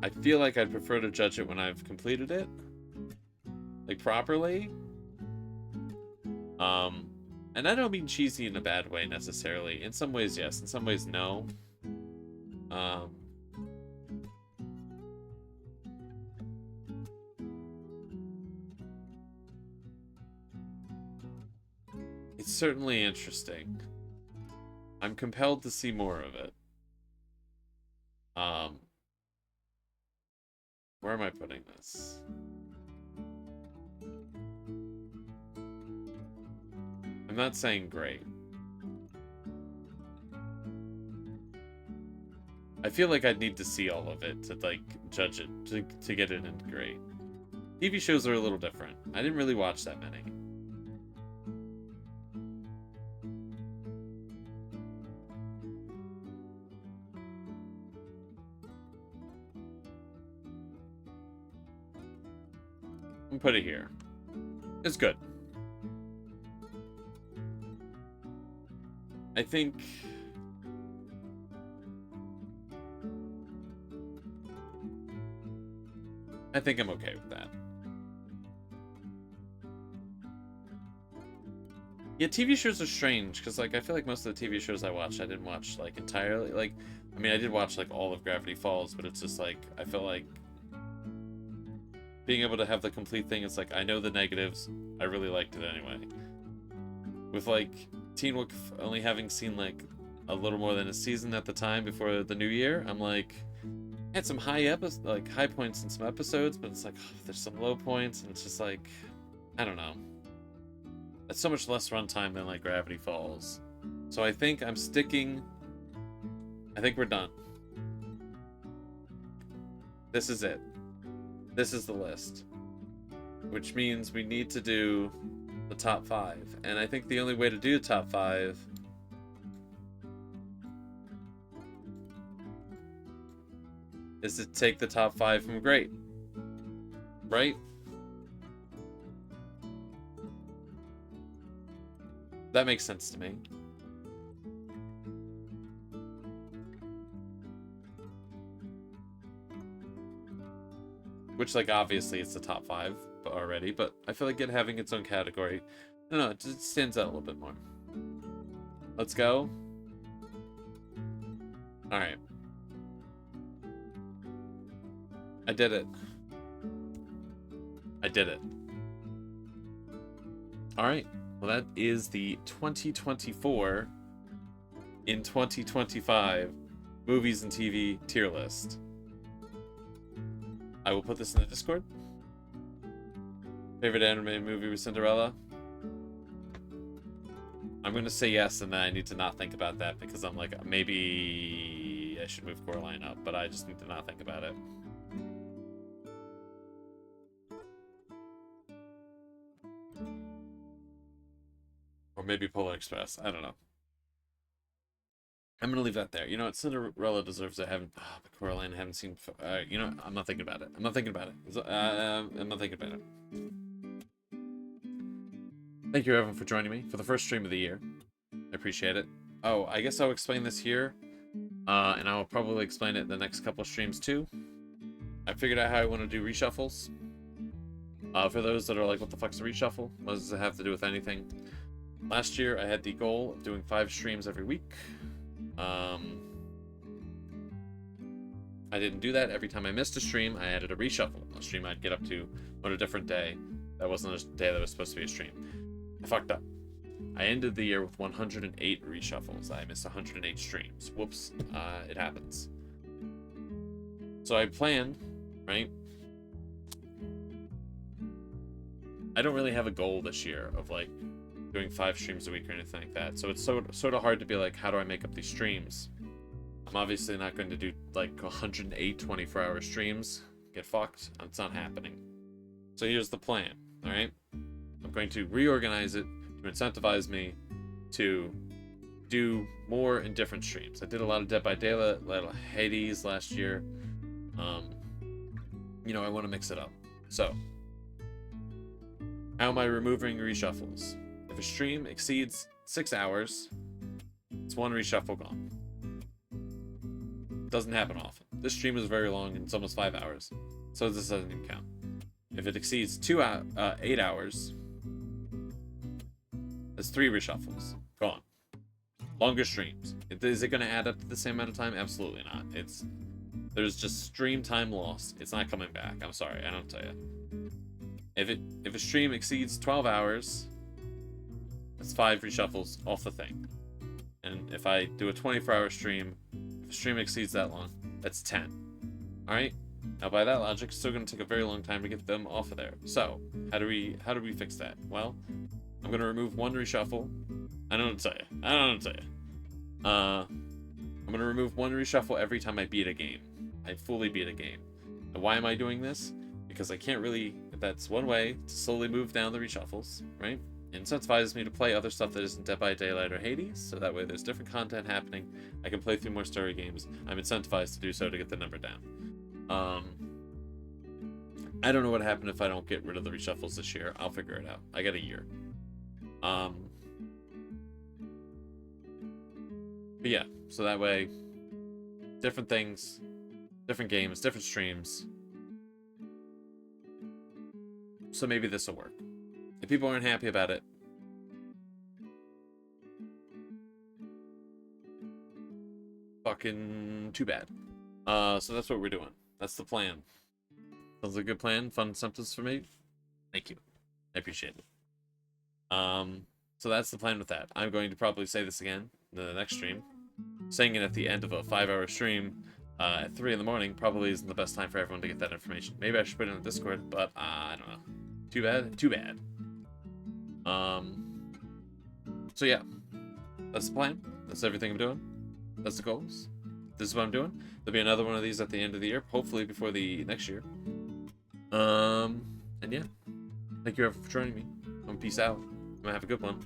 I feel like I'd prefer to judge it when I've completed it, like, properly. And I don't mean cheesy in a bad way necessarily. In some ways, yes. In some ways, no. It's certainly interesting. I'm compelled to see more of it. Where am I putting this? I'm not saying great. I feel like I'd need to see all of it to, like, judge it, to get it into great. TV shows are a little different. I didn't really watch that many. Put it here. It's good. I think I'm okay with that. Yeah, TV shows are strange because, like, I feel like most of the TV shows I watched, I didn't watch, like, entirely. Like, I mean, I did watch, like, all of Gravity Falls, but it's just like I feel like being able to have the complete thing, it's like, I know the negatives, I really liked it anyway. With, like, Teen Wolf only having seen, like, a little more than a season at the time before the new year, I'm like, I had some high points in some episodes, but it's like, oh, there's some low points, and it's just like, I don't know. It's so much less runtime than, like, Gravity Falls. So I think I'm sticking. I think we're done. This is it. This is the list. Which means we need to do the top 5. And I think the only way to do the top 5 is to take the top 5 from great. Right? That makes sense to me. Which, like, obviously it's the top 5 already, but I feel like it having its own category, I don't know, it just stands out a little bit more. Let's go. Alright. I did it. I did it. Alright. Well, that is the 2024 in 2025 movies and TV tier list. I will put this in the Discord. Favorite animated movie was Cinderella? I'm going to say yes, and then I need to not think about that because I'm like, maybe I should move Coraline up, but I just need to not think about it. Or maybe Polar Express. I don't know. I'm gonna leave that there. You know what? Cinderella deserves it. But Coraline I haven't seen. You know, I'm not thinking about it. I'm not thinking about it. I'm not thinking about it. Thank you, everyone, for joining me for the first stream of the year. I appreciate it. Oh, I guess I'll explain this here, and I'll probably explain it in the next couple of streams too. I figured out how I want to do reshuffles. For those that are like, what the fuck's a reshuffle? What does it have to do with anything? Last year, I had the goal of doing 5 streams every week. I didn't do that. Every time I missed a stream, I added a reshuffle. A stream I'd get up to on a different day. That wasn't a day that was supposed to be a stream. I fucked up. I ended the year with 108 reshuffles. I missed 108 streams. Whoops. It happens. So I planned, right? I don't really have a goal this year of like doing 5 streams a week or anything like that. So it's sort of hard to be like, how do I make up these streams? I'm obviously not going to do like 108 24-hour streams. Get fucked. It's not happening. So here's the plan, all right? I'm going to reorganize it to incentivize me to do more and different streams. I did a lot of Dead by Daylight, a lot of Hades last year. You know, I want to mix it up. So, how am I removing reshuffles? If a stream exceeds 6 hours, it's 1 reshuffle gone. Doesn't happen often. This stream is very long and it's almost 5 hours, so this doesn't even count. If it exceeds 8 hours, that's 3 reshuffles gone. Longer streams. Is it going to add up to the same amount of time? Absolutely not. There's just stream time lost. It's not coming back. I'm sorry. I don't tell you. If a stream exceeds 12 hours, that's 5 reshuffles off the thing. And if I do a 24-hour stream, if a stream exceeds that long, that's 10. All right. Now, by that logic, it's still going to take a very long time to get them off of there. So, how do we fix that? Well, I'm going to remove 1 reshuffle. I don't know what to tell you. I'm going to remove 1 reshuffle every time I beat a game. I fully beat a game. And why am I doing this? Because I can't really... That's one way to slowly move down the reshuffles, right? It incentivizes me to play other stuff that isn't Dead by Daylight or Hades, so that way there's different content happening. I can play through more story games. I'm incentivized to do so to get the number down. I don't know what happened if I don't get rid of the reshuffles this year. I'll figure it out. I got a year. But yeah, so that way, different things, different games, different streams. So maybe this will work. If people aren't happy about it, fucking too bad. So that's what we're doing. That's the plan. Sounds like a good plan. Fun symptoms for me. Thank you. I appreciate it. So that's the plan with that. I'm going to probably say this again in the next stream. Saying it at the end of a 5-hour stream at 3 in the morning probably isn't the best time for everyone to get that information. Maybe I should put it in the Discord, but I don't know. Too bad? Too bad. So yeah. That's the plan. That's everything I'm doing. That's the goals. This is what I'm doing. There'll be another one of these at the end of the year, hopefully before the next year. And yeah. Thank you everyone for joining me. Peace out. I'm gonna have a good one.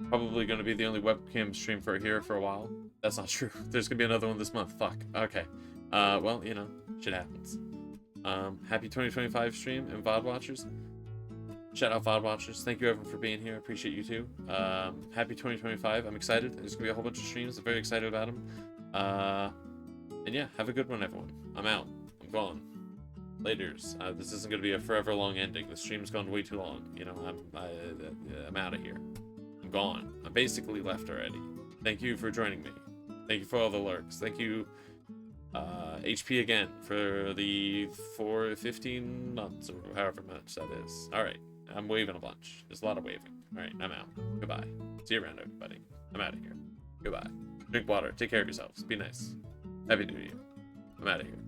Probably gonna be the only webcam stream for here for a while. That's not true. There's gonna be another one this month. Fuck. Okay. Well, you know, shit happens. Happy 2025 stream and VOD watchers. Shout out VOD watchers. Thank you everyone for being here. I appreciate you too. Happy 2025. I'm excited. There's gonna be a whole bunch of streams. I'm very excited about them. And yeah, have a good one, everyone. I'm out. I'm gone. Laters. This isn't gonna be a forever long ending. The stream's gone way too long. You know, I'm out of here. I'm gone. I'm basically left already. Thank you for joining me. Thank you for all the lurks. Thank you, HP again for the 15 months or however much that is. All right, I'm waving a bunch. There's a lot of waving. All right, I'm out. Goodbye. See you around, everybody. I'm out of here. Goodbye. Drink water. Take care of yourselves. Be nice. Happy New Year. I'm out of here.